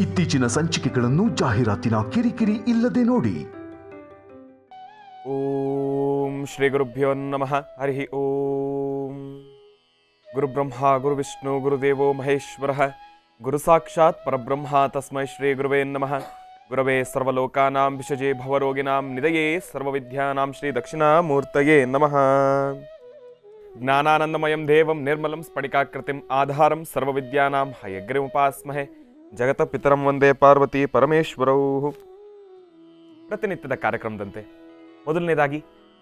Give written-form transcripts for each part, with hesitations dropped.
ಇತ್ತೀಚಿನ ಸಂಚಿಕೆಗಳನ್ನು ಜಾಹೀರಾತಿನ ಕಿರಿಕಿರಿ ಇಲ್ಲದೆ ನೋಡಿ. ಓಂ ಶ್ರೀ ಗುರುಭ್ಯೋ ನಮಃ. ಹರಿ ಓಂ. ಗುರುಬ್ರಹ್ಮ ಗುರುವಿಷ್ಣು ಗುರುದೇವೋ ಮಹೇಶ್ವರಃ. ಗುರು ಸಾಕ್ಷಾತ್ ಪರಬ್ರಹ್ಮ ತಸ್ಮೈ ಶ್ರೀ ಗುರುವೇ ನಮಃ. ಗುರವೇ ಸರ್ವಲೋಕಾನಾಂ ವಿಷಜೇ ಭವರೋಗಿನಾಂ ನಿಧಯೇ ಸರ್ವವಿದ್ಯಾನಾಂ ಶ್ರೀ ದಕ್ಷಿಣಾಮೂರ್ತಯೇ ನಮಃ. ಜ್ಞಾನಾನಂದಮಯಂ ದೇವಂ ನಿರ್ಮಲಂ ಸ್ಫಟಿಕಾಕೃತಿಂ ಆಧಾರಂ ಸರ್ವವಿದ್ಯಾನಾಂ ಹಯಗ್ರೀವೋಪಾಸ್ಮಹೇ. ಜಗತ ಪಿತರಂ ವಂದೇ ಪಾರ್ವತಿ ಪರಮೇಶ್ವರೌ. ಪ್ರತಿನಿತ್ಯದ ಕಾರ್ಯಕ್ರಮದಂತೆ ಮೊದಲನೇದಾಗಿ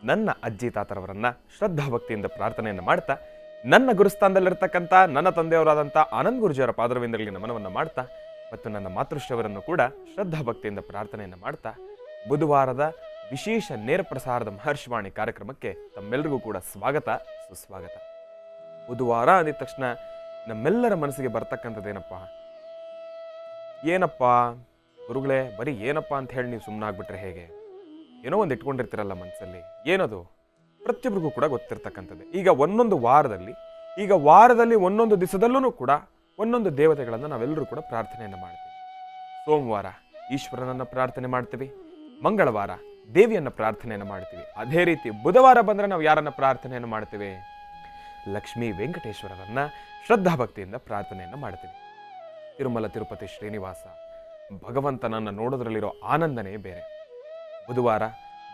ನನ್ನ ಅಜ್ಜಿ ತಾತರವರನ್ನ ಶ್ರದ್ಧಾಭಕ್ತಿಯಿಂದ ಪ್ರಾರ್ಥನೆಯನ್ನು ಮಾಡ್ತಾ, ನನ್ನ ಗುರುಸ್ಥಾನದಲ್ಲಿರ್ತಕ್ಕಂಥ ನನ್ನ ತಂದೆಯವರಾದಂಥ ಆನಂದ್ ಗುರುಜಿಯವರ ಪಾದರವಿಂದಗಳಿಗೆ ನಮನವನ್ನು ಮಾಡ್ತಾ, ಮತ್ತು ನನ್ನ ಮಾತೃಶ್ರವರನ್ನು ಕೂಡ ಶ್ರದ್ಧಾಭಕ್ತಿಯಿಂದ ಪ್ರಾರ್ಥನೆಯನ್ನು ಮಾಡ್ತಾ, ಬುಧವಾರದ ವಿಶೇಷ ನೇರ ಪ್ರಸಾರದ ಮಹರ್ಷಿವಾಣಿ ಕಾರ್ಯಕ್ರಮಕ್ಕೆ ತಮ್ಮೆಲ್ಲರಿಗೂ ಕೂಡ ಸ್ವಾಗತ ಸುಸ್ವಾಗತ. ಬುಧವಾರ ಅಂದಿದ ತಕ್ಷಣ ನಮ್ಮೆಲ್ಲರ ಮನಸ್ಸಿಗೆ ಬರ್ತಕ್ಕಂಥದ್ದೇನಪ್ಪ, ಏನಪ್ಪ ಗುರುಗಳೇ ಬರೀ ಏನಪ್ಪ ಅಂತ ಹೇಳಿ ನೀವು ಸುಮ್ಮನಾಗ್ಬಿಟ್ರೆ ಹೇಗೆ? ಏನೋ ಒಂದು ಇಟ್ಕೊಂಡಿರ್ತೀರಲ್ಲ ಮನಸ್ಸಲ್ಲಿ, ಏನದು ಪ್ರತಿಯೊಬ್ಬರಿಗೂ ಕೂಡ ಗೊತ್ತಿರ್ತಕ್ಕಂಥದ್ದೇ. ಈಗ ವಾರದಲ್ಲಿ ಒಂದೊಂದು ದಿವಸದಲ್ಲೂ ಕೂಡ ಒಂದೊಂದು ದೇವತೆಗಳನ್ನು ನಾವೆಲ್ಲರೂ ಕೂಡ ಪ್ರಾರ್ಥನೆಯನ್ನು ಮಾಡ್ತೀವಿ. ಸೋಮವಾರ ಈಶ್ವರನನ್ನ ಪ್ರಾರ್ಥನೆ ಮಾಡ್ತೀವಿ, ಮಂಗಳವಾರ ದೇವಿಯನ್ನ ಪ್ರಾರ್ಥನೆಯನ್ನು ಮಾಡ್ತೀವಿ. ಅದೇ ರೀತಿ ಬುಧವಾರ ಬಂದರೆ ನಾವು ಯಾರನ್ನ ಪ್ರಾರ್ಥನೆಯನ್ನು ಮಾಡ್ತೀವಿ? ಲಕ್ಷ್ಮೀ ವೆಂಕಟೇಶ್ವರರನ್ನ ಶ್ರದ್ಧಾಭಕ್ತಿಯಿಂದ ಪ್ರಾರ್ಥನೆಯನ್ನು ಮಾಡ್ತೀವಿ. ತಿರುಮಲ ತಿರುಪತಿ ಶ್ರೀನಿವಾಸ ಭಗವಂತನನ್ನು ನೋಡೋದ್ರಲ್ಲಿರೋ ಆನಂದನೇ ಬೇರೆ. ಬುಧವಾರ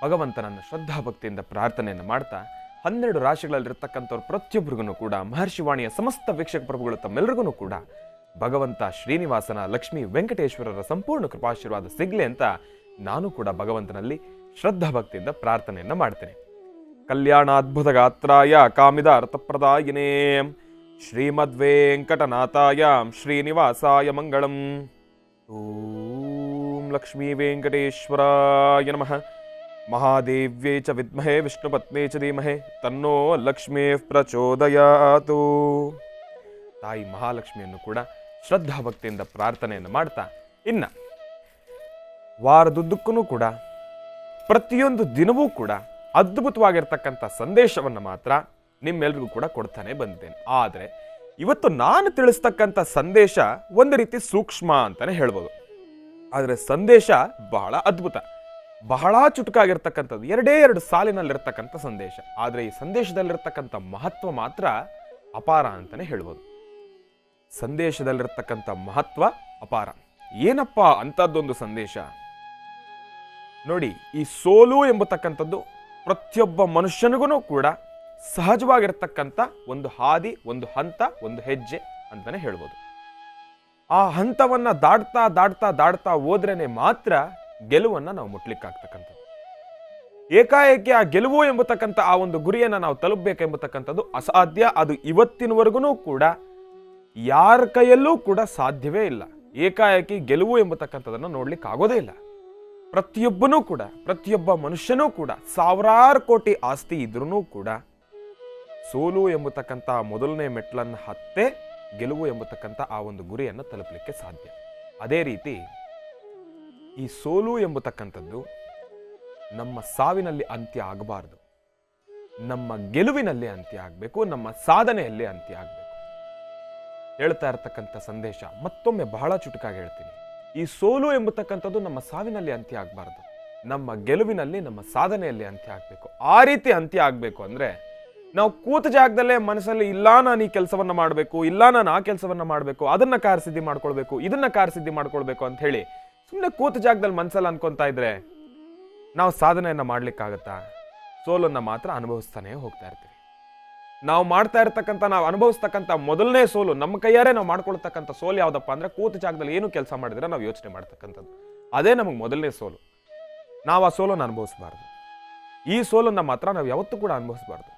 ಭಗವಂತನನ್ನು ಶ್ರದ್ಧಾಭಕ್ತಿಯಿಂದ ಪ್ರಾರ್ಥನೆಯನ್ನು ಮಾಡ್ತಾ 12 ರಾಶಿಗಳಲ್ಲಿರ್ತಕ್ಕಂಥವ್ರು ಪ್ರತಿಯೊಬ್ಬರಿಗೂ ಕೂಡ ಮಹರ್ಷಿವಾಣಿಯ ಸಮಸ್ತ ವೀಕ್ಷಕ ಪ್ರಭುಗಳು ತಮ್ಮೆಲ್ಲರಿಗೂ ಕೂಡ ಭಗವಂತ ಶ್ರೀನಿವಾಸನ ಲಕ್ಷ್ಮೀ ವೆಂಕಟೇಶ್ವರರ ಸಂಪೂರ್ಣ ಕೃಪಾಶೀರ್ವಾದ ಸಿಗ್ಲಿ ಅಂತ ನಾನು ಕೂಡ ಭಗವಂತನಲ್ಲಿ ಶ್ರದ್ಧಾಭಕ್ತಿಯಿಂದ ಪ್ರಾರ್ಥನೆಯನ್ನು ಮಾಡ್ತೇನೆ. ಕಲ್ಯಾಣಾದ್ಭುತ ಗಾತ್ರಾಯ ಕಾಮಿದ ಅರ್ಥಪ್ರದಾಯಿನೇ ಶ್ರೀಮದ್ವೆಂಕಟನಾಥಾಯ ಶ್ರೀನಿವಾಸಾಯ ಮಂಗಳಂ. ಓಂ ಲಕ್ಷ್ಮೀ ವೆಂಕಟೇಶ್ವರಾಯ ನಮಃ. ಮಹಾದೇವ್ಯೈ ಚ ವಿದ್ಮಹೇ ವಿಷ್ಣುಪತ್ನೇ ಚ ಧೀಮಹಿ ತನ್ನೋ ಲಕ್ಷ್ಮೀ ಪ್ರಚೋದಯಾತು. ತಾಯಿ ಮಹಾಲಕ್ಷ್ಮಿಯನ್ನು ಕೂಡ ಶ್ರದ್ಧಾಭಕ್ತಿಯಿಂದ ಪ್ರಾರ್ಥನೆಯನ್ನು ಮಾಡ್ತಾ, ಇನ್ನ ವಾರದುದ್ದಕ್ಕೂ ಕೂಡ ಪ್ರತಿಯೊಂದು ದಿನವೂ ಕೂಡ ಅದ್ಭುತವಾಗಿರ್ತಕ್ಕಂಥ ಸಂದೇಶವನ್ನು ಮಾತ್ರ ನಿಮ್ಮೆಲ್ರಿಗೂ ಕೂಡ ಕೊಡ್ತಾನೆ ಬಂದಿದ್ದೇನೆ. ಆದರೆ ಇವತ್ತು ನಾನು ತಿಳಿಸ್ತಕ್ಕಂಥ ಸಂದೇಶ ಒಂದು ರೀತಿ ಸೂಕ್ಷ್ಮ ಅಂತಾನೆ ಹೇಳ್ಬೋದು. ಆದರೆ ಸಂದೇಶ ಬಹಳ ಅದ್ಭುತ, ಬಹಳ ಚುಟುಕಾಗಿರ್ತಕ್ಕಂಥದ್ದು, 2 ಸಾಲಿನಲ್ಲಿರ್ತಕ್ಕಂಥ ಸಂದೇಶ. ಆದರೆ ಈ ಸಂದೇಶದಲ್ಲಿರ್ತಕ್ಕಂಥ ಮಹತ್ವ ಮಾತ್ರ ಅಪಾರ ಅಂತಾನೆ ಹೇಳ್ಬೋದು. ಸಂದೇಶದಲ್ಲಿರ್ತಕ್ಕಂಥ ಮಹತ್ವ ಅಪಾರ. ಏನಪ್ಪ ಅಂಥದ್ದೊಂದು ಸಂದೇಶ ನೋಡಿ. ಈ ಸೋಲು ಎಂಬತಕ್ಕಂಥದ್ದು ಪ್ರತಿಯೊಬ್ಬ ಮನುಷ್ಯನಿಗೂ ಕೂಡ ಸಹಜವಾಗಿರ್ತಕ್ಕಂಥ ಒಂದು ಹಾದಿ, ಒಂದು ಹಂತ, ಒಂದು ಹೆಜ್ಜೆ ಅಂತಾನೆ ಹೇಳ್ಬೋದು. ಆ ಹಂತವನ್ನ ದಾಟ್ತಾ ದಾಟ್ತಾ ದಾಟ್ತಾ ಹೋದ್ರೇನೆ ಮಾತ್ರ ಗೆಲುವನ್ನ ನಾವು ಮುಟ್ಲಿಕ್ಕಾಗ್ತಕ್ಕಂಥದ್ದು. ಏಕಾಏಕಿ ಆ ಗೆಲುವು ಎಂಬತಕ್ಕಂಥ ಆ ಒಂದು ಗುರಿಯನ್ನ ನಾವು ತಲುಪಬೇಕೆಂಬತಕ್ಕಂಥದ್ದು ಅಸಾಧ್ಯ. ಅದು ಇವತ್ತಿನವರೆಗೂ ಕೂಡ ಯಾರ ಕೈಯಲ್ಲೂ ಕೂಡ ಸಾಧ್ಯವೇ ಇಲ್ಲ. ಏಕಾಏಕಿ ಗೆಲುವು ಎಂಬತಕ್ಕಂಥದನ್ನು ನೋಡ್ಲಿಕ್ಕೆ ಆಗೋದೇ ಇಲ್ಲ. ಪ್ರತಿಯೊಬ್ಬನೂ ಕೂಡ, ಪ್ರತಿಯೊಬ್ಬ ಮನುಷ್ಯನೂ ಕೂಡ ಸಾವಿರಾರು ಕೋಟಿ ಆಸ್ತಿ ಇದ್ರೂ ಕೂಡ ಸೋಲು ಎಂಬತಕ್ಕಂಥ ಮೊದಲನೇ ಮೆಟ್ಲನ್ನು ಹತ್ತೇ ಗೆಲುವು ಎಂಬತಕ್ಕಂಥ ಆ ಒಂದು ಗುರಿಯನ್ನು ತಲುಪಲಿಕ್ಕೆ ಸಾಧ್ಯ. ಅದೇ ರೀತಿ ಈ ಸೋಲು ಎಂಬತಕ್ಕಂಥದ್ದು ನಮ್ಮ ಸಾವಿನಲ್ಲಿ ಅಂತ್ಯ ಆಗಬಾರ್ದು, ನಮ್ಮ ಗೆಲುವಿನಲ್ಲಿ ಅಂತ್ಯ ಆಗಬೇಕು, ನಮ್ಮ ಸಾಧನೆಯಲ್ಲಿ ಅಂತ್ಯ ಆಗಬೇಕು. ಹೇಳ್ತಾ ಇರತಕ್ಕಂಥ ಸಂದೇಶ ಮತ್ತೊಮ್ಮೆ ಬಹಳ ಚುಟುಕಾಗಿ ಹೇಳ್ತೀನಿ. ಈ ಸೋಲು ಎಂಬತಕ್ಕಂಥದ್ದು ನಮ್ಮ ಸಾವಿನಲ್ಲಿ ಅಂತ್ಯ ಆಗಬಾರ್ದು, ನಮ್ಮ ಗೆಲುವಿನಲ್ಲಿ, ನಮ್ಮ ಸಾಧನೆಯಲ್ಲಿ ಅಂತ್ಯ ಆಗಬೇಕು. ಆ ರೀತಿ ಅಂತ್ಯ ಆಗಬೇಕು ಅಂದ್ರೆ ನಾವು ಕೂತ ಜಾಗದಲ್ಲೇ ಮನಸ್ಸಲ್ಲಿ ಇಲ್ಲ ನಾನು ಈ ಕೆಲಸವನ್ನ ಮಾಡಬೇಕು, ಇಲ್ಲ ನಾನು ಆ ಕೆಲಸವನ್ನ ಮಾಡಬೇಕು, ಅದನ್ನ ಕಾರ್ಯಸಿದ್ಧಿ ಮಾಡ್ಕೊಳ್ಬೇಕು, ಇದನ್ನ ಕಾರ್ಯಸಿದ್ಧಿ ಮಾಡ್ಕೊಳ್ಬೇಕು ಅಂತ ಹೇಳಿ ಸುಮ್ಮನೆ ಕೂತ ಜಾಗದಲ್ಲಿ ಮನಸ್ಸಲ್ಲಿ ಅನ್ಕೊಂತಾ ಇದ್ರೆ ನಾವು ಸಾಧನೆಯನ್ನ ಮಾಡ್ಲಿಕ್ಕಾಗತ್ತಾ? ಸೋಲನ್ನ ಮಾತ್ರ ಅನುಭವಿಸ್ತಾನೆ ಹೋಗ್ತಾ ಇರ್ತೀವಿ. ನಾವು ಮಾಡ್ತಾ ಇರ್ತಕ್ಕಂಥ, ನಾವು ಅನುಭವಿಸ್ತಕ್ಕಂಥ ಮೊದಲನೇ ಸೋಲು, ನಮ್ಮ ಕೈಯಾರೆ ನಾವು ಮಾಡ್ಕೊಳ್ತಕ್ಕಂಥ ಸೋಲು ಯಾವ್ದಪ್ಪ ಅಂದ್ರೆ ಕೂತ ಜಾಗದಲ್ಲಿ ಏನು ಕೆಲಸ ಮಾಡಿದ್ರೆ ನಾವು ಯೋಚನೆ ಮಾಡ್ತಕ್ಕಂಥದ್ದು. ಅದೇ ನಮಗೆ ಮೊದಲನೇ ಸೋಲು. ನಾವು ಆ ಸೋಲನ್ನು ಅನುಭವಿಸಬಾರ್ದು. ಈ ಸೋಲನ್ನ ಮಾತ್ರ ನಾವು ಯಾವತ್ತೂ ಕೂಡ ಅನುಭವಿಸಬಾರ್ದು.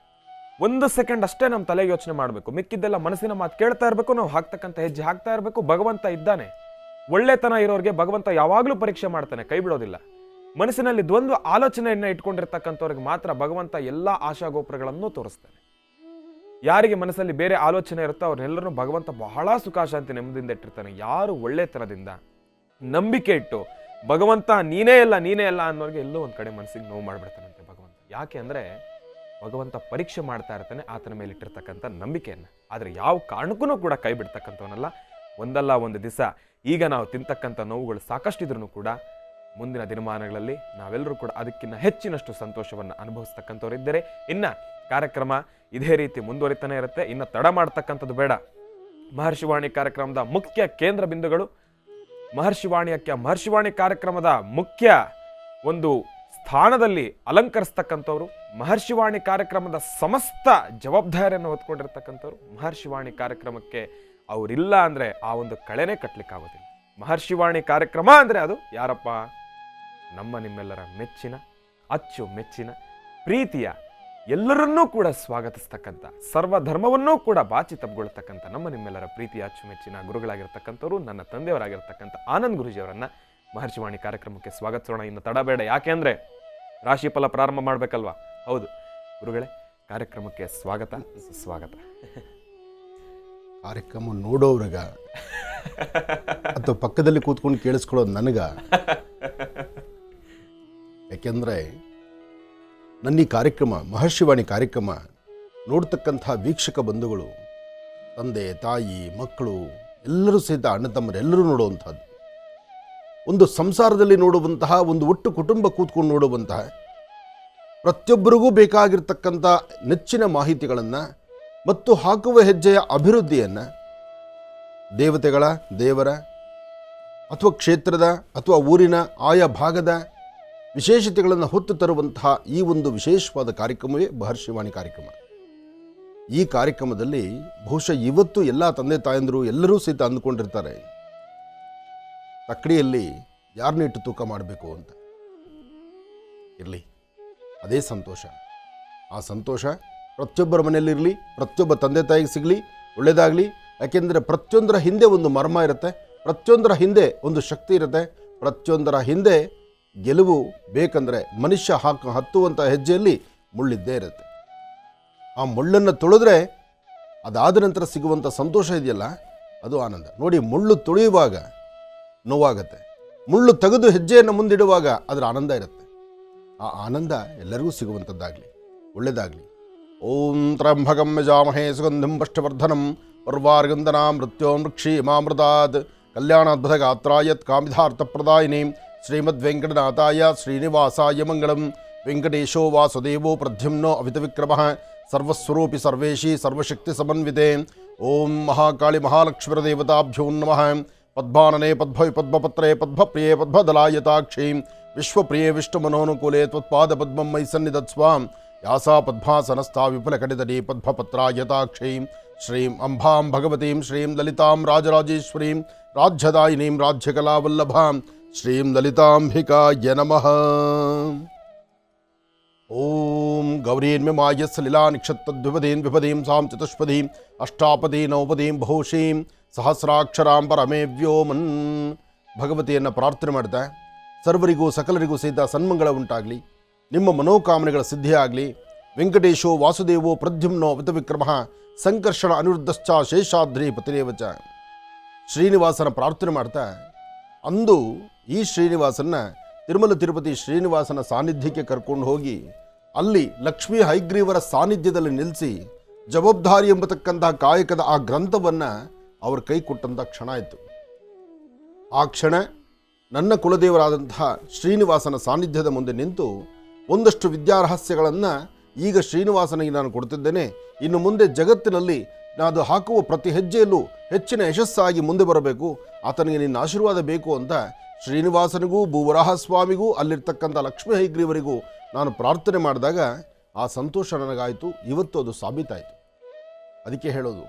1 ಸೆಕೆಂಡ್ ಅಷ್ಟೇ ನಮ್ಮ ತಲೆಗೆ ಯೋಚನೆ ಮಾಡಬೇಕು, ಮಿಕ್ಕಿದ್ದೆಲ್ಲ ಮನಸ್ಸಿನ ಮಾತು ಕೇಳ್ತಾ ಇರಬೇಕು, ನಾವು ಹಾಕ್ತಕ್ಕಂಥ ಹೆಜ್ಜೆ ಹಾಕ್ತಾ ಇರಬೇಕು. ಭಗವಂತ ಇದ್ದಾನೆ. ಒಳ್ಳೆತನ ಇರೋರಿಗೆ ಭಗವಂತ ಯಾವಾಗಲೂ ಪರೀಕ್ಷೆ ಮಾಡ್ತಾನೆ, ಕೈ ಬಿಡೋದಿಲ್ಲ. ಮನಸ್ಸಿನಲ್ಲಿ ದ್ವಂದ್ವ ಆಲೋಚನೆಯನ್ನ ಇಟ್ಕೊಂಡಿರ್ತಕ್ಕಂಥವ್ರಿಗೆ ಮಾತ್ರ ಭಗವಂತ ಎಲ್ಲಾ ಆಶಾಗೋಪುರಗಳನ್ನು ತೋರಿಸ್ತಾನೆ. ಯಾರಿಗೆ ಮನಸ್ಸಲ್ಲಿ ಬೇರೆ ಆಲೋಚನೆ ಇರುತ್ತೋ ಅವ್ರನ್ನೆಲ್ಲರೂ ಭಗವಂತ ಬಹಳ ಸುಖ ಶಾಂತಿ ನೆಮ್ಮದಿಯಿಂದ ಇಟ್ಟಿರ್ತಾನೆ. ಯಾರು ಒಳ್ಳೆತನದಿಂದ ನಂಬಿಕೆ ಇಟ್ಟು ಭಗವಂತ ನೀನೇ ಅಲ್ಲ ಅನ್ನೋರಿಗೆ ಎಲ್ಲೋ ಒಂದ್ ಕಡೆ ಮನಸ್ಸಿಗೆ ನೋವು ಮಾಡ್ಬಿಡ್ತಾನಂತೆ ಭಗವಂತ. ಯಾಕೆ ಅಂದ್ರೆ ಭಗವಂತ ಪರೀಕ್ಷೆ ಮಾಡ್ತಾ ಇರ್ತಾನೆ ಆತನ ಮೇಲೆ ಇಟ್ಟಿರ್ತಕ್ಕಂಥ ನಂಬಿಕೆಯನ್ನ. ಆದ್ರೆ ಯಾವ ಕಾರಣಕ್ಕೂ ಕೂಡ ಕೈ ಬಿಡ್ತಕ್ಕಂಥವನಲ್ಲ. ಒಂದಲ್ಲ ಒಂದು ದಿವಸ ಈಗ ನಾವು ತಿಂತಕ್ಕಂಥ ನೋವುಗಳು ಸಾಕಷ್ಟಿದ್ರೂ ಕೂಡ ಮುಂದಿನ ದಿನಮಾನಗಳಲ್ಲಿ ನಾವೆಲ್ಲರೂ ಕೂಡ ಅದಕ್ಕಿಂತ ಹೆಚ್ಚಿನಷ್ಟು ಸಂತೋಷವನ್ನು ಅನುಭವಿಸ್ತಕ್ಕಂಥವ್ರಿದ್ದರೆ ಇನ್ನು ಕಾರ್ಯಕ್ರಮ ಇದೇ ರೀತಿ ಮುಂದುವರಿತಾನೆ ಇರುತ್ತೆ. ಇನ್ನು ತಡ ಮಾಡ್ತಕ್ಕಂಥದ್ದು ಬೇಡ. ಮಹರ್ಷಿವಾಣಿ ಕಾರ್ಯಕ್ರಮದ ಮುಖ್ಯ ಕೇಂದ್ರ ಬಿಂದುಗಳು ಮಹರ್ಷಿವಾಣಿ ಕಾರ್ಯಕ್ರಮದ ಮುಖ್ಯ ಒಂದು ಸ್ಥಾನದಲ್ಲಿ ಅಲಂಕರಿಸ್ತಕ್ಕಂಥವ್ರು, ಮಹರ್ಷಿವಾಣಿ ಕಾರ್ಯಕ್ರಮದ ಸಮಸ್ತ ಜವಾಬ್ದಾರಿಯನ್ನು ಹೊತ್ಕೊಂಡಿರ್ತಕ್ಕಂಥವ್ರು. ಮಹರ್ಷಿವಾಣಿ ಕಾರ್ಯಕ್ರಮಕ್ಕೆ ಅವರಿಲ್ಲ ಅಂದರೆ ಆ ಒಂದು ಕಳೆನೇ ಕಟ್ಟಲಿಕ್ಕಾಗೋದಿಲ್ಲ. ಮಹರ್ಷಿವಾಣಿ ಕಾರ್ಯಕ್ರಮ ಅಂದರೆ ಅದು ಯಾರಪ್ಪ? ನಮ್ಮ ನಿಮ್ಮೆಲ್ಲರ ಮೆಚ್ಚಿನ, ಅಚ್ಚುಮೆಚ್ಚಿನ, ಪ್ರೀತಿಯ, ಎಲ್ಲರನ್ನೂ ಕೂಡ ಸ್ವಾಗತಿಸ್ತಕ್ಕಂಥ, ಸರ್ವಧರ್ಮವನ್ನೂ ಕೂಡ ಬಾಚಿ ತಬ್ಗೊಳ್ತಕ್ಕಂಥ ನಮ್ಮ ನಿಮ್ಮೆಲ್ಲರ ಪ್ರೀತಿಯ ಅಚ್ಚುಮೆಚ್ಚಿನ ಗುರುಗಳಾಗಿರ್ತಕ್ಕಂಥವ್ರು ನನ್ನ ತಂದೆಯವರಾಗಿರ್ತಕ್ಕಂಥ ಆನಂದ್ ಗುರೂಜಿಯವರನ್ನು ಮಹರ್ಷಿವಾಣಿ ಕಾರ್ಯಕ್ರಮಕ್ಕೆ ಸ್ವಾಗತಿಸೋಣ. ಇನ್ನು ತಡಬೇಡ. ಯಾಕೆಂದರೆ ರಾಶಿಫಲ ಪ್ರಾರಂಭ ಮಾಡಬೇಕಲ್ವಾ? ಹೌದು ಗುರುಗಳೇ, ಕಾರ್ಯಕ್ರಮಕ್ಕೆ ಸ್ವಾಗತ, ಸುಸ್ವಾಗತ. ಕಾರ್ಯಕ್ರಮ ನೋಡೋವ್ರಿಗ ಅಥವಾ ಪಕ್ಕದಲ್ಲಿ ಕೂತ್ಕೊಂಡು ಕೇಳಿಸ್ಕೊಳ್ಳೋದು ನನಗ. ಯಾಕೆಂದರೆ ನನ್ನ ಈ ಕಾರ್ಯಕ್ರಮ, ಮಹರ್ಷಿವಾಣಿ ಕಾರ್ಯಕ್ರಮ ನೋಡ್ತಕ್ಕಂಥ ವೀಕ್ಷಕ ಬಂಧುಗಳು, ತಂದೆ ತಾಯಿ ಮಕ್ಕಳು ಎಲ್ಲರೂ ಸಹಿತ, ಅಣ್ಣ ತಮ್ಮರೆಲ್ಲರೂ ನೋಡುವಂಥದ್ದು, ಒಂದು ಸಂಸಾರದಲ್ಲಿ ನೋಡುವಂತಹ, ಒಂದು ಒಟ್ಟು ಕುಟುಂಬ ಕೂತ್ಕೊಂಡು ನೋಡುವಂತಹ, ಪ್ರತಿಯೊಬ್ಬರಿಗೂ ಬೇಕಾಗಿರ್ತಕ್ಕಂಥ ನೆಚ್ಚಿನ ಮಾಹಿತಿಗಳನ್ನು ಮತ್ತು ಹಾಕುವ ಹೆಜ್ಜೆಯ ಅಭಿವೃದ್ಧಿಯನ್ನು ದೇವರ ಅಥವಾ ಕ್ಷೇತ್ರದ ಅಥವಾ ಊರಿನ ಆಯಾ ಭಾಗದ ವಿಶೇಷತೆಗಳನ್ನು ಹೊತ್ತು ತರುವಂತಹ ಈ ಒಂದು ವಿಶೇಷವಾದ ಕಾರ್ಯಕ್ರಮವೇ ಮಹರ್ಷಿವಾಣಿ ಕಾರ್ಯಕ್ರಮ. ಈ ಕಾರ್ಯಕ್ರಮದಲ್ಲಿ ಬಹುಶಃ ಇವತ್ತು ಎಲ್ಲ ತಂದೆ ತಾಯಂದರು ಎಲ್ಲರೂ ಸಹಿತ ಅಂದುಕೊಂಡಿರ್ತಾರೆ, ತಕ್ಕಡಿಯಲ್ಲಿ ಯಾರನ್ನ ಇಟ್ಟು ತೂಕ ಮಾಡಬೇಕು ಅಂತ. ಇರಲಿ, ಅದೇ ಸಂತೋಷ. ಆ ಸಂತೋಷ ಪ್ರತಿಯೊಬ್ಬರ ಮನೆಯಲ್ಲಿರಲಿ, ಪ್ರತಿಯೊಬ್ಬ ತಂದೆ ತಾಯಿಗೆ ಸಿಗಲಿ, ಒಳ್ಳೆಯದಾಗಲಿ. ಯಾಕೆಂದರೆ ಪ್ರತಿಯೊಂದರ ಹಿಂದೆ ಒಂದು ಮರ್ಮ ಇರುತ್ತೆ, ಪ್ರತಿಯೊಂದರ ಹಿಂದೆ ಒಂದು ಶಕ್ತಿ ಇರುತ್ತೆ, ಪ್ರತಿಯೊಂದರ ಹಿಂದೆ ಗೆಲುವು ಬೇಕಂದರೆ ಮನುಷ್ಯ ಹತ್ತುವಂಥ ಹೆಜ್ಜೆಯಲ್ಲಿ ಮುಳ್ಳಿದ್ದೇ ಇರುತ್ತೆ. ಆ ಮುಳ್ಳನ್ನು ತುಳಿದ್ರೆ ಅದಾದ ನಂತರ ಸಿಗುವಂಥ ಸಂತೋಷ ಇದೆಯಲ್ಲ, ಅದು ಆನಂದ. ನೋಡಿ, ಮುಳ್ಳು ತುಳಿಯುವಾಗ ನೋವಾಗತ್ತೆ, ಮುಳ್ಳು ತೆಗೆದು ಹೆಜ್ಜೆಯನ್ನು ಮುಂದಿಡುವಾಗ ಅದರ ಆನಂದ ಇರುತ್ತೆ. ಆ ಆನಂದ ಎಲ್ಲರಿಗೂ ಸಿಗುವಂಥದ್ದಾಗಲಿ, ಒಳ್ಳೆಯದಾಗಲಿ. ಓಂ ತ್ರ್ಯಂಬಕಂ ಯಜಾಮಹೇ ಸುಗಂಧಿಂ ಪುಷ್ಟಿವರ್ಧನಂ ಉರ್ವಾರ್ಗಂಧನಾಂ ಮೃತ್ಯೋರ್ಮೃಕ್ಷೀಮಾಮೃತಾತ್ ಕಲ್ಯಾಣಾದ್ಭುತ ಗಾತ್ರಾಯತ್ ಕಾಮಿಧಾರ್ಥಪ್ರದಾಯಿನಿ ಶ್ರೀಮದ್ವೆಂಕಟನಾಥಾಯ ಶ್ರೀನಿವಾಸಾಯ ಮಂಗಳಂ. ವೆಂಕಟೇಶೋ ವಾಸುದೇವೋ ಪ್ರದ್ಯುಮ್ನೋ ಅವಿತವಿಕ್ರಮಃ ಸರ್ವಸ್ವರೂಪಿ ಸರ್ವೇಶಿ ಸರ್ವಶಕ್ತಿ ಸಮನ್ವಿತೆ. ಓಂ ಮಹಾಕಾಳಿ ಮಹಾಲಕ್ಷ್ಮೀರದೇವತಾಭ್ಯೋ ನಮಃ. ಪದ್ಮಾನನೆ ಪದ್ಭವಿ ಪದ್ಮಪತ್ರೇ ಪದ್ಮಪ್ರಿಯೇ ಪದ್ಮದಲಾಯತಾಕ್ಷಿ ವಿಶ್ವಪ್ರಿಯೇ ವಿಷ್ಣುಮನೋನುಕೂಲೆ ತ್ವತ್ಪಾದ ಪದ್ಮಂ ಮೈ ಸನ್ನಿಧತ್ಸ್ವಾಂ. ಯಾಸಾ ಪದ್ಮಾಸನಸ್ಥಾ ವಿಪುಲಕಟಿತಟೀ ಪದ್ಮಪತ್ರಾಯತಾಕ್ಷಿ ಶ್ರೀಂ ಅಂಬಾಂ ಭಗವತೀಂ ಶ್ರೀಂ ಲಲಿತಾಂ ರಾಜರಾಜೇಶ್ವರೀಂ ರಾಜ್ಯದಾಯಿನೀಂ ರಾಜ್ಯಕಲಾವಲ್ಲಭಾಂ ಶ್ರೀಂ ಲಲಿತಾಂಬಿಕಾಯ ನಮಃ. ಓಂ ಗೌರೀನ್ಯಮಾಯಸ್ಸ ಲೀಲಾ ನಿಕ್ಷತ್ತದ್ವಿಪದೀಂ ವಿಪದೀಂ ಸಾಂ ಚತುಷ್ಪದೀಂ ಅಷ್ಟಾಪದೀ ನವಪದೀಂ ಬಹುಶೀಂ ಸಹಸ್ರಾಕ್ಷರಾಂ ಪರಮೇ ವ್ಯೋಮನ್. ಭಗವತಿಯನ್ನು ಪ್ರಾರ್ಥನೆ ಮಾಡ್ತಾ ಸರ್ವರಿಗೂ ಸಕಲರಿಗೂ ಸಹಿತ ಸನ್ಮಂಗಳ ಉಂಟಾಗಲಿ, ನಿಮ್ಮ ಮನೋಕಾಮನೆಗಳ ಸಿದ್ಧಿಯಾಗಲಿ. ವೆಂಕಟೇಶೋ ವಾಸುದೇವೋ ಪ್ರದ್ಯುಮ್ನೋ ವಿತವಿಕ್ರಮಃ ಸಂಕರ್ಷಣ ಅನಿರುದ್ಧಶ್ಚ ಶೇಷಾದ್ರಿ ಪತಿರೇವಚ. ಶ್ರೀನಿವಾಸನ ಪ್ರಾರ್ಥನೆ ಮಾಡ್ತಾ ಅಂದು ಈ ಶ್ರೀನಿವಾಸನ ತಿರುಮಲ ತಿರುಪತಿ ಶ್ರೀನಿವಾಸನ ಸಾನ್ನಿಧ್ಯಕ್ಕೆ ಕರ್ಕೊಂಡು ಹೋಗಿ ಅಲ್ಲಿ ಲಕ್ಷ್ಮೀ ಹೈಗ್ರೀವರ ಸಾನ್ನಿಧ್ಯದಲ್ಲಿ ನಿಲ್ಲಿಸಿ ಜವಾಬ್ದಾರಿ ಎಂಬತಕ್ಕಂತಹ ಕಾಯಕದ ಆ ಗ್ರಂಥವನ್ನು ಅವ್ರ ಕೈ ಕೊಟ್ಟಂಥ ಕ್ಷಣ ಇತ್ತು. ಆ ಕ್ಷಣ ನನ್ನ ಕುಲದೇವರಾದಂತಹ ಶ್ರೀನಿವಾಸನ ಸಾನ್ನಿಧ್ಯದ ಮುಂದೆ ನಿಂತು ಒಂದಷ್ಟು ವಿದ್ಯಾರಹಸ್ಯಗಳನ್ನು ಈಗ ಶ್ರೀನಿವಾಸನಿಗೆ ನಾನು ಕೊಡ್ತಿದ್ದೇನೆ. ಇನ್ನು ಮುಂದೆ ಜಗತ್ತಿನಲ್ಲಿ ನಾನು ಹಾಕುವ ಪ್ರತಿ ಹೆಜ್ಜೆಯಲ್ಲೂ ಹೆಚ್ಚಿನ ಯಶಸ್ಸಾಗಿ ಮುಂದೆ ಬರಬೇಕು, ಆತನಿಗೆ ನಿನ್ನ ಆಶೀರ್ವಾದ ಬೇಕು ಅಂತ ಶ್ರೀನಿವಾಸನಿಗೂ ಭೂವರಾಹಸ್ವಾಮಿಗೂ ಅಲ್ಲಿರ್ತಕ್ಕಂಥ ಲಕ್ಷ್ಮೀ ಹೈಗ್ರೀವರಿಗೂ ನಾನು ಪ್ರಾರ್ಥನೆ ಮಾಡಿದಾಗ ಆ ಸಂತೋಷ ನನಗಾಯಿತು. ಇವತ್ತು ಅದು ಸಾಬೀತಾಯಿತು. ಅದಕ್ಕೆ ಹೇಳೋದು,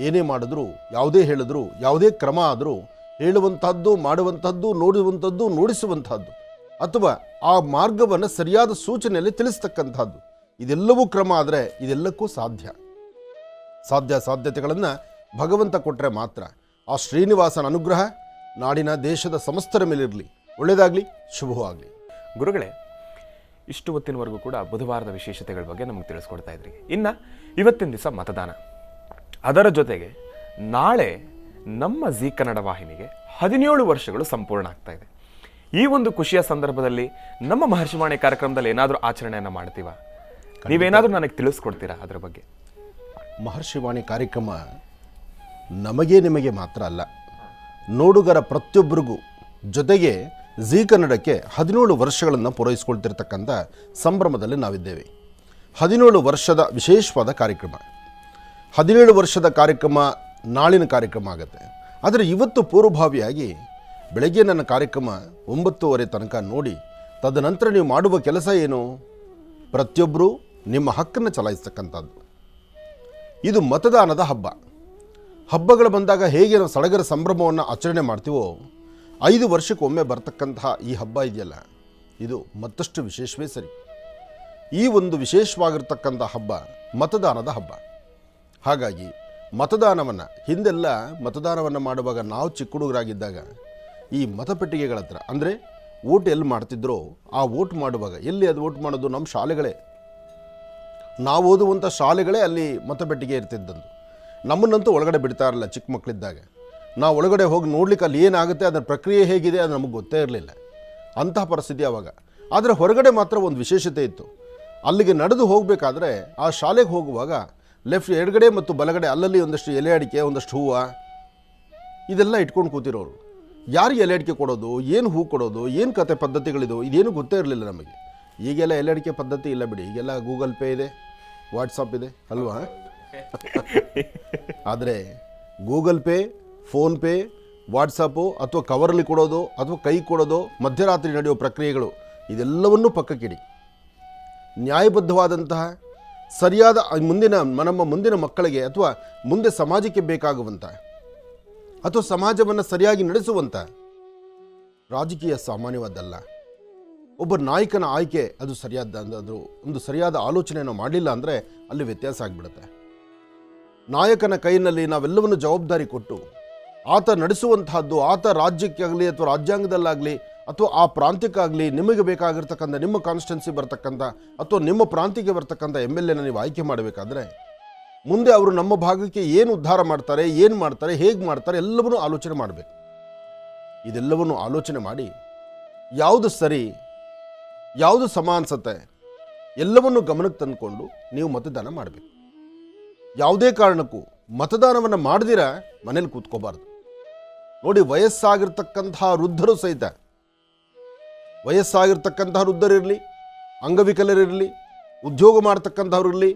ಏನೇ ಮಾಡಿದ್ರು, ಯಾವುದೇ ಹೇಳಿದ್ರು, ಯಾವುದೇ ಕ್ರಮ ಆದರೂ ಹೇಳುವಂಥದ್ದು, ಮಾಡುವಂಥದ್ದು, ನೋಡುವಂಥದ್ದು, ನೋಡಿಸುವಂಥದ್ದು ಅಥವಾ ಆ ಮಾರ್ಗವನ್ನು ಸರಿಯಾದ ಸೂಚನೆಯಲ್ಲಿ ತಿಳಿಸ್ತಕ್ಕಂಥದ್ದು, ಇದೆಲ್ಲವೂ ಕ್ರಮ ಆದರೆ ಇದೆಲ್ಲಕ್ಕೂ ಸಾಧ್ಯತೆಗಳನ್ನು ಭಗವಂತ ಕೊಟ್ಟರೆ ಮಾತ್ರ. ಆ ಶ್ರೀನಿವಾಸನ ಅನುಗ್ರಹ ನಾಡಿನ ದೇಶದ ಸಮಸ್ತರ ಮೇಲಿರಲಿ, ಒಳ್ಳೆಯದಾಗಲಿ, ಶುಭವಾಗಲಿ. ಗುರುಗಳೇ, ಇಷ್ಟು ಹೊತ್ತಿನವರೆಗೂ ಕೂಡ ಬುಧವಾರದ ವಿಶೇಷತೆಗಳ ಬಗ್ಗೆ ನಮಗೆ ತಿಳಿಸ್ಕೊಡ್ತಾ ಇದ್ರಿ. ಇನ್ನು ಇವತ್ತಿನ ದಿವಸ ಮತದಾನ, ಅದರ ಜೊತೆಗೆ ನಾಳೆ ನಮ್ಮ ಜೀ ಕನ್ನಡ ವಾಹಿನಿಗೆ 17 ವರ್ಷಗಳು ಸಂಪೂರ್ಣ ಆಗ್ತಾ ಇದೆ. ಈ ಒಂದು ಖುಷಿಯ ಸಂದರ್ಭದಲ್ಲಿ ನಮ್ಮ ಮಹರ್ಷಿವಾಣಿ ಕಾರ್ಯಕ್ರಮದಲ್ಲಿ ಏನಾದರೂ ಆಚರಣೆಯನ್ನು ಮಾಡ್ತೀವ? ನೀವೇನಾದರೂ ನನಗೆ ತಿಳಿಸ್ಕೊಡ್ತೀರಾ ಅದರ ಬಗ್ಗೆ? ಮಹರ್ಷಿವಾಣಿ ಕಾರ್ಯಕ್ರಮ ನಮಗೆ ನಿಮಗೆ ಮಾತ್ರ ಅಲ್ಲ, ನೋಡುಗರ ಪ್ರತಿಯೊಬ್ಬರಿಗೂ, ಜೊತೆಗೆ ಜೀ ಕನ್ನಡಕ್ಕೆ 17 ವರ್ಷಗಳನ್ನು ಪೂರೈಸಿಕೊಳ್ತಿರ್ತಕ್ಕಂಥ ಸಂಭ್ರಮದಲ್ಲಿ ನಾವಿದ್ದೇವೆ. 17 ವರ್ಷದ ವಿಶೇಷವಾದ ಕಾರ್ಯಕ್ರಮ. 17 ವರ್ಷದ ಕಾರ್ಯಕ್ರಮ ನಾಳಿನ ಕಾರ್ಯಕ್ರಮ ಆಗುತ್ತೆ. ಆದರೆ ಇವತ್ತು ಪೂರ್ವಭಾವಿಯಾಗಿ ಬೆಳಗ್ಗೆ ನನ್ನ ಕಾರ್ಯಕ್ರಮ 9:30 ತನಕ ನೋಡಿ, ತದನಂತರ ನೀವು ಮಾಡುವ ಕೆಲಸ ಏನು? ಪ್ರತಿಯೊಬ್ಬರೂ ನಿಮ್ಮ ಹಕ್ಕನ್ನು ಚಲಾಯಿಸ್ತಕ್ಕಂಥದ್ದು. ಇದು ಮತದಾನದ ಹಬ್ಬ. ಹಬ್ಬಗಳು ಬಂದಾಗ ಹೇಗೆ ನಾವು ಸಡಗರ ಸಂಭ್ರಮವನ್ನು ಆಚರಣೆ ಮಾಡ್ತೀವೋ, 5 ವರ್ಷಕ್ಕೊಮ್ಮೆ ಬರ್ತಕ್ಕಂತಹ ಈ ಹಬ್ಬ ಇದೆಯಲ್ಲ, ಇದು ಮತ್ತಷ್ಟು ವಿಶೇಷವೇ ಸರಿ. ಈ ಒಂದು ವಿಶೇಷವಾಗಿರ್ತಕ್ಕಂಥ ಹಬ್ಬ ಮತದಾನದ ಹಬ್ಬ. ಹಾಗಾಗಿ ಮತದಾನವನ್ನು, ಹಿಂದೆಲ್ಲ ಮತದಾನವನ್ನು ಮಾಡುವಾಗ ನಾವು ಚಿಕ್ಕ ಹುಡುಗರಾಗಿದ್ದಾಗ ಈ ಮತಪೆಟ್ಟಿಗೆಗಳ ಹತ್ರ, ಅಂದರೆ ವೋಟ್ ಎಲ್ಲಿ ಮಾಡ್ತಿದ್ರೋ ಆ ವೋಟ್ ಮಾಡುವಾಗ ಎಲ್ಲಿ ಅದು ವೋಟ್ ಮಾಡೋದು? ನಮ್ಮ ಶಾಲೆಗಳೇ, ನಾವು ಓದುವಂಥ ಶಾಲೆಗಳೇ ಅಲ್ಲಿ ಮತಪೆಟ್ಟಿಗೆ ಇರ್ತಿದ್ದಂದು. ನಮ್ಮನ್ನಂತೂ ಒಳಗಡೆ ಬಿಡ್ತಾ ಇರಲಿಲ್ಲ ಚಿಕ್ಕ ಮಕ್ಕಳಿದ್ದಾಗ. ನಾವು ಒಳಗಡೆ ಹೋಗಿ ನೋಡ್ಲಿಕ್ಕೆ ಅಲ್ಲಿ ಏನಾಗುತ್ತೆ, ಅದರ ಪ್ರಕ್ರಿಯೆ ಹೇಗಿದೆ ಅದು ನಮಗೆ ಗೊತ್ತೇ ಇರಲಿಲ್ಲ. ಅಂತಹ ಪರಿಸ್ಥಿತಿ ಆವಾಗ. ಆದರೆ ಹೊರಗಡೆ ಮಾತ್ರ ಒಂದು ವಿಶೇಷತೆ ಇತ್ತು. ಅಲ್ಲಿಗೆ ನಡೆದು ಹೋಗಬೇಕಾದ್ರೆ ಆ ಶಾಲೆಗೆ ಹೋಗುವಾಗ ಲೆಫ್ಟ್, ಎಡಗಡೆ ಮತ್ತು ಬಲಗಡೆ ಅಲ್ಲಲ್ಲಿ ಒಂದಷ್ಟು ಎಲೆ ಅಡಿಕೆ, ಒಂದಷ್ಟು ಹೂವು, ಇದೆಲ್ಲ ಇಟ್ಕೊಂಡು ಕೂತಿರೋರು. ಯಾರು ಎಲೆ ಅಡಿಕೆ ಕೊಡೋದು, ಏನು ಹೂ ಕೊಡೋದು, ಏನು ಕತೆ ಪದ್ಧತಿಗಳಿದು, ಇದೇನು ಗೊತ್ತೇ ಇರಲಿಲ್ಲ ನಮಗೆ. ಈಗೆಲ್ಲ ಎಲೆ ಅಡಿಕೆ ಪದ್ಧತಿ ಇಲ್ಲ ಬಿಡಿ, ಈಗೆಲ್ಲ ಗೂಗಲ್ ಪೇ ಇದೆ, ವಾಟ್ಸಪ್ ಇದೆ ಅಲ್ವಾ? ಆದರೆ ಗೂಗಲ್ ಪೇ, ಫೋನ್ಪೇ, ವಾಟ್ಸಪ್ಪು ಅಥವಾ ಕವರಲ್ಲಿ ಕೊಡೋದು ಅಥವಾ ಕೈ ಕೊಡೋದು, ಮಧ್ಯರಾತ್ರಿ ನಡೆಯುವ ಪ್ರಕ್ರಿಯೆಗಳು, ಇದೆಲ್ಲವನ್ನೂ ಪಕ್ಕಕ್ಕಿಡಿ. ನ್ಯಾಯಬದ್ಧವಾದಂತಹ ಸರಿಯಾದ ನಮ್ಮ ಮುಂದಿನ ಮಕ್ಕಳಿಗೆ ಅಥವಾ ಮುಂದೆ ಸಮಾಜಕ್ಕೆ ಬೇಕಾಗುವಂಥ ಅಥವಾ ಸಮಾಜವನ್ನು ಸರಿಯಾಗಿ ನಡೆಸುವಂಥ ರಾಜಕೀಯ ಸಾಮಾನ್ಯವಾದ್ದಲ್ಲ. ಒಬ್ಬ ನಾಯಕನ ಆಯ್ಕೆ ಅದು ಸರಿಯಾದ ಒಂದು ಸರಿಯಾದ ಆಲೋಚನೆಯನ್ನು ಮಾಡಲಿಲ್ಲ ಅಂದರೆ ಅಲ್ಲಿ ವ್ಯತ್ಯಾಸ ಆಗಿಬಿಡುತ್ತೆ. ನಾಯಕನ ಕೈಯಲ್ಲಿ ನಾವೆಲ್ಲವನ್ನು ಜವಾಬ್ದಾರಿ ಕೊಟ್ಟು ಆತ ನಡೆಸುವಂತಹದ್ದು, ಆತ ರಾಜ್ಯಕ್ಕಾಗಲಿ ಅಥವಾ ರಾಜ್ಯಾಂಗದಲ್ಲಾಗಲಿ ಅಥವಾ ಆ ಪ್ರಾಂತ್ಯಕ್ಕಾಗಲಿ ನಿಮಗೆ ಬೇಕಾಗಿರ್ತಕ್ಕಂಥ ನಿಮ್ಮ ಕಾನ್ಸ್ಟಿಟ್ಯೂನ್ಸಿ ಬರ್ತಕ್ಕಂಥ ಅಥವಾ ನಿಮ್ಮ ಪ್ರಾಂತ್ಯಕ್ಕೆ ಬರ್ತಕ್ಕಂಥ MLA ನೀವು ಆಯ್ಕೆ ಮಾಡಬೇಕಾದ್ರೆ ಮುಂದೆ ಅವರು ನಮ್ಮ ಭಾಗಕ್ಕೆ ಏನು ಉದ್ಧಾರ ಮಾಡ್ತಾರೆ, ಏನು ಮಾಡ್ತಾರೆ, ಹೇಗೆ ಮಾಡ್ತಾರೆ ಎಲ್ಲವನ್ನೂ ಆಲೋಚನೆ ಮಾಡಬೇಕು. ಇದೆಲ್ಲವನ್ನೂ ಆಲೋಚನೆ ಮಾಡಿ ಯಾವುದು ಸರಿ, ಯಾವುದು ಸಮಾನಸತೆ ಎಲ್ಲವನ್ನು ಗಮನಕ್ಕೆ ತಂದುಕೊಂಡು ನೀವು ಮತದಾನ ಮಾಡಬೇಕು. ಯಾವುದೇ ಕಾರಣಕ್ಕೂ ಮತದಾನವನ್ನು ಮಾಡದಿರ ಮನೇಲಿ ಕೂತ್ಕೋಬಾರ್ದು. ನೋಡಿ, ವಯಸ್ಸಾಗಿರ್ತಕ್ಕಂತಹ ವೃದ್ಧರು ಸಹಿತ, ವಯಸ್ಸಾಗಿರ್ತಕ್ಕಂತಹ ವೃದ್ಧರಿರಲಿ, ಅಂಗವಿಕಲರಿರಲಿ, ಉದ್ಯೋಗ ಮಾಡ್ತಕ್ಕಂಥವ್ರಿರಲಿ,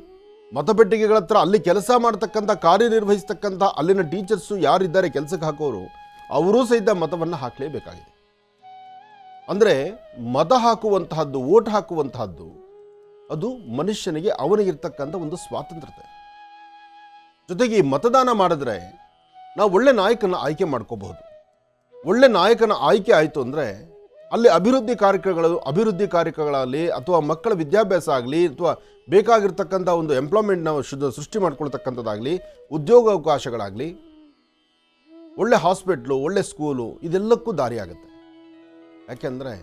ಮತಪೆಟ್ಟಿಗೆಗಳ ಹತ್ರ ಅಲ್ಲಿ ಕೆಲಸ ಮಾಡ್ತಕ್ಕಂಥ, ಕಾರ್ಯನಿರ್ವಹಿಸ್ತಕ್ಕಂಥ ಅಲ್ಲಿನ ಟೀಚರ್ಸು ಯಾರಿದ್ದಾರೆ ಕೆಲಸಕ್ಕೆ ಹಾಕೋರು, ಅವರೂ ಸಹಿತ ಮತವನ್ನು ಹಾಕಲೇಬೇಕಾಗಿದೆ. ಅಂದರೆ ಮತ ಹಾಕುವಂತಹದ್ದು, ವೋಟ್ ಹಾಕುವಂತಹದ್ದು ಅದು ಮನುಷ್ಯನಿಗೆ ಅವನಿಗಿರ್ತಕ್ಕಂಥ ಒಂದು ಸ್ವಾತಂತ್ರ್ಯತೆ. ಜೊತೆಗೆ ಈ ಮತದಾನ ಮಾಡಿದ್ರೆ ನಾವು ಒಳ್ಳೆ ನಾಯಕನ ಆಯ್ಕೆ ಮಾಡ್ಕೋಬಹುದು. ಒಳ್ಳೆ ನಾಯಕನ ಆಯ್ಕೆ ಆಯಿತು ಅಂದರೆ ಅಲ್ಲಿ ಅಭಿವೃದ್ಧಿ ಕಾರ್ಯಕ್ರಮಗಳಲ್ಲಿ ಅಥವಾ ಮಕ್ಕಳ ವಿದ್ಯಾಭ್ಯಾಸ ಆಗಲಿ ಅಥವಾ ಬೇಕಾಗಿರ್ತಕ್ಕಂಥ ಒಂದು ಎಂಪ್ಲಾಯ್ಮೆಂಟ್ನ ಸೃಷ್ಟಿ ಮಾಡ್ಕೊಳ್ತಕ್ಕಂಥದ್ದಾಗಲಿ, ಉದ್ಯೋಗಾವಕಾಶಗಳಾಗಲಿ, ಒಳ್ಳೆ ಹಾಸ್ಪಿಟ್ಲು, ಒಳ್ಳೆ ಸ್ಕೂಲು, ಇದೆಲ್ಲಕ್ಕೂ ದಾರಿ ಆಗುತ್ತೆ. ಯಾಕೆಂದರೆ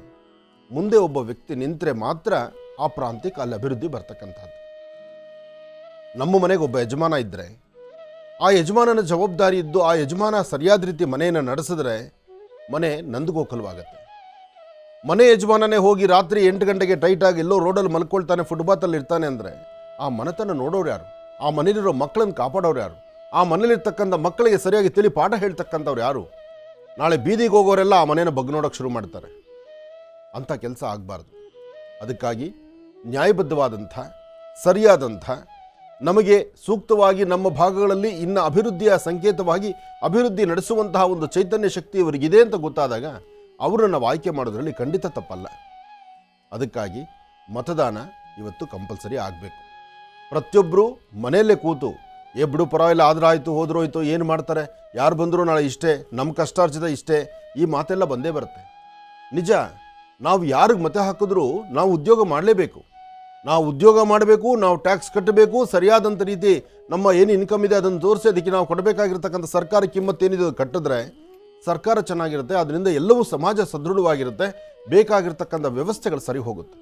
ಮುಂದೆ ಒಬ್ಬ ವ್ಯಕ್ತಿ ನಿಂತರೆ ಮಾತ್ರ ಆ ಪ್ರಾಂತ್ಯಕ್ಕೆ ಅಲ್ಲಿ ಅಭಿವೃದ್ಧಿ ಬರ್ತಕ್ಕಂಥದ್ದು. ನಮ್ಮ ಮನೆಗೆ ಒಬ್ಬ ಯಜಮಾನ ಇದ್ದರೆ ಆ ಯಜಮಾನನ ಜವಾಬ್ದಾರಿ ಇದ್ದು ಆ ಯಜಮಾನ ಸರಿಯಾದ ರೀತಿ ಮನೆಯನ್ನು ನಡೆಸಿದ್ರೆ ಮನೆ ನಂದಗೋಕುಲವಾಗುತ್ತೆ. ಮನೆ ಯಜಮಾನನೇ ಹೋಗಿ ರಾತ್ರಿ 8 ಗಂಟೆಗೆ ಟೈಟಾಗಿ ಎಲ್ಲೋ ರೋಡಲ್ಲಿ ಮಲ್ಕೊಳ್ತಾನೆ, ಫುಟ್ಪಾತಲ್ಲಿ ಇರ್ತಾನೆ ಅಂದರೆ ಆ ಮನೆತನ ನೋಡೋರು ಯಾರು? ಆ ಮನೇಲಿರೋ ಮಕ್ಕಳನ್ನು ಕಾಪಾಡೋರು ಯಾರು? ಆ ಮನೇಲಿರ್ತಕ್ಕಂಥ ಮಕ್ಕಳಿಗೆ ಸರಿಯಾಗಿ ತಿಳಿ ಪಾಠ ಹೇಳ್ತಕ್ಕಂಥವ್ರು ಯಾರು? ನಾಳೆ ಬೀದಿಗೆ ಹೋಗೋರೆಲ್ಲ ಆ ಮನೇನ ಬಗ್ನೋಡೋಕ್ಕೆ ಶುರು ಮಾಡ್ತಾರೆ. ಅಂಥ ಕೆಲಸ ಆಗಬಾರ್ದು. ಅದಕ್ಕಾಗಿ ನ್ಯಾಯಬದ್ಧವಾದಂಥ, ಸರಿಯಾದಂಥ, ನಮಗೆ ಸೂಕ್ತವಾಗಿ ನಮ್ಮ ಭಾಗಗಳಲ್ಲಿ ಇನ್ನು ಅಭಿವೃದ್ಧಿಯ ಸಂಕೇತವಾಗಿ ಅಭಿವೃದ್ಧಿ ನಡೆಸುವಂತಹ ಒಂದು ಚೈತನ್ಯ ಶಕ್ತಿ ಇವರಿಗಿದೆ ಅಂತ ಗೊತ್ತಾದಾಗ ಅವರನ್ನು ನಾವು ಆಯ್ಕೆ ಮಾಡೋದ್ರಲ್ಲಿ ಖಂಡಿತ ತಪ್ಪಲ್ಲ. ಅದಕ್ಕಾಗಿ ಮತದಾನ ಇವತ್ತು ಕಂಪಲ್ಸರಿ ಆಗಬೇಕು. ಪ್ರತಿಯೊಬ್ಬರು ಮನೆಯಲ್ಲೇ ಕೂತು ಬಿಡು ಪರವಾಗಿಲ್ಲ, ಆದ್ರೆ ಆಯಿತು, ಹೋದ್ರೂ ಹೋಯ್ತು, ಏನು ಮಾಡ್ತಾರೆ, ಯಾರು ಬಂದರೂ ನಾಳೆ ಇಷ್ಟೇ, ನಮ್ಮ ಕಷ್ಟಾರ್ಜಿತ ಇಷ್ಟೇ, ಈ ಮಾತೆಲ್ಲ ಬಂದೇ ಬರುತ್ತೆ. ನಿಜ, ನಾವು ಯಾರಿಗೆ ಮತ ಹಾಕಿದ್ರೂ ನಾವು ಉದ್ಯೋಗ ಮಾಡಲೇಬೇಕು. ನಾವು ಉದ್ಯೋಗ ಮಾಡಬೇಕು, ನಾವು ಟ್ಯಾಕ್ಸ್ ಕಟ್ಟಬೇಕು, ಸರಿಯಾದಂಥ ರೀತಿ ನಮ್ಮ ಏನು ಇನ್ಕಮ್ ಇದೆ ಅದನ್ನು ತೋರಿಸಿ ಅದಕ್ಕೆ ನಾವು ಕೊಡಬೇಕಾಗಿರ್ತಕ್ಕಂಥ ಸರ್ಕಾರ ಕಿಮ್ಮತ್ತೇನಿದೆ ಅದು ಕಟ್ಟಿದ್ರೆ ಸರ್ಕಾರ ಚೆನ್ನಾಗಿರುತ್ತೆ. ಅದರಿಂದ ಎಲ್ಲವೂ ಸಮಾಜ ಸದೃಢವಾಗಿರುತ್ತೆ, ಬೇಕಾಗಿರ್ತಕ್ಕಂಥ ವ್ಯವಸ್ಥೆಗಳು ಸರಿ ಹೋಗುತ್ತೆ.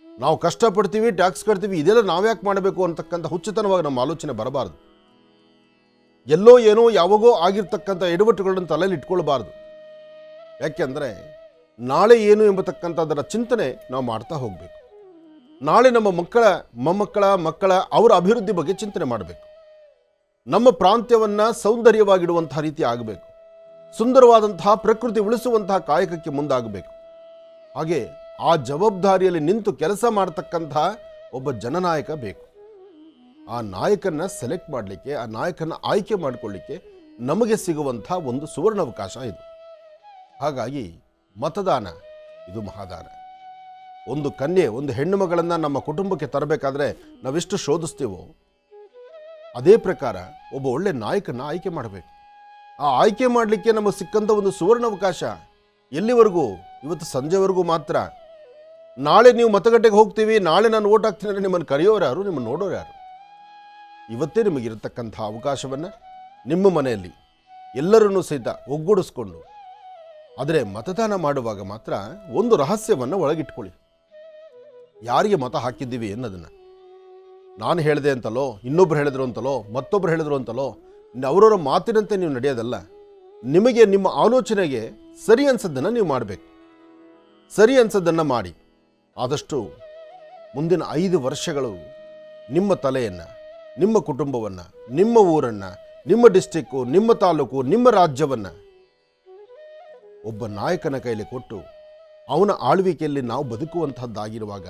ನಾವು ಕಷ್ಟಪಡ್ತೀವಿ, ಟ್ಯಾಕ್ಸ್ ಕಟ್ತೀವಿ, ಇದೆಲ್ಲ ನಾವ್ಯಾಕೆ ಮಾಡಬೇಕು ಅಂತಕ್ಕಂಥ ಹುಚ್ಚುತನವಾಗಿ ನಮ್ಮ ಆಲೋಚನೆ ಬರಬಾರ್ದು. ಎಲ್ಲೋ ಏನೋ ಯಾವಾಗೋ ಆಗಿರ್ತಕ್ಕಂಥ ಎಡವಟ್ಟುಗಳನ್ನು ತಲೆಯಲ್ಲಿ ಇಟ್ಕೊಳ್ಬಾರ್ದು. ಯಾಕೆಂದರೆ ನಾಳೆ ಏನು ಎಂಬತಕ್ಕಂಥದ್ದರ ಚಿಂತನೆ ನಾವು ಮಾಡ್ತಾ ಹೋಗಬೇಕು. ನಾಳೆ ನಮ್ಮ ಮಕ್ಕಳ ಅವರ ಅಭಿವೃದ್ಧಿ ಬಗ್ಗೆ ಚಿಂತನೆ ಮಾಡಬೇಕು. ನಮ್ಮ ಪ್ರಾಂತ್ಯವನ್ನು ಸೌಂದರ್ಯವಾಗಿಡುವಂತಹ ರೀತಿ ಆಗಬೇಕು. ಸುಂದರವಾದಂತಹ ಪ್ರಕೃತಿ ಉಳಿಸುವಂತಹ ಕಾಯಕಕ್ಕೆ ಮುಂದಾಗಬೇಕು. ಹಾಗೆ ಆ ಜವಾಬ್ದಾರಿಯಲ್ಲಿ ನಿಂತು ಕೆಲಸ ಮಾಡತಕ್ಕಂತಹ ಒಬ್ಬ ಜನನಾಯಕ ಬೇಕು. ಆ ನಾಯಕನ ಸೆಲೆಕ್ಟ್ ಮಾಡಲಿಕ್ಕೆ, ಆ ನಾಯಕನ ಆಯ್ಕೆ ಮಾಡಿಕೊಳ್ಳಿಕ್ಕೆ ನಮಗೆ ಸಿಗುವಂಥ ಒಂದು ಸುವರ್ಣಾವಕಾಶ ಇದು. ಹಾಗಾಗಿ ಮತದಾನ ಇದು ಮಹಾದಾನ. ಒಂದು ಕನ್ಯೆ, ಒಂದು ಹೆಣ್ಣು ಮಗಳನ್ನು ನಮ್ಮ ಕುಟುಂಬಕ್ಕೆ ತರಬೇಕಾದ್ರೆ ನಾವೆಷ್ಟು ಶೋಧಿಸ್ತೀವೋ ಅದೇ ಪ್ರಕಾರ ಒಬ್ಬ ಒಳ್ಳೆ ನಾಯಕನ ಆಯ್ಕೆ ಮಾಡಬೇಕು. ಆ ಆಯ್ಕೆ ಮಾಡಲಿಕ್ಕೆ ನಮಗೆ ಸಿಕ್ಕಂಥ ಒಂದು ಸುವರ್ಣಾವಕಾಶ ಎಲ್ಲಿವರೆಗೂ? ಇವತ್ತು ಸಂಜೆವರೆಗೂ ಮಾತ್ರ. ನಾಳೆ ನೀವು ಮತಗಟ್ಟೆಗೆ ಹೋಗ್ತೀವಿ, ನಾಳೆ ನಾನು ಓಟ್ ಹಾಕ್ತೀನಿ ಅಂದರೆ ನಿಮ್ಮನ್ನು ಕರೆಯೋರು ಯಾರು, ನಿಮ್ಮನ್ನು ನೋಡೋರು ಯಾರು? ಇವತ್ತೇ ನಿಮಗಿರತಕ್ಕಂಥ ಅವಕಾಶವನ್ನು ನಿಮ್ಮ ಮನೆಯಲ್ಲಿ ಎಲ್ಲರನ್ನೂ ಸಹಿತ ಒಗ್ಗೂಡಿಸ್ಕೊಂಡು, ಆದರೆ ಮತದಾನ ಮಾಡುವಾಗ ಮಾತ್ರ ಒಂದು ರಹಸ್ಯವನ್ನು ಒಳಗಿಟ್ಕೊಳ್ಳಿ. ಯಾರಿಗೆ ಮತ ಹಾಕಿದ್ದೀವಿ ಅನ್ನೋದನ್ನು ನಾನು ಹೇಳಿದೆ ಅಂತಲೋ, ಇನ್ನೊಬ್ರು ಹೇಳಿದ್ರು ಅಂತಲೋ, ಮತ್ತೊಬ್ರು ಹೇಳಿದ್ರು ಅಂತಲೋ, ಅವರವರ ಮಾತಿನಂತೆ ನೀವು ನಡೆಯೋದಲ್ಲ. ನಿಮಗೆ ನಿಮ್ಮ ಆಲೋಚನೆಗೆ ಸರಿ ಅನ್ಸೋದನ್ನು ನೀವು ಮಾಡಬೇಕು. ಸರಿ ಅನ್ಸೋದನ್ನು ಮಾಡಿ. ಆದಷ್ಟು ಮುಂದಿನ 5 ವರ್ಷಗಳು ನಿಮ್ಮ ತಲೆಯನ್ನು, ನಿಮ್ಮ ಕುಟುಂಬವನ್ನು, ನಿಮ್ಮ ಊರನ್ನು, ನಿಮ್ಮ ಡಿಸ್ಟಿಕ್ಕು, ನಿಮ್ಮ ತಾಲೂಕು, ನಿಮ್ಮ ರಾಜ್ಯವನ್ನು ಒಬ್ಬ ನಾಯಕನ ಕೈಲಿ ಕೊಟ್ಟು ಅವನ ಆಳ್ವಿಕೆಯಲ್ಲಿ ನಾವು ಬದುಕುವಂತಹದ್ದಾಗಿರುವಾಗ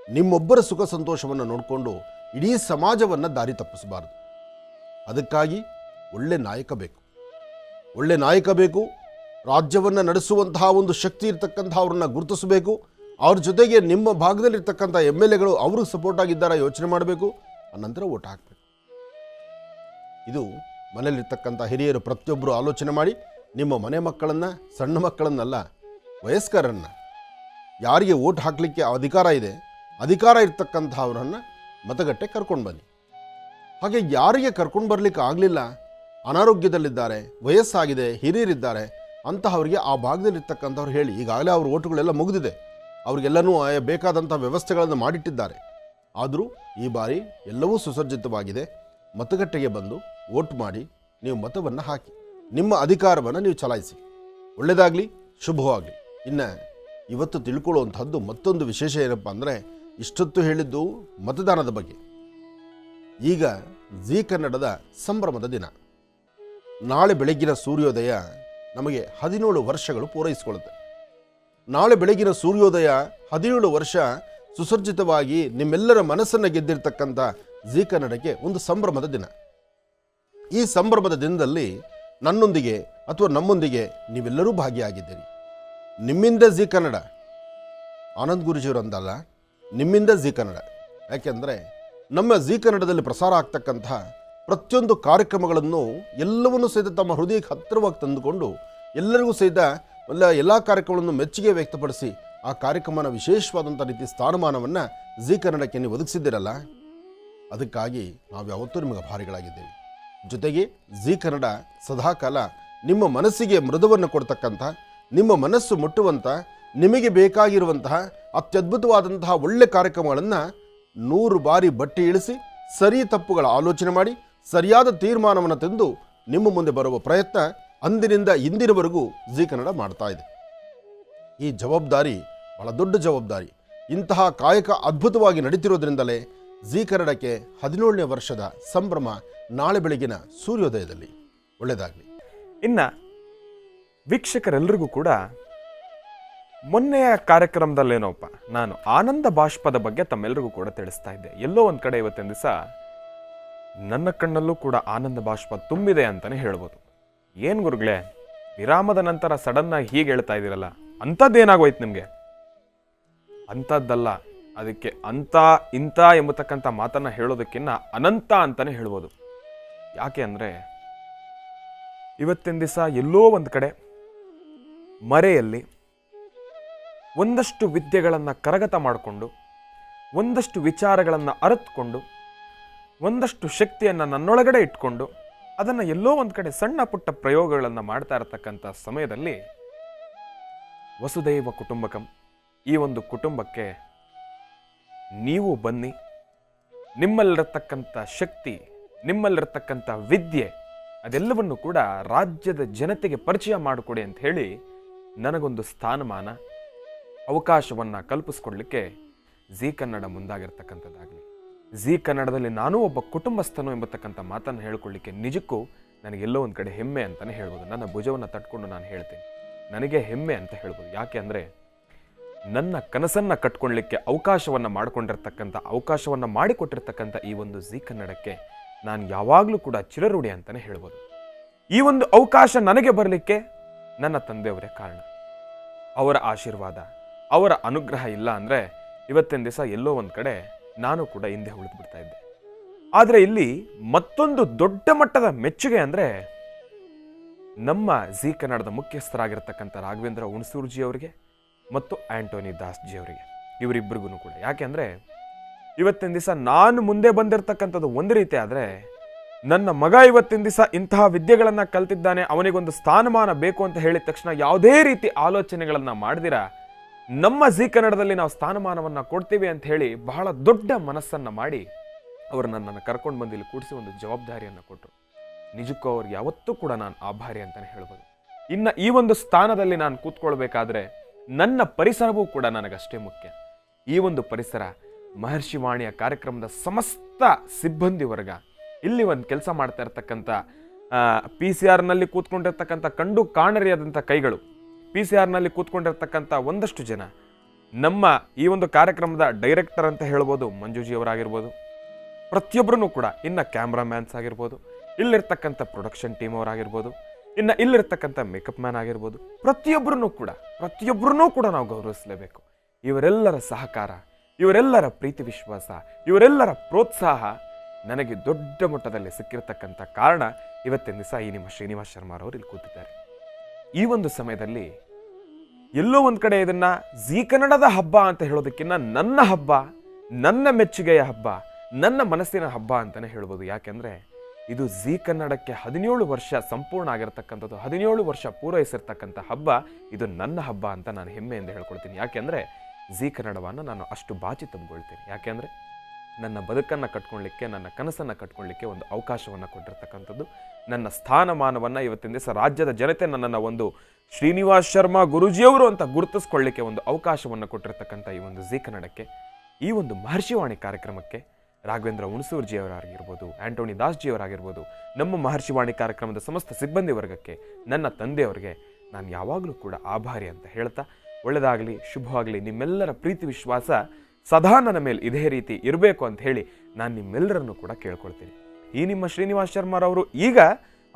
ನಿಮ್ಮೊಬ್ಬರ ಸುಖ ಸಂತೋಷವನ್ನು ನೋಡಿಕೊಂಡು ಇಡೀ ಸಮಾಜವನ್ನು ದಾರಿ ತಪ್ಪಿಸಬಾರದು. ಅದಕ್ಕಾಗಿ ಒಳ್ಳೆ ನಾಯಕ ಬೇಕು. ಒಳ್ಳೆ ನಾಯಕ ಬೇಕು. ರಾಜ್ಯವನ್ನು ನಡೆಸುವಂತಹ ಒಂದು ಶಕ್ತಿ ಇರ್ತಕ್ಕಂಥ ಅವ್ರನ್ನ ಗುರುತಿಸಬೇಕು. ಅವ್ರ ಜೊತೆಗೆ ನಿಮ್ಮ ಭಾಗದಲ್ಲಿರ್ತಕ್ಕಂಥ MLAಗಳು ಅವ್ರಿಗೆ ಸಪೋರ್ಟ್ ಆಗಿದ್ದಾರಾ ಯೋಚನೆ ಮಾಡಬೇಕು. ಅನಂತರ ಓಟ್ ಹಾಕಬೇಕು. ಇದು ಮನೆಯಲ್ಲಿರ್ತಕ್ಕಂಥ ಹಿರಿಯರು ಪ್ರತಿಯೊಬ್ಬರು ಆಲೋಚನೆ ಮಾಡಿ ನಿಮ್ಮ ಮನೆ ಮಕ್ಕಳನ್ನು, ಸಣ್ಣ ಮಕ್ಕಳನ್ನಲ್ಲ, ವಯಸ್ಕರನ್ನು, ಯಾರಿಗೆ ಓಟ್ ಹಾಕಲಿಕ್ಕೆ ಅಧಿಕಾರ ಇರ್ತಕ್ಕಂಥ ಅವರನ್ನು ಮತಗಟ್ಟೆ ಕರ್ಕೊಂಡು ಬನ್ನಿ. ಹಾಗೆ ಯಾರಿಗೆ ಕರ್ಕೊಂಡು ಬರಲಿಕ್ಕೆ ಆಗಲಿಲ್ಲ, ಅನಾರೋಗ್ಯದಲ್ಲಿದ್ದಾರೆ, ವಯಸ್ಸಾಗಿದೆ, ಹಿರಿಯರಿದ್ದಾರೆ ಅಂತಹವರಿಗೆ ಆ ಭಾಗದಲ್ಲಿರ್ತಕ್ಕಂಥವ್ರು ಹೇಳಿ. ಈಗಾಗಲೇ ಅವ್ರ ಓಟುಗಳೆಲ್ಲ ಮುಗಿದಿದೆ, ಅವ್ರಿಗೆಲ್ಲನೂ ಬೇಕಾದಂಥ ವ್ಯವಸ್ಥೆಗಳನ್ನು ಮಾಡಿಟ್ಟಿದ್ದಾರೆ. ಆದರೂ ಈ ಬಾರಿ ಎಲ್ಲವೂ ಸುಸಜ್ಜಿತವಾಗಿದೆ. ಮತಗಟ್ಟೆಗೆ ಬಂದು ವೋಟ್ ಮಾಡಿ ನೀವು ಮತವನ್ನು ಹಾಕಿ ನಿಮ್ಮ ಅಧಿಕಾರವನ್ನು ನೀವು ಚಲಾಯಿಸಿ. ಒಳ್ಳೆಯದಾಗಲಿ, ಶುಭವಾಗಲಿ. ಇನ್ನು ಇವತ್ತು ತಿಳ್ಕೊಳ್ಳುವಂಥದ್ದು ಮತ್ತೊಂದು ವಿಶೇಷ ಏನಪ್ಪ ಅಂದರೆ, ಇಷ್ಟೊತ್ತು ಹೇಳಿದ್ದು ಮತದಾನದ ಬಗ್ಗೆ. ಈಗ ಜೀ ಕನ್ನಡದ ಸಂಭ್ರಮದ ದಿನ. ನಾಳೆ ಬೆಳಗ್ಗಿನ ಸೂರ್ಯೋದಯ ನಮಗೆ 17 ವರ್ಷಗಳು ಪೂರೈಸಿಕೊಳ್ಳುತ್ತೆ. ನಾಳೆ ಬೆಳಗಿನ ಸೂರ್ಯೋದಯ 17 ವರ್ಷ ಸುಸಜ್ಜಿತವಾಗಿ ನಿಮ್ಮೆಲ್ಲರ ಮನಸ್ಸನ್ನು ಗೆದ್ದಿರ್ತಕ್ಕಂಥ ಜೀ ಕನ್ನಡಕ್ಕೆ ಒಂದು ಸಂಭ್ರಮದ ದಿನ. ಈ ಸಂಭ್ರಮದ ದಿನದಲ್ಲಿ ನನ್ನೊಂದಿಗೆ ಅಥವಾ ನಮ್ಮೊಂದಿಗೆ ನೀವೆಲ್ಲರೂ ಭಾಗಿಯಾಗಿದ್ದೀರಿ. ನಿಮ್ಮಿಂದ ಜೀ ಕನ್ನಡ, ಆನಂದ್ ಗುರೂಜಿಯವರಂದಲ್ಲ, ನಿಮ್ಮಿಂದ ಜೀ ಕನ್ನಡ. ಯಾಕೆಂದರೆ ನಮ್ಮ ಜೀ ಕನ್ನಡದಲ್ಲಿ ಪ್ರಸಾರ ಆಗ್ತಕ್ಕಂಥ ಪ್ರತಿಯೊಂದು ಕಾರ್ಯಕ್ರಮಗಳನ್ನು ಎಲ್ಲವನ್ನೂ ಸಹಿತ ತಮ್ಮ ಹೃದಯಕ್ಕೆ ಹತ್ತಿರವಾಗಿ ತಂದುಕೊಂಡು ಎಲ್ಲರಿಗೂ ಸಹಿತ ಎಲ್ಲ ಕಾರ್ಯಕ್ರಮಗಳನ್ನು ಮೆಚ್ಚುಗೆ ವ್ಯಕ್ತಪಡಿಸಿ ಆ ಕಾರ್ಯಕ್ರಮನ ವಿಶೇಷವಾದಂಥ ರೀತಿ ಸ್ಥಾನಮಾನವನ್ನು ಜೀ ಕನ್ನಡಕ್ಕೆ ನೀವು ಒದಗಿಸಿದ್ದೀರಲ್ಲ, ಅದಕ್ಕಾಗಿ ನಾವು ಯಾವತ್ತೂ ನಿಮಗೆ ಭಾರಿಗಳಾಗಿದ್ದೇವೆ. ಜೊತೆಗೆ ಜೀ ಕನ್ನಡ ಸದಾಕಾಲ ನಿಮ್ಮ ಮನಸ್ಸಿಗೆ ಮೃದುವನ್ನು ಕೊಡ್ತಕ್ಕಂಥ, ನಿಮ್ಮ ಮನಸ್ಸು ಮುಟ್ಟುವಂಥ, ನಿಮಗೆ ಬೇಕಾಗಿರುವಂತಹ ಅತ್ಯದ್ಭುತವಾದಂತಹ ಒಳ್ಳೆ ಕಾರ್ಯಕ್ರಮಗಳನ್ನು 100 ಬಾರಿ ಬಟ್ಟಿ ಇಳಿಸಿ ಸರಿ ತಪ್ಪುಗಳ ಆಲೋಚನೆ ಮಾಡಿ ಸರಿಯಾದ ತೀರ್ಮಾನವನ್ನು ತಂದು ನಿಮ್ಮ ಮುಂದೆ ಬರುವ ಪ್ರಯತ್ನ ಅಂದಿನಿಂದ ಇಂದಿನವರೆಗೂ ಜೀ ಕನ್ನಡ ಮಾಡ್ತಾ ಇದೆ. ಈ ಜವಾಬ್ದಾರಿ ಬಹಳ ದೊಡ್ಡ ಜವಾಬ್ದಾರಿ. ಇಂತಹ ಕಾಯಕ ಅದ್ಭುತವಾಗಿ ನಡೀತಿರೋದ್ರಿಂದಲೇ ಜೀ ಕನ್ನಡಕ್ಕೆ 17ನೇ ವರ್ಷದ ಸಂಭ್ರಮ ನಾಳೆ ಬೆಳಗಿನ ಸೂರ್ಯೋದಯದಲ್ಲಿ. ಒಳ್ಳೆಯದಾಗಲಿ. ಇನ್ನು ವೀಕ್ಷಕರೆಲ್ಲರಿಗೂ ಕೂಡ ಮೊನ್ನೆಯ ಕಾರ್ಯಕ್ರಮದಲ್ಲೇನೋಪ್ಪ ನಾನು ಆನಂದ ಬಾಷ್ಪದ ಬಗ್ಗೆ ತಮ್ಮೆಲ್ಲರಿಗೂ ಕೂಡ ತಿಳಿಸ್ತಾ ಇದ್ದೆ. ಎಲ್ಲೋ ಒಂದು ಕಡೆ ಇವತ್ತಿನ ದಿವಸ ನನ್ನ ಕಣ್ಣಲ್ಲೂ ಕೂಡ ಆನಂದ ಬಾಷ್ಪ ತುಂಬಿದೆ ಅಂತಲೇ ಹೇಳ್ಬೋದು. ಏನು ಗುರುಗಳೇ, ವಿರಾಮದ ನಂತರ ಸಡನ್ನಾಗಿ ಹೀಗೆ ಹೇಳ್ತಾ ಇದ್ದೀರಲ್ಲ, ಅಂಥದ್ದೇನಾಗೋಯ್ತು ನಿಮಗೆ? ಅಂಥದ್ದಲ್ಲ, ಅದಕ್ಕೆ ಅಂತ ಇಂಥ ಎಂಬತಕ್ಕಂಥ ಮಾತನ್ನು ಹೇಳೋದಕ್ಕಿಂತ ಅನಂತ ಅಂತಲೇ ಹೇಳ್ಬೋದು. ಯಾಕೆ ಅಂದರೆ ಇವತ್ತಿನ ದಿವಸ ಎಲ್ಲೋ ಒಂದು ಕಡೆ ಮರೆಯಲ್ಲಿ ಒಂದಷ್ಟು ವಿದ್ಯೆಗಳನ್ನು ಕರಗತ ಮಾಡಿಕೊಂಡು, ಒಂದಷ್ಟು ವಿಚಾರಗಳನ್ನು ಅರಿತುಕೊಂಡು, ಒಂದಷ್ಟು ಶಕ್ತಿಯನ್ನು ನನ್ನೊಳಗಡೆ ಇಟ್ಕೊಂಡು ಅದನ್ನು ಎಲ್ಲೋ ಒಂದು ಕಡೆ ಸಣ್ಣ ಪುಟ್ಟ ಪ್ರಯೋಗಗಳನ್ನು ಮಾಡ್ತಾ ಇರತಕ್ಕಂಥ ಸಮಯದಲ್ಲಿ ವಸುದೈವ ಕುಟುಂಬಕಂ ಈ ಒಂದು ಕುಟುಂಬಕ್ಕೆ ನೀವು ಬನ್ನಿ, ನಿಮ್ಮಲ್ಲಿರತಕ್ಕಂಥ ಶಕ್ತಿ, ನಿಮ್ಮಲ್ಲಿರತಕ್ಕಂಥ ವಿದ್ಯೆ ಅದೆಲ್ಲವನ್ನು ಕೂಡ ರಾಜ್ಯದ ಜನತೆಗೆ ಪರಿಚಯ ಮಾಡಿಕೊಡಿ ಅಂತ ಹೇಳಿ ನನಗೊಂದು ಸ್ಥಾನಮಾನ, ಅವಕಾಶವನ್ನು ಕಲ್ಪಿಸ್ಕೊಡ್ಲಿಕ್ಕೆ ಜೀ ಕನ್ನಡ ಮುಂದಾಗಿರ್ತಕ್ಕಂಥದ್ದಾಗಲಿ. ಜೀ ಕನ್ನಡದಲ್ಲಿ ನಾನೂ ಒಬ್ಬ ಕುಟುಂಬಸ್ಥನು ಎಂಬತಕ್ಕಂಥ ಮಾತನ್ನು ಹೇಳ್ಕೊಳ್ಳಿಕ್ಕೆ ನಿಜಕ್ಕೂ ನನಗೆಲ್ಲೋ ಒಂದು ಕಡೆ ಹೆಮ್ಮೆ ಅಂತಲೇ ಹೇಳ್ಬೋದು. ನನ್ನ ಭುಜವನ್ನು ತಟ್ಕೊಂಡು ನಾನು ಹೇಳ್ತೀನಿ, ನನಗೆ ಹೆಮ್ಮೆ ಅಂತ ಹೇಳ್ಬೋದು. ಯಾಕೆ ಅಂದರೆ ನನ್ನ ಕನಸನ್ನು ಕಟ್ಕೊಳ್ಳಿಕ್ಕೆ ಅವಕಾಶವನ್ನು ಮಾಡಿಕೊಟ್ಟಿರ್ತಕ್ಕಂಥ ಈ ಒಂದು ಜೀ ಕನ್ನಡಕ್ಕೆ ನಾನು ಯಾವಾಗಲೂ ಕೂಡ ಚಿರಋಣಿ ಅಂತಲೇ ಹೇಳ್ಬೋದು. ಈ ಒಂದು ಅವಕಾಶ ನನಗೆ ಬರಲಿಕ್ಕೆ ನನ್ನ ತಂದೆಯವರೇ ಕಾರಣ. ಅವರ ಆಶೀರ್ವಾದ, ಅವರ ಅನುಗ್ರಹ ಇಲ್ಲ ಅಂದರೆ ಇವತ್ತಿನ ದಿವಸ ಎಲ್ಲೋ ಒಂದು ಕಡೆ ನಾನು ಕೂಡ ಹಿಂದೆ ಉಳಿದು ಬಿಡ್ತಾ ಇದ್ದೆ. ಆದರೆ ಇಲ್ಲಿ ಮತ್ತೊಂದು ದೊಡ್ಡ ಮಟ್ಟದ ಮೆಚ್ಚುಗೆ ಅಂದರೆ ನಮ್ಮ ಜೀ ಕನ್ನಡದ ಮುಖ್ಯಸ್ಥರಾಗಿರ್ತಕ್ಕಂಥ ರಾಘವೇಂದ್ರ ಹುಣಸೂರ್ಜಿ ಅವರಿಗೆ ಮತ್ತು ಆಂಟೋನಿ ದಾಸ್ಜಿ ಅವರಿಗೆ, ಇವರಿಬ್ಬರಿಗೂ ಕೂಡ. ಯಾಕೆ ಅಂದರೆ ಇವತ್ತಿನ ದಿವಸ ನಾನು ಮುಂದೆ ಬಂದಿರತಕ್ಕಂಥದ್ದು ಒಂದು ರೀತಿ ಆದರೆ, ನನ್ನ ಮಗ ಇವತ್ತಿನ ದಿವಸ ಇಂತಹ ವಿದ್ಯೆಗಳನ್ನು ಕಲ್ತಿದ್ದಾನೆ, ಅವನಿಗೊಂದು ಸ್ಥಾನಮಾನ ಬೇಕು ಅಂತ ಹೇಳಿದ ತಕ್ಷಣ ಯಾವುದೇ ರೀತಿ ಆಲೋಚನೆಗಳನ್ನು ಮಾಡಿದಿರ ನಮ್ಮ ಜೀ ಕನ್ನಡದಲ್ಲಿ ನಾವು ಸ್ಥಾನಮಾನವನ್ನು ಕೊಡ್ತೀವಿ ಅಂತ ಹೇಳಿ ಬಹಳ ದೊಡ್ಡ ಮನಸ್ಸನ್ನು ಮಾಡಿ ಅವರು ನನ್ನನ್ನು ಕರ್ಕೊಂಡು ಬಂದು ಇಲ್ಲಿ ಕೂಡಿಸಿ ಒಂದು ಜವಾಬ್ದಾರಿಯನ್ನು ಕೊಟ್ಟರು. ನಿಜಕ್ಕೂ ಅವ್ರಿಗೆ ಯಾವತ್ತೂ ಕೂಡ ನಾನು ಆಭಾರಿ ಅಂತಲೇ ಹೇಳ್ಬೋದು. ಇನ್ನು ಈ ಒಂದು ಸ್ಥಾನದಲ್ಲಿ ನಾನು ಕೂತ್ಕೊಳ್ಬೇಕಾದ್ರೆ ನನ್ನ ಪರಿಸರವೂ ಕೂಡ ನನಗಷ್ಟೇ ಮುಖ್ಯ. ಈ ಒಂದು ಪರಿಸರ ಮಹರ್ಷಿ ವಾಣಿಯ ಕಾರ್ಯಕ್ರಮದ ಸಮಸ್ತ ಸಿಬ್ಬಂದಿ ವರ್ಗ, ಇಲ್ಲಿ ಒಂದು ಕೆಲಸ ಮಾಡ್ತಾ ಇರ್ತಕ್ಕಂಥ PCR ನಲ್ಲಿ ಕೂತ್ಕೊಂಡಿರ್ತಕ್ಕಂಥ ಕಂಡು ಕಾಣರಿಯಾದಂಥ ಕೈಗಳು, PCR ನಲ್ಲಿ ಕೂತ್ಕೊಂಡಿರ್ತಕ್ಕಂಥ ಒಂದಷ್ಟು ಜನ, ನಮ್ಮ ಈ ಒಂದು ಕಾರ್ಯಕ್ರಮದ ಡೈರೆಕ್ಟರ್ ಅಂತ ಹೇಳ್ಬೋದು ಮಂಜುಜಿ ಅವರಾಗಿರ್ಬೋದು, ಪ್ರತಿಯೊಬ್ಬರೂ ಕೂಡ, ಇನ್ನು ಕ್ಯಾಮ್ರಾಮ್ಯಾನ್ಸ್ ಆಗಿರ್ಬೋದು, ಇಲ್ಲಿರ್ತಕ್ಕಂಥ ಪ್ರೊಡಕ್ಷನ್ ಟೀಮ್ ಅವರಾಗಿರ್ಬೋದು, ಇನ್ನು ಇಲ್ಲಿರ್ತಕ್ಕಂಥ ಮೇಕಪ್ ಮ್ಯಾನ್ ಆಗಿರ್ಬೋದು, ಪ್ರತಿಯೊಬ್ಬರನ್ನೂ ಕೂಡ ನಾವು ಗೌರವಿಸಲೇಬೇಕು. ಇವರೆಲ್ಲರ ಸಹಕಾರ, ಇವರೆಲ್ಲರ ಪ್ರೀತಿ ವಿಶ್ವಾಸ, ಇವರೆಲ್ಲರ ಪ್ರೋತ್ಸಾಹ ನನಗೆ ದೊಡ್ಡ ಮಟ್ಟದಲ್ಲಿ ಸಿಕ್ಕಿರ್ತಕ್ಕಂಥ ಕಾರಣ ಇವತ್ತಿನ ದಿವಸ ಈ ನಿಮ್ಮ ಶ್ರೀನಿವಾಸ್ ಶರ್ಮಾರವರು ಇಲ್ಲಿ ಕೂತಿದ್ದಾರೆ. ಈ ಒಂದು ಸಮಯದಲ್ಲಿ ಎಲ್ಲೋ ಒಂದು ಕಡೆ ಇದನ್ನ ಜೀ ಕನ್ನಡದ ಹಬ್ಬ ಅಂತ ಹೇಳೋದಕ್ಕಿಂತ ನನ್ನ ಹಬ್ಬ, ನನ್ನ ಮೆಚ್ಚುಗೆಯ ಹಬ್ಬ, ನನ್ನ ಮನಸ್ಸಿನ ಹಬ್ಬ ಅಂತಲೇ ಹೇಳ್ಬೋದು. ಯಾಕೆಂದರೆ ಇದು ಜೀ ಕನ್ನಡಕ್ಕೆ 17 ವರ್ಷ ಸಂಪೂರ್ಣ ಆಗಿರ್ತಕ್ಕಂಥದ್ದು, 17 ವರ್ಷ ಪೂರೈಸಿರ್ತಕ್ಕಂಥ ಹಬ್ಬ. ಇದು ನನ್ನ ಹಬ್ಬ ಅಂತ ನಾನು ಹೆಮ್ಮೆಯಿಂದ ಹೇಳ್ಕೊಳ್ತೀನಿ. ಯಾಕೆಂದರೆ ಜೀ ಕನ್ನಡವನ್ನು ನಾನು ಅಷ್ಟು ಬಾಚಿ ತಬ್ಕೊಳ್ತೀನಿ. ಯಾಕೆಂದರೆ ನನ್ನ ಬದುಕನ್ನು ಕಟ್ಕೊಳ್ಳಿಕ್ಕೆ, ನನ್ನ ಕನಸನ್ನು ಕಟ್ಕೊಳ್ಳಿಕ್ಕೆ ಒಂದು ಅವಕಾಶವನ್ನು ಕೊಟ್ಟಿರ್ತಕ್ಕಂಥದ್ದು, ನನ್ನ ಸ್ಥಾನಮಾನವನ್ನು ಇವತ್ತಿನ ದಿವಸ ರಾಜ್ಯದ ಜನತೆ ನನ್ನನ್ನು ಒಂದು ಶ್ರೀನಿವಾಸ್ ಶರ್ಮಾ ಗುರೂಜಿಯವರು ಅಂತ ಗುರುತಿಸ್ಕೊಳ್ಳಿಕ್ಕೆ ಒಂದು ಅವಕಾಶವನ್ನು ಕೊಟ್ಟಿರ್ತಕ್ಕಂಥ ಈ ಒಂದು ಜೀ ಕನ್ನಡಕ್ಕೆ, ಈ ಒಂದು ಮಹರ್ಷಿವಾಣಿ ಕಾರ್ಯಕ್ರಮಕ್ಕೆ ರಾಘವೇಂದ್ರ ಹುಣಸೂರ್ಜಿಯವರಾಗಿರ್ಬೋದು, ಆಂಟೋನಿ ದಾಸ್ಜಿಯವರಾಗಿರ್ಬೋದು, ನಮ್ಮ ಮಹರ್ಷಿವಾಣಿ ಕಾರ್ಯಕ್ರಮದ ಸಮಸ್ತ ಸಿಬ್ಬಂದಿ ವರ್ಗಕ್ಕೆ, ನನ್ನ ತಂದೆಯವರಿಗೆ ನಾನು ಯಾವಾಗಲೂ ಕೂಡ ಆಭಾರಿ ಅಂತ ಹೇಳ್ತಾ, ಒಳ್ಳೆಯದಾಗಲಿ, ಶುಭವಾಗಲಿ, ನಿಮ್ಮೆಲ್ಲರ ಪ್ರೀತಿ ವಿಶ್ವಾಸ ಸದಾ ನನ್ನ ಮೇಲೆ ಇದೇ ರೀತಿ ಇರಬೇಕು ಅಂತ ಹೇಳಿ ನಾನು ನಿಮ್ಮೆಲ್ಲರನ್ನು ಕೂಡ ಕೇಳ್ಕೊಳ್ತೀನಿ. ಈ ನಿಮ್ಮ ಶ್ರೀನಿವಾಸ್ ಶರ್ಮಾರವರು ಈಗ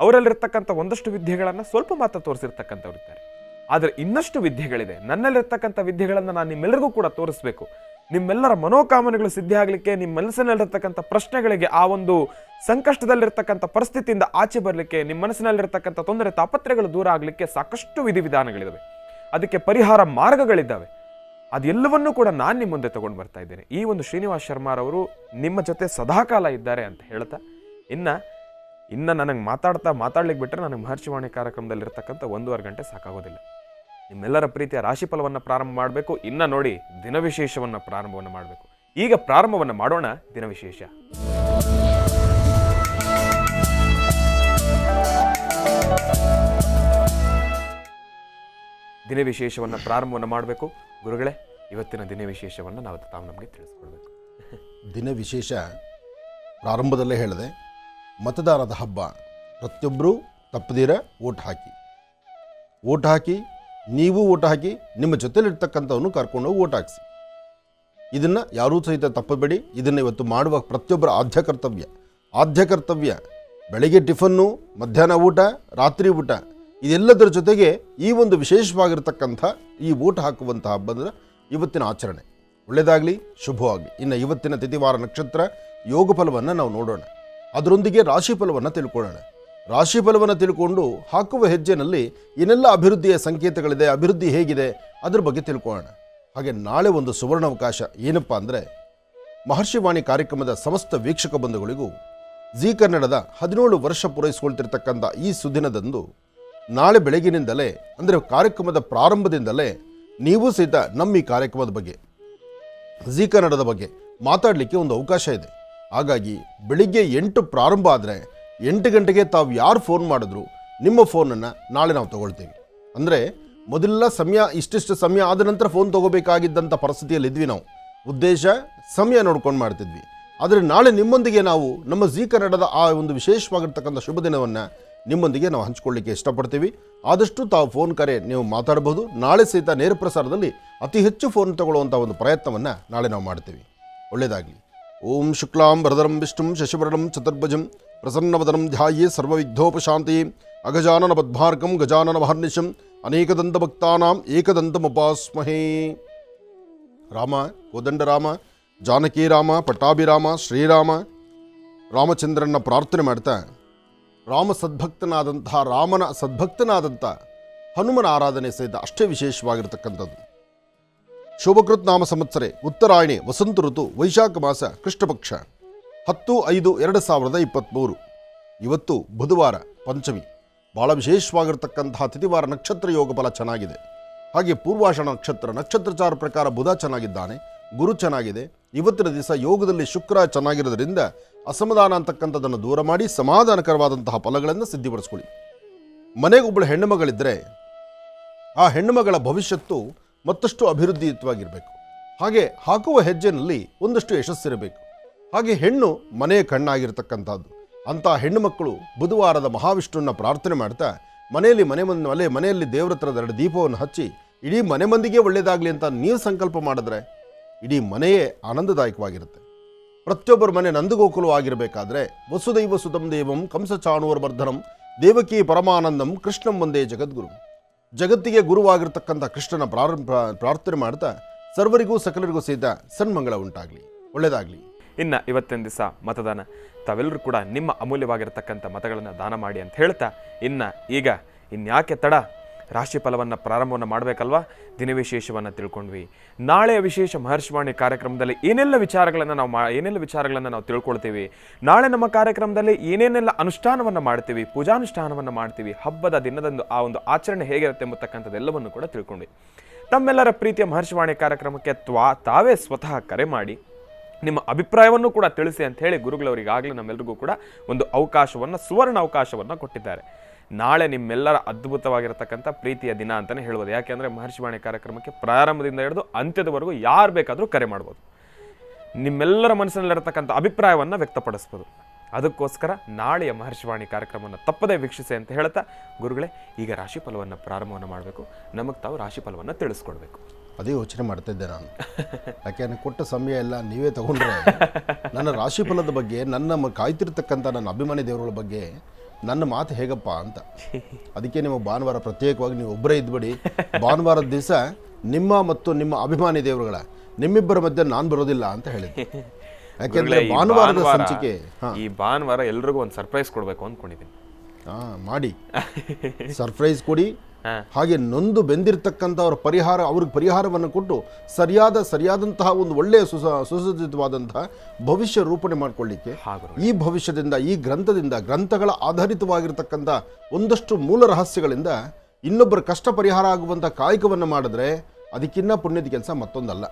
ಅವರಲ್ಲಿರ್ತಕ್ಕಂಥ ಒಂದಷ್ಟು ವಿದ್ಯೆಗಳನ್ನು ಸ್ವಲ್ಪ ಮಾತ್ರ ತೋರಿಸಿರ್ತಕ್ಕಂಥವ್ರು ಇದ್ದಾರೆ. ಆದರೆ ಇನ್ನಷ್ಟು ವಿದ್ಯೆಗಳಿದೆ. ನನ್ನಲ್ಲಿರ್ತಕ್ಕಂಥ ವಿದ್ಯೆಗಳನ್ನು ನಾನು ನಿಮ್ಮೆಲ್ಲರಿಗೂ ಕೂಡ ತೋರಿಸ್ಬೇಕು. ನಿಮ್ಮೆಲ್ಲರ ಮನೋಕಾಮನೆಗಳು ಸಿದ್ಧಿ ಆಗಲಿಕ್ಕೆ, ನಿಮ್ಮ ಮನಸ್ಸಿನಲ್ಲಿರ್ತಕ್ಕಂಥ ಪ್ರಶ್ನೆಗಳಿಗೆ, ಆ ಒಂದು ಸಂಕಷ್ಟದಲ್ಲಿರ್ತಕ್ಕಂಥ ಪರಿಸ್ಥಿತಿಯಿಂದ ಆಚೆ ಬರಲಿಕ್ಕೆ, ನಿಮ್ಮ ಮನಸ್ಸಿನಲ್ಲಿರ್ತಕ್ಕಂಥ ತೊಂದರೆ ತಾಪತ್ರೆಗಳು ದೂರ ಆಗಲಿಕ್ಕೆ ಸಾಕಷ್ಟು ವಿಧಿವಿಧಾನಗಳಿದ್ದಾವೆ. ಅದಕ್ಕೆ ಪರಿಹಾರ ಮಾರ್ಗಗಳಿದ್ದಾವೆ. ಅದೆಲ್ಲವನ್ನೂ ಕೂಡ ನಾನು ನಿಮ್ಮ ಮುಂದೆ ತಗೊಂಡು ಬರ್ತಾ ಇದ್ದೇನೆ. ಈ ಒಂದು ಶ್ರೀನಿವಾಸ್ ಶರ್ಮಾರವರು ನಿಮ್ಮ ಜೊತೆ ಸದಾಕಾಲ ಇದ್ದಾರೆ ಅಂತ ಹೇಳ್ತಾ, ಇನ್ನು ನನಗೆ ಮಾತಾಡ್ಲಿಕ್ಕೆ ಬಿಟ್ಟರೆ ನನಗೆ ಮಹರ್ಷಿವಾಣಿ ಕಾರ್ಯಕ್ರಮದಲ್ಲಿರ್ತಕ್ಕಂಥ 1.5 ಗಂಟೆ ಸಾಕಾಗೋದಿಲ್ಲ. ನಿಮ್ಮೆಲ್ಲರ ಪ್ರೀತಿಯ ರಾಶಿಫಲವನ್ನು ಪ್ರಾರಂಭ ಮಾಡಬೇಕು. ಇನ್ನು ನೋಡಿ, ದಿನವಿಶೇಷವನ್ನು ಪ್ರಾರಂಭವನ್ನು ಮಾಡಬೇಕು. ಈಗ ಪ್ರಾರಂಭವನ್ನು ಮಾಡೋಣ ದಿನವಿಶೇಷ. ದಿನವಿಶೇಷವನ್ನು ಪ್ರಾರಂಭವನ್ನು ಮಾಡಬೇಕು. ಗುರುಗಳೇ, ಇವತ್ತಿನ ದಿನವಿಶೇಷವನ್ನು ತಾವು ನಮಗೆ ತಿಳಿಸ್ಕೊಡ್ಬೇಕು. ದಿನವಿಶೇಷ ಪ್ರಾರಂಭದಲ್ಲೇ ಹೇಳಿದೆ, ಮತದಾನದ ಹಬ್ಬ. ಪ್ರತಿಯೊಬ್ಬರೂ ತಪ್ಪದಿರ ಓಟ್ ಹಾಕಿ, ನೀವು ಓಟ್ ಹಾಕಿ, ನಿಮ್ಮ ಜೊತೆಲಿರ್ತಕ್ಕಂಥವನ್ನು ಕರ್ಕೊಂಡೋಗಿ ಓಟ್ ಹಾಕಿಸಿ. ಇದನ್ನು ಯಾರೂ ಸಹಿತ ತಪ್ಪಬೇಡಿ. ಇದನ್ನು ಇವತ್ತು ಮಾಡುವ ಪ್ರತಿಯೊಬ್ಬರ ಆದ್ಯ ಕರ್ತವ್ಯ. ಬೆಳಗ್ಗೆ ಟಿಫನ್ನು, ಮಧ್ಯಾಹ್ನ ಊಟ, ರಾತ್ರಿ ಊಟ, ಇದೆಲ್ಲದರ ಜೊತೆಗೆ ಈ ಒಂದು ವಿಶೇಷವಾಗಿರ್ತಕ್ಕಂಥ ಈ ಓಟ್ ಹಾಕುವಂಥ ಹಬ್ಬದ ಇವತ್ತಿನ ಆಚರಣೆ ಒಳ್ಳೆಯದಾಗಲಿ, ಶುಭವಾಗಲಿ. ಇನ್ನು ಇವತ್ತಿನ ತಿಥಿವಾರ ನಕ್ಷತ್ರ ಯೋಗ ಫಲವನ್ನು ನಾವು ನೋಡೋಣ. ಅದರೊಂದಿಗೆ ರಾಶಿಫಲವನ್ನು ತಿಳ್ಕೊಳ್ಳೋಣ. ರಾಶಿಫಲವನ್ನು ತಿಳ್ಕೊಂಡು ಹಾಕುವ ಹೆಜ್ಜೆನಲ್ಲಿ ಏನೆಲ್ಲ ಅಭಿವೃದ್ಧಿಯ ಸಂಕೇತಗಳಿದೆ, ಅಭಿವೃದ್ಧಿ ಹೇಗಿದೆ, ಅದರ ಬಗ್ಗೆ ತಿಳ್ಕೊಳ್ಳೋಣ. ಹಾಗೆ ನಾಳೆ ಒಂದು ಸುವರ್ಣಾವಕಾಶ. ಏನಪ್ಪ ಅಂದರೆ, ಮಹರ್ಷಿವಾಣಿ ಕಾರ್ಯಕ್ರಮದ ಸಮಸ್ತ ವೀಕ್ಷಕ ಬಂಧುಗಳಿಗೂ ಜೀ ಕನ್ನಡದ 17 ವರ್ಷ ಪೂರೈಸಿಕೊಳ್ತಿರ್ತಕ್ಕಂಥ ಈ ಸುದಿನದಂದು ನಾಳೆ ಬೆಳಗಿನಿಂದಲೇ, ಅಂದರೆ ಕಾರ್ಯಕ್ರಮದ ಪ್ರಾರಂಭದಿಂದಲೇ ನೀವು ಸಹಿತ ನಮ್ಮ ಈ ಕಾರ್ಯಕ್ರಮದ ಬಗ್ಗೆ, ಜೀ ಕನ್ನಡದ ಬಗ್ಗೆ ಮಾತಾಡಲಿಕ್ಕೆ ಒಂದು ಅವಕಾಶ ಇದೆ. ಹಾಗಾಗಿ ಬೆಳಿಗ್ಗೆ 8 ಪ್ರಾರಂಭ ಆದರೆ 8 ಗಂಟೆಗೆ ತಾವು ಯಾರು ಫೋನ್ ಮಾಡಿದ್ರು ನಿಮ್ಮ ಫೋನನ್ನು ನಾಳೆ ನಾವು ತೊಗೊಳ್ತೀವಿ. ಅಂದರೆ ಮೊದಲೆಲ್ಲ ಸಮಯ ಇಷ್ಟಿಷ್ಟು ಸಮಯ ಆದ ನಂತರ ಫೋನ್ ತೊಗೋಬೇಕಾಗಿದ್ದಂಥ ಪರಿಸ್ಥಿತಿಯಲ್ಲಿ ಇದ್ವಿ ನಾವು. ಉದ್ದೇಶ ಸಮಯ ನೋಡ್ಕೊಂಡು ಮಾಡ್ತಿದ್ವಿ. ಆದರೆ ನಾಳೆ ನಿಮ್ಮೊಂದಿಗೆ ನಾವು ನಮ್ಮ ಜೀ ಕನ್ನಡದ ಆ ಒಂದು ವಿಶೇಷವಾಗಿರ್ತಕ್ಕಂಥ ಶುಭ ದಿನವನ್ನು ನಿಮ್ಮೊಂದಿಗೆ ನಾವು ಹಂಚಿಕೊಳ್ಳಿಕ್ಕೆ ಇಷ್ಟಪಡ್ತೀವಿ. ಆದಷ್ಟು ತಾವು ಫೋನ್ ಕರೆ ನೀವು ಮಾತಾಡಬಹುದು. ನಾಳೆ ಸಹಿತ ನೇರ ಪ್ರಸಾರದಲ್ಲಿ ಅತಿ ಹೆಚ್ಚು ಫೋನ್ ತಗೊಳ್ಳುವಂಥ ಒಂದು ಪ್ರಯತ್ನವನ್ನು ನಾಳೆ ನಾವು ಮಾಡ್ತೀವಿ. ಒಳ್ಳೆಯದಾಗಲಿ. ಓಂ ಶುಕ್ಲಾಂ ವರದರಂ ವಿಷ್ಣುಂ ಶಶಿವರ್ಣಂ ಚತುರ್ಭುಜಂ ಪ್ರಸನ್ನವದನಂ ಧ್ಯಾಯೇ ಸರ್ವವಿಘ್ನೋಪಶಾಂತಿ ಅಗಜಾನನ ಪದ್ಮಾರ್ಕಂ ಗಜಾನನ ಮಹರ್ನಿಶಂ ಅನೇಕದಂತ ಭಕ್ತಾನಾಂ ಏಕದಂತಮುಪಾಸ್ಮಹೇ. ರಾಮ, ಕೋದಂಡರಾಮ, ಜಾನಕೀರಾಮ, ಪಟ್ಟಾಭಿರಾಮ, ಶ್ರೀರಾಮ, ರಾಮಚಂದ್ರನ ಪ್ರಾರ್ಥನೆ ಮಾಡ್ತಾ ರಾಮನ ಸದ್ಭಕ್ತನಾದಂಥ ಹನುಮನ ಆರಾಧನೆ ಸಹಿತ ಅಷ್ಟೇ ವಿಶೇಷವಾಗಿರ್ತಕ್ಕಂಥದ್ದು. ಶೋಭಕೃತ್ ನಾಮ ಸಂವತ್ಸರೆ ಉತ್ತರಾಯಣಿ ವಸಂತ ಋತು ವೈಶಾಖ ಮಾಸ ಕೃಷ್ಣಪಕ್ಷ 10/5/2023. ಇವತ್ತು ಬುಧವಾರ ಪಂಚಮಿ. ಭಾಳ ವಿಶೇಷವಾಗಿರ್ತಕ್ಕಂತಹ ತಿಥಿವಾರ ನಕ್ಷತ್ರ ಯೋಗ ಫಲ ಚೆನ್ನಾಗಿದೆ. ಹಾಗೆ ಪೂರ್ವಾಷಾಢ ನಕ್ಷತ್ರಚಾರ ಪ್ರಕಾರ ಬುಧ ಚೆನ್ನಾಗಿದ್ದಾನೆ, ಗುರು ಚೆನ್ನಾಗಿದೆ. ಇವತ್ತಿನ ದಿವಸ ಯೋಗದಲ್ಲಿ ಶುಕ್ರ ಚೆನ್ನಾಗಿರೋದ್ರಿಂದ ಅಸಮಾಧಾನ ಅಂತಕ್ಕಂಥದ್ದನ್ನು ದೂರ ಮಾಡಿ ಸಮಾಧಾನಕರವಾದಂತಹ ಫಲಗಳನ್ನು ಸಿದ್ಧಿಪಡಿಸ್ಕೊಳ್ಳಿ. ಮನೆಗೆ ಒಬ್ಬಳು ಹೆಣ್ಣು ಮಗಳಿದ್ದರೆ ಆ ಹೆಣ್ಣು ಮಗಳ ಭವಿಷ್ಯತ್ತು ಮತ್ತಷ್ಟು ಅಭಿವೃದ್ಧಿಯುತವಾಗಿರಬೇಕು. ಹಾಗೆ ಹಾಕುವ ಹೆಜ್ಜೆನಲ್ಲಿ ಒಂದಷ್ಟು ಯಶಸ್ಸಿರಬೇಕು. ಹಾಗೆ ಹೆಣ್ಣು ಮನೆಯ ಕಣ್ಣಾಗಿರ್ತಕ್ಕಂಥದ್ದು. ಅಂಥ ಹೆಣ್ಣು ಮಕ್ಕಳು ಬುಧವಾರದ ಮಹಾವಿಷ್ಣುವನ್ನ ಪ್ರಾರ್ಥನೆ ಮಾಡ್ತಾ ಮನೆಯಲ್ಲಿ ದೇವರ ಹತ್ರದ 2 ದೀಪವನ್ನು ಹಚ್ಚಿ ಇಡೀ ಮನೆ ಮಂದಿಗೆ ಒಳ್ಳೆಯದಾಗಲಿ ಅಂತ ನೀವು ಸಂಕಲ್ಪ ಮಾಡಿದ್ರೆ ಇಡೀ ಮನೆಯೇ ಆನಂದದಾಯಕವಾಗಿರುತ್ತೆ. ಪ್ರತಿಯೊಬ್ಬರ ಮನೆ ನಂದಗೋಕುಲವಾಗಿರಬೇಕಾದ್ರೆ ವಸುದೈವ ಸುತಂ ದೇವಂ ಕಂಸ ಚಾಣೂರವರ್ಧನಂ ದೇವಕಿ ಪರಮಾನಂದಂ ಕೃಷ್ಣಂ ಒಂದೇ ಜಗದ್ಗುರು. ಜಗತ್ತಿಗೆ ಗುರುವಾಗಿರ್ತಕ್ಕಂಥ ಕೃಷ್ಣನ ಪ್ರಾರ್ಥನೆ ಮಾಡ್ತಾ ಸರ್ವರಿಗೂ ಸಕಲರಿಗೂ ಸಹಿತ ಸನ್ಮಂಗಳ ಉಂಟಾಗಲಿ, ಒಳ್ಳೆಯದಾಗಲಿ. ಇನ್ನು ಇವತ್ತಿನ ದಿವಸ ಮತದಾನ, ತಾವೆಲ್ಲರೂ ಕೂಡ ನಿಮ್ಮ ಅಮೂಲ್ಯವಾಗಿರ್ತಕ್ಕಂಥ ಮತಗಳನ್ನು ದಾನ ಮಾಡಿ ಅಂತ ಹೇಳ್ತಾ ಈಗ ಇನ್ಯಾಕೆ ತಡ, ರಾಶಿ ಫಲವನ್ನು ಪ್ರಾರಂಭವನ್ನು ಮಾಡಬೇಕಲ್ವಾ? ದಿನವಿಶೇಷವನ್ನು ತಿಳ್ಕೊಂಡ್ವಿ. ನಾಳೆಯ ವಿಶೇಷ ಮಹರ್ಷಿವಾಣಿ ಕಾರ್ಯಕ್ರಮದಲ್ಲಿ ಏನೆಲ್ಲ ವಿಚಾರಗಳನ್ನು ನಾವು ತಿಳ್ಕೊಳ್ತೀವಿ. ನಾಳೆ ನಮ್ಮ ಕಾರ್ಯಕ್ರಮದಲ್ಲಿ ಏನೇನೆಲ್ಲ ಅನುಷ್ಠಾನವನ್ನು ಮಾಡ್ತೀವಿ, ಪೂಜಾನುಷ್ಠಾನವನ್ನು ಮಾಡ್ತೀವಿ, ಹಬ್ಬದ ದಿನದಂದು ಆ ಒಂದು ಆಚರಣೆ ಹೇಗಿರುತ್ತೆ ಎಂಬತಕ್ಕಂಥದ್ದೆಲ್ಲವನ್ನು ಕೂಡ ತಿಳ್ಕೊಂಡ್ವಿ. ತಮ್ಮೆಲ್ಲರ ಪ್ರೀತಿಯ ಮಹರ್ಷಿವಾಣಿ ಕಾರ್ಯಕ್ರಮಕ್ಕೆ ತಾವೇ ಸ್ವತಃ ಕರೆ ಮಾಡಿ ನಿಮ್ಮ ಅಭಿಪ್ರಾಯವನ್ನು ಕೂಡ ತಿಳಿಸಿ ಅಂತ ಹೇಳಿ ಗುರುಗಳವರಿಗಾಗಲೇ ನಮ್ಮೆಲ್ಲರಿಗೂ ಕೂಡ ಒಂದು ಸುವರ್ಣ ಅವಕಾಶವನ್ನು ಕೊಟ್ಟಿದ್ದಾರೆ. ನಾಳೆ ನಿಮ್ಮೆಲ್ಲರ ಅದ್ಭುತವಾಗಿರತಕ್ಕಂಥ ಪ್ರೀತಿಯ ದಿನ ಅಂತಲೇ ಹೇಳ್ಬೋದು. ಯಾಕೆಂದರೆ ಮಹರ್ಷಿವಾಣಿ ಕಾರ್ಯಕ್ರಮಕ್ಕೆ ಪ್ರಾರಂಭದಿಂದ ಹಿಡಿದು ಅಂತ್ಯದವರೆಗೂ ಯಾರು ಬೇಕಾದರೂ ಕರೆ ಮಾಡ್ಬೋದು. ನಿಮ್ಮೆಲ್ಲರ ಮನಸ್ಸಿನಲ್ಲಿರತಕ್ಕಂಥ ಅಭಿಪ್ರಾಯವನ್ನು ವ್ಯಕ್ತಪಡಿಸ್ಬೋದು. ಅದಕ್ಕೋಸ್ಕರ ನಾಳೆಯ ಮಹರ್ಷಿವಾಣಿ ಕಾರ್ಯಕ್ರಮವನ್ನು ತಪ್ಪದೇ ವೀಕ್ಷಿಸಿ ಅಂತ ಹೇಳ್ತಾ, ಗುರುಗಳೇ ಈಗ ರಾಶಿ ಫಲವನ್ನು ಪ್ರಾರಂಭವನ್ನು ಮಾಡಬೇಕು. ನಮಗೆ ತಾವು ರಾಶಿ ಫಲವನ್ನು ತಿಳಿಸ್ಕೊಡ್ಬೇಕು. ಅದೇ ಯೋಚನೆ ಮಾಡ್ತಿದ್ದೆ ನಾನು. ಯಾಕೆಂದರೆ ಕೊಟ್ಟ ಸಮಯ ಎಲ್ಲ ನೀವೇ ತಗೊಂಡ್ರೆ ನನ್ನ ರಾಶಿ ಫಲದ ಬಗ್ಗೆ, ನನ್ನ ಕಾಯ್ತಿರ್ತಕ್ಕಂಥ ನನ್ನ ಅಭಿಮಾನಿ ದೇವರುಗಳ ಬಗ್ಗೆ ನನ್ನ ಮಾತು ಹೇಗಪ್ಪ ಅಂತ. ಅದಕ್ಕೆ ನಿಮ್ಮ ಭಾನುವಾರ ಪ್ರತ್ಯೇಕವಾಗಿ ನೀವು ಒಬ್ಬರೇ ಇದ್ಬಿಡಿ. ಭಾನುವಾರದ ದಿವಸ ನಿಮ್ಮ ಮತ್ತು ನಿಮ್ಮ ಅಭಿಮಾನಿ ದೇವರುಗಳ ನಿಮ್ಮಿಬ್ಬರ ಮಧ್ಯೆ ನಾನು ಬರೋದಿಲ್ಲ ಅಂತ ಹೇಳಿದ್ದೆ. ಯಾಕೆಂದ್ರೆ ಭಾನುವಾರದ ಸಂಚಿಕೆ ಈ ಭಾನುವಾರ ಎಲ್ರಿಗೂ ಒಂದು ಸರ್ಪ್ರೈಸ್ ಕೊಡಬೇಕು ಅಂದ್ಕೊಂಡಿದ್ದೀನಿ. ಮಾಡಿ ಸರ್ಪ್ರೈಸ್ ಕೊಡಿ. ಹಾಗೆ ನೊಂದು ಬೆಂದಿರ್ತಕ್ಕಂಥವ್ರ ಅವ್ರಿಗೆ ಪರಿಹಾರವನ್ನು ಕೊಟ್ಟು ಸರಿಯಾದಂತಹ ಒಂದು ಒಳ್ಳೆಯ ಸುಸಜ್ಜಿತವಾದಂತಹ ಭವಿಷ್ಯ ರೂಪಣೆ ಮಾಡಿಕೊಳ್ಳಿಕ್ಕೆ ಈ ಭವಿಷ್ಯದಿಂದ, ಈ ಗ್ರಂಥಗಳ ಆಧಾರಿತವಾಗಿರ್ತಕ್ಕಂಥ ಒಂದಷ್ಟು ಮೂಲ ರಹಸ್ಯಗಳಿಂದ ಇನ್ನೊಬ್ಬರ ಕಷ್ಟ ಪರಿಹಾರ ಆಗುವಂಥ ಕಾಯಕವನ್ನು ಮಾಡಿದ್ರೆ ಅದಕ್ಕಿನ್ನ ಪುಣ್ಯದ ಕೆಲಸ ಮತ್ತೊಂದಲ್ಲ.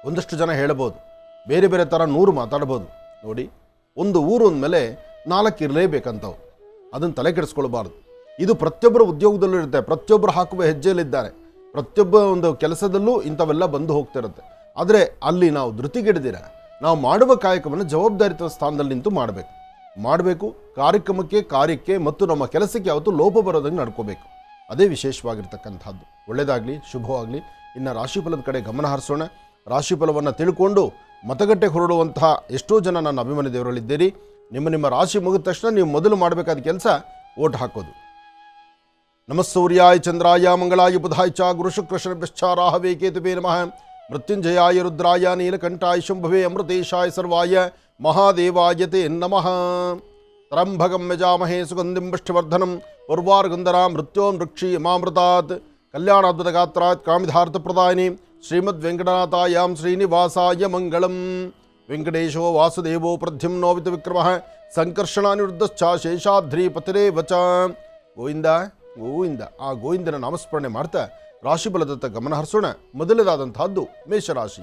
ಒಂದಷ್ಟು ಜನ ಹೇಳಬಹುದು, ಬೇರೆ ಬೇರೆ ಥರ 100 ಮಾತಾಡ್ಬೋದು. ನೋಡಿ, ಒಂದು ಊರು ಅಂದಮೇಲೆ 4 ಇರಲೇಬೇಕಂತವು. ಅದನ್ನು ತಲೆ ಕೆಡಿಸ್ಕೊಳ್ಬಾರ್ದು. ಇದು ಪ್ರತಿಯೊಬ್ಬರ ಉದ್ಯೋಗದಲ್ಲೂ ಇರುತ್ತೆ, ಪ್ರತಿಯೊಬ್ಬರು ಹಾಕುವ ಹೆಜ್ಜೆಯಲ್ಲಿದ್ದಾರೆ, ಪ್ರತಿಯೊಬ್ಬ ಒಂದು ಕೆಲಸದಲ್ಲೂ ಇಂಥವೆಲ್ಲ ಬಂದು ಹೋಗ್ತಿರುತ್ತೆ. ಆದರೆ ಅಲ್ಲಿ ನಾವು ಧೃತಿಗೆಡದಿರ ನಾವು ಮಾಡುವ ಕಾಯಕವನ್ನು ಜವಾಬ್ದಾರಿತ ಸ್ಥಾನದಲ್ಲಿ ನಿಂತು ಮಾಡಬೇಕು. ಕಾರ್ಯಕ್ಕೆ ಮತ್ತು ನಮ್ಮ ಕೆಲಸಕ್ಕೆ ಯಾವತ್ತೂ ಲೋಪ ಬರೋದಂಗೆ ನಡ್ಕೋಬೇಕು. ಅದೇ ವಿಶೇಷವಾಗಿರ್ತಕ್ಕಂಥದ್ದು. ಒಳ್ಳೆಯದಾಗಲಿ, ಶುಭವಾಗಲಿ. ಇನ್ನು ರಾಶಿಫಲದ ಕಡೆ ಗಮನ ಹರಿಸೋಣ. ರಾಶಿಫಲವನ್ನು ತಿಳ್ಕೊಂಡು ಮತಗಟ್ಟೆಗೆ ಹೊರಡುವಂತಹ ಎಷ್ಟೋ ಜನ ನನ್ನ ಅಭಿಮಾನಿ ದೇವರಲ್ಲಿದ್ದೀರಿ. ನಿಮ್ಮ ರಾಶಿ ಮುಗಿದ ತಕ್ಷಣ ನೀವು ಮೊದಲು ಮಾಡಬೇಕಾದ ಕೆಲಸ ಓಟ್ ಹಾಕೋದು. ನಮಸ್ಸೂರ್ಯಾಯ ಚಂದ್ರಾಯ ಮಂಗಳಾಯ ಬುಧಾಯ ಚ ಗುರು ಶುಕ್ರ ಶನಿಶ್ಚಾರಾಹವೇ ಕೇತುವೇ ನಮಃ. ಮೃತ್ಯುಂಜಯಾಯ ರುದ್ರಾಯ ನೀಲಕಂಠಾಯ ಶಂಭವೇ ಅಮೃತೇಶಾಯ ಸರ್ವಾಯ ಮಹಾದೇವಾಯ ತೇ ನಮಃ. ತ್ರಂಬಕಂ ಯಜಾಮಹೇ ಸುಗಂಧಿಂ ಪುಷ್ಟಿವರ್ಧನಂ ಉರ್ವಾರುಗಂಧರಾಂ ಮೃತ್ಯೋನ್ವೃಕ್ಷಿ ಯಮಾಮೃತಾತ್. ಕಲ್ಯಾಣಾದ್ಭುತಗಾತ್ರಾತ್ ಕಾಮಿಧಾರ್ಥಪ್ರದಾಯಿನಿ ಶ್ರೀಮದ್ ವೆಂಕಟನಾಥಾಯಾಂ ಶ್ರೀನಿವಾಸಾಯ ಮಂಗಳಂ. ವೆಂಕಟೇಶೋ ವಾಸುದೇವೋ ಪ್ರದ್ಯುಮ್ನೋ ವಿಕ್ರಮಃ ಸಂಕರ್ಷಣಾನಿವೃದ್ಧಶ್ಚ ಶೇಷಾದ್ರಿಪತಿರೇವ ಚ. ಗೋವಿಂದ ಆ ಗೋವಿಂದನ ನಾಮಸ್ಮರಣೆ ಮಾಡ್ತಾ ರಾಶಿಫಲದತ್ತ ಗಮನ ಹರಿಸೋಣ. ಮೊದಲದಾದಂತಹದ್ದು ಮೇಷರಾಶಿ.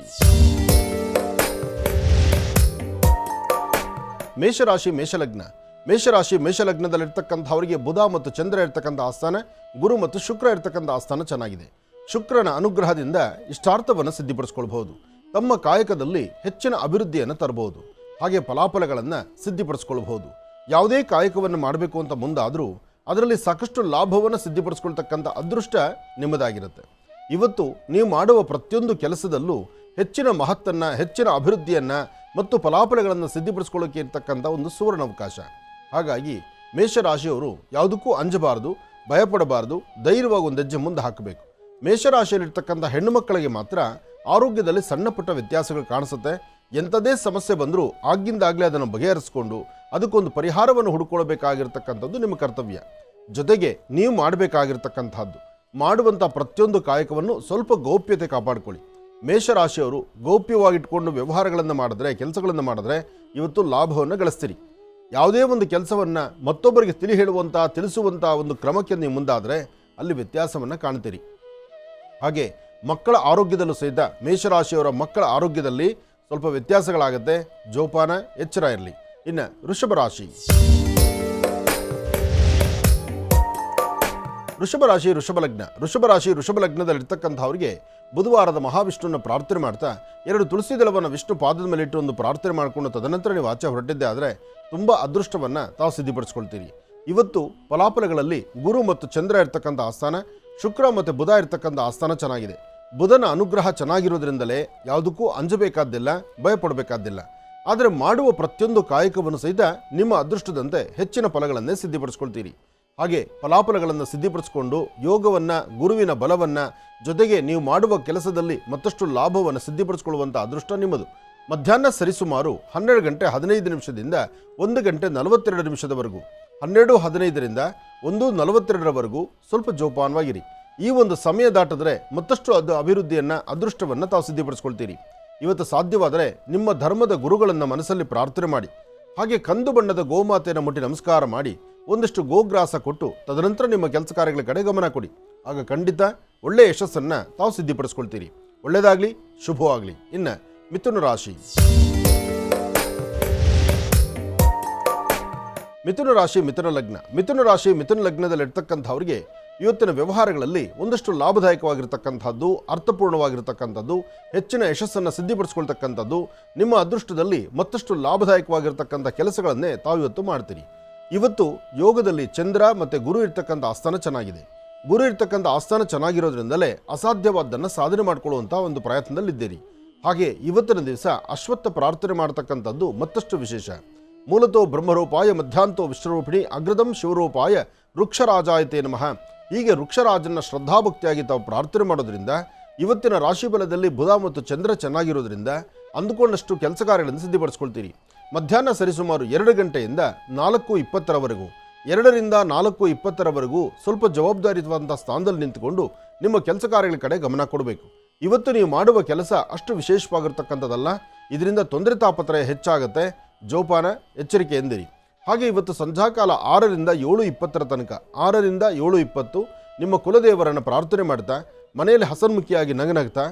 ಮೇಷಲಗ್ನದಲ್ಲಿರ್ತಕ್ಕಂಥವರಿಗೆ ಬುಧ ಮತ್ತು ಚಂದ್ರ ಇರ್ತಕ್ಕಂಥ ಆಸ್ಥಾನ, ಗುರು ಮತ್ತು ಶುಕ್ರ ಇರ್ತಕ್ಕಂಥ ಆಸ್ಥಾನ ಚೆನ್ನಾಗಿದೆ. ಶುಕ್ರನ ಅನುಗ್ರಹದಿಂದ ಇಷ್ಟಾರ್ಥವನ್ನು ಸಿದ್ಧಿಪಡಿಸ್ಕೊಳ್ಬಹುದು. ತಮ್ಮ ಕಾಯಕದಲ್ಲಿ ಹೆಚ್ಚಿನ ಅಭಿವೃದ್ಧಿಯನ್ನು ತರಬಹುದು. ಹಾಗೆ ಫಲಾಫಲಗಳನ್ನು ಸಿದ್ಧಿಪಡಿಸ್ಕೊಳ್ಬಹುದು. ಯಾವುದೇ ಕಾಯಕವನ್ನು ಮಾಡಬೇಕು ಅಂತ ಮುಂದಾದರೂ ಅದರಲ್ಲಿ ಸಾಕಷ್ಟು ಲಾಭವನ್ನು ಸಿದ್ಧಿಪಡಿಸ್ಕೊಳ್ತಕ್ಕಂಥ ಅದೃಷ್ಟ ನಿಮ್ಮದಾಗಿರುತ್ತೆ. ಇವತ್ತು ನೀವು ಮಾಡುವ ಪ್ರತಿಯೊಂದು ಕೆಲಸದಲ್ಲೂ ಹೆಚ್ಚಿನ ಮಹತ್ತನ್ನು, ಹೆಚ್ಚಿನ ಅಭಿವೃದ್ಧಿಯನ್ನು ಮತ್ತು ಫಲಾಫಲಗಳನ್ನು ಸಿದ್ಧಿಪಡಿಸ್ಕೊಳ್ಳೋಕೆ ಇರ್ತಕ್ಕಂಥ ಒಂದು ಸುವರ್ಣಾವಕಾಶ. ಹಾಗಾಗಿ ಮೇಷರಾಶಿಯವರು ಯಾವುದಕ್ಕೂ ಅಂಜಬಾರದು, ಭಯಪಡಬಾರದು, ಧೈರ್ಯವಾಗಿ ಒಂದು ಹೆಜ್ಜೆ ಮುಂದೆ ಹಾಕಬೇಕು. ಮೇಷರಾಶಿಯಲ್ಲಿರ್ತಕ್ಕಂಥ ಹೆಣ್ಣು ಮಕ್ಕಳಿಗೆ ಮಾತ್ರ ಆರೋಗ್ಯದಲ್ಲಿ ಸಣ್ಣ ಪುಟ್ಟ ವ್ಯತ್ಯಾಸಗಳು ಕಾಣಿಸುತ್ತೆ. ಎಂಥದೇ ಸಮಸ್ಯೆ ಬಂದರೂ ಆಗಿಂದಾಗಲೇ ಅದನ್ನು ಬಗೆಹರಿಸ್ಕೊಂಡು ಅದಕ್ಕೊಂದು ಪರಿಹಾರವನ್ನು ಹುಡುಕೊಳ್ಬೇಕಾಗಿರ್ತಕ್ಕಂಥದ್ದು ನಿಮ್ಮ ಕರ್ತವ್ಯ. ಜೊತೆಗೆ ನೀವು ಮಾಡಬೇಕಾಗಿರ್ತಕ್ಕಂಥದ್ದು, ಮಾಡುವಂಥ ಪ್ರತಿಯೊಂದು ಕಾಯಕವನ್ನು ಸ್ವಲ್ಪ ಗೌಪ್ಯತೆ ಕಾಪಾಡಿಕೊಳ್ಳಿ. ಮೇಷರಾಶಿಯವರು ಗೌಪ್ಯವಾಗಿಟ್ಕೊಂಡು ವ್ಯವಹಾರಗಳನ್ನು ಮಾಡಿದ್ರೆ, ಕೆಲಸಗಳನ್ನು ಮಾಡಿದ್ರೆ ಇವತ್ತು ಲಾಭವನ್ನು ಗಳಿಸ್ತೀರಿ. ಯಾವುದೇ ಒಂದು ಕೆಲಸವನ್ನು ಮತ್ತೊಬ್ಬರಿಗೆ ತಿಳಿಸುವಂಥ ಒಂದು ಕ್ರಮಕ್ಕೆ ನೀವು ಮುಂದಾದರೆ ಅಲ್ಲಿ ವ್ಯತ್ಯಾಸವನ್ನು ಕಾಣ್ತೀರಿ. ಹಾಗೆ ಮಕ್ಕಳ ಆರೋಗ್ಯದಲ್ಲೂ ಸಹಿತ ಮೇಷರಾಶಿಯವರ ಮಕ್ಕಳ ಆರೋಗ್ಯದಲ್ಲಿ ಸ್ವಲ್ಪ ವ್ಯತ್ಯಾಸಗಳಾಗುತ್ತೆ. ಜೋಪಾನ, ಎಚ್ಚರ ಇರಲಿ. ಇನ್ನು ವೃಷಭ ರಾಶಿ, ವೃಷಭ ಲಗ್ನದಲ್ಲಿರ್ತಕ್ಕಂಥವ್ರಿಗೆ ಬುಧವಾರದ ಮಹಾವಿಷ್ಣುವನ್ನು ಪ್ರಾರ್ಥನೆ ಮಾಡ್ತಾ 2 ತುಳಸಿ ದಳವನ್ನು ವಿಷ್ಣು ಪಾದದ ಮೇಲೆ ಇಟ್ಟು ಒಂದು ಪ್ರಾರ್ಥನೆ ಮಾಡಿಕೊಂಡು ತದನಂತರ ನೀವು ಆಚೆ ಹೊರಟಿದ್ದೆ ಆದರೆ ತುಂಬ ಅದೃಷ್ಟವನ್ನು ತಾವು ಸಿದ್ಧಿಪಡಿಸ್ಕೊಳ್ತೀರಿ. ಇವತ್ತು ಫಲಾಫಲಗಳಲ್ಲಿ ಗುರು ಮತ್ತು ಚಂದ್ರ ಇರ್ತಕ್ಕಂಥ ಆಸ್ಥಾನ, ಶುಕ್ರ ಮತ್ತು ಬುಧ ಇರ್ತಕ್ಕಂಥ ಆಸ್ಥಾನ ಚೆನ್ನಾಗಿದೆ. ಬುಧನ ಅನುಗ್ರಹ ಚೆನ್ನಾಗಿರೋದ್ರಿಂದಲೇ ಯಾವುದಕ್ಕೂ ಅಂಜಬೇಕಾದ್ದಿಲ್ಲ, ಭಯಪಡಬೇಕಾದ್ದಿಲ್ಲ. ಆದರೆ ಮಾಡುವ ಪ್ರತಿಯೊಂದು ಕಾಯಕವನ್ನು ಸಹಿತ ನಿಮ್ಮ ಅದೃಷ್ಟದಂತೆ ಹೆಚ್ಚಿನ ಫಲಗಳನ್ನೇ ಸಿದ್ಧಿಪಡಿಸ್ಕೊಳ್ತೀರಿ. ಹಾಗೆ ಫಲಾಫಲಗಳನ್ನು ಸಿದ್ಧಿಪಡಿಸಿಕೊಂಡು ಯೋಗವನ್ನು, ಗುರುವಿನ ಬಲವನ್ನು, ಜೊತೆಗೆ ನೀವು ಮಾಡುವ ಕೆಲಸದಲ್ಲಿ ಮತ್ತಷ್ಟು ಲಾಭವನ್ನು ಸಿದ್ಧಿಪಡಿಸಿಕೊಳ್ಳುವಂಥ ಅದೃಷ್ಟ ನಿಮ್ಮದು. ಮಧ್ಯಾಹ್ನ ಸರಿಸುಮಾರು 12 ಗಂಟೆ 15 ನಿಮಿಷದಿಂದ 1 ಗಂಟೆ 42 ನಿಮಿಷದವರೆಗೂ, 12:15ರಿಂದ 1:42ರವರೆಗೂ ಸ್ವಲ್ಪ ಜೋಪಾನವಾಗಿರಿ. ಈ ಒಂದು ಸಮಯ ದಾಟಿದ್ರೆ ಮತ್ತಷ್ಟು ಅಭಿವೃದ್ಧಿಯನ್ನು, ಅದೃಷ್ಟವನ್ನು ತಾವು ಸಿದ್ಧಿಪಡಿಸ್ಕೊಳ್ತೀರಿ. ಇವತ್ತು ಸಾಧ್ಯವಾದರೆ ನಿಮ್ಮ ಧರ್ಮದ ಗುರುಗಳನ್ನು ಮನಸ್ಸಲ್ಲಿ ಪ್ರಾರ್ಥನೆ ಮಾಡಿ, ಹಾಗೆ ಕಂದು ಬಣ್ಣದ ಗೋಮಾತೆಯನ್ನು ಮುಟ್ಟಿ ನಮಸ್ಕಾರ ಮಾಡಿ ಒಂದಷ್ಟು ಗೋಗ್ರಾಸ ಕೊಟ್ಟು ತದನಂತರ ನಿಮ್ಮ ಕೆಲಸ ಕಾರ್ಯಗಳ ಕಡೆ ಗಮನ ಕೊಡಿ. ಆಗ ಖಂಡಿತ ಒಳ್ಳೆಯ ಯಶಸ್ಸನ್ನು ತಾವು ಸಿದ್ಧಿಪಡಿಸ್ಕೊಳ್ತೀರಿ. ಒಳ್ಳೆಯದಾಗಲಿ, ಶುಭವಾಗಲಿ. ಇನ್ನು ಮಿಥುನ ರಾಶಿ, ಮಿಥುನ ಲಗ್ನದಲ್ಲಿರ್ತಕ್ಕಂಥವ್ರಿಗೆ ಇವತ್ತಿನ ವ್ಯವಹಾರಗಳಲ್ಲಿ ಒಂದಷ್ಟು ಲಾಭದಾಯಕವಾಗಿರ್ತಕ್ಕಂಥದ್ದು, ಅರ್ಥಪೂರ್ಣವಾಗಿರ್ತಕ್ಕಂಥದ್ದು, ಹೆಚ್ಚಿನ ಯಶಸ್ಸನ್ನು ಸಿದ್ಧಿಪಡಿಸ್ಕೊಳ್ತಕ್ಕಂಥದ್ದು, ನಿಮ್ಮ ಅದೃಷ್ಟದಲ್ಲಿ ಮತ್ತಷ್ಟು ಲಾಭದಾಯಕವಾಗಿರ್ತಕ್ಕಂಥ ಕೆಲಸಗಳನ್ನೇ ತಾವು ಇವತ್ತು ಮಾಡ್ತೀರಿ. ಇವತ್ತು ಯೋಗದಲ್ಲಿ ಚಂದ್ರ ಮತ್ತು ಗುರು ಇರ್ತಕ್ಕಂಥ ಆಸ್ಥಾನ ಚೆನ್ನಾಗಿದೆ. ಗುರು ಇರ್ತಕ್ಕಂಥ ಆಸ್ಥಾನ ಚೆನ್ನಾಗಿರೋದ್ರಿಂದಲೇ ಅಸಾಧ್ಯವಾದ್ದನ್ನು ಸಾಧನೆ ಮಾಡಿಕೊಳ್ಳುವಂಥ ಒಂದು ಪ್ರಯತ್ನದಲ್ಲಿದ್ದೀರಿ. ಹಾಗೆ ಇವತ್ತಿನ ದಿವಸ ಅಶ್ವತ್ಥ ಪ್ರಾರ್ಥನೆ ಮಾಡತಕ್ಕಂಥದ್ದು ಮತ್ತಷ್ಟು ವಿಶೇಷ. ಮೂಲತೋ ಬ್ರಹ್ಮರೂಪಾಯ ಮಧ್ಯಾಂತೋ ವಿಶ್ವರೂಪಿಣಿ ಅಗ್ರದಂ ಶಿವರೂಪಾಯ ವೃಕ್ಷರಾಜಾಯತೆ ನಮಃ. ಹೀಗೆ ವೃಕ್ಷರಾಜನ ಶ್ರದ್ಧಾಭಕ್ತಿಯಾಗಿ ತಾವು ಪ್ರಾರ್ಥನೆ ಮಾಡೋದ್ರಿಂದ ಇವತ್ತಿನ ರಾಶಿ ಬಲದಲ್ಲಿ ಬುಧ ಮತ್ತು ಚಂದ್ರ ಚೆನ್ನಾಗಿರೋದ್ರಿಂದ ಅಂದುಕೊಂಡಷ್ಟು ಕೆಲಸ ಕಾರ್ಯಗಳನ್ನು ಸಿದ್ಧಿಪಡಿಸ್ಕೊಳ್ತೀರಿ. ಮಧ್ಯಾಹ್ನ ಸರಿಸುಮಾರು 2 ಗಂಟೆಯಿಂದ 4:20ರವರೆಗೂ, 2ರಿಂದ 4:20ರವರೆಗೂ ಸ್ವಲ್ಪ ಜವಾಬ್ದಾರಿಯುತವಾದಂಥ ಸ್ಥಾನದಲ್ಲಿ ನಿಂತುಕೊಂಡು ನಿಮ್ಮ ಕೆಲಸ ಕಾರ್ಯಗಳ ಕಡೆ ಗಮನ ಕೊಡಬೇಕು. ಇವತ್ತು ನೀವು ಮಾಡುವ ಕೆಲಸ ಅಷ್ಟು ವಿಶೇಷವಾಗಿರ್ತಕ್ಕಂಥದ್ದಲ್ಲ. ಇದರಿಂದ ತೊಂದರೆ ತಾಪತ್ರಯ ಹೆಚ್ಚಾಗುತ್ತೆ. ಜೋಪಾನ, ಎಚ್ಚರಿಕೆ ಎಂದಿರಿ. ಹಾಗೆ ಇವತ್ತು ಸಂಧ್ಯಾಕಾಲ 6ರಿಂದ 7:20ರ ತನಕ, 6ರಿಂದ 7:20 ನಿಮ್ಮ ಕುಲದೇವರನ್ನು ಪ್ರಾರ್ಥನೆ ಮಾಡ್ತಾ ಮನೆಯಲ್ಲಿ ಹಸನ್ಮುಖಿಯಾಗಿ ನಗನಗ್ತಾ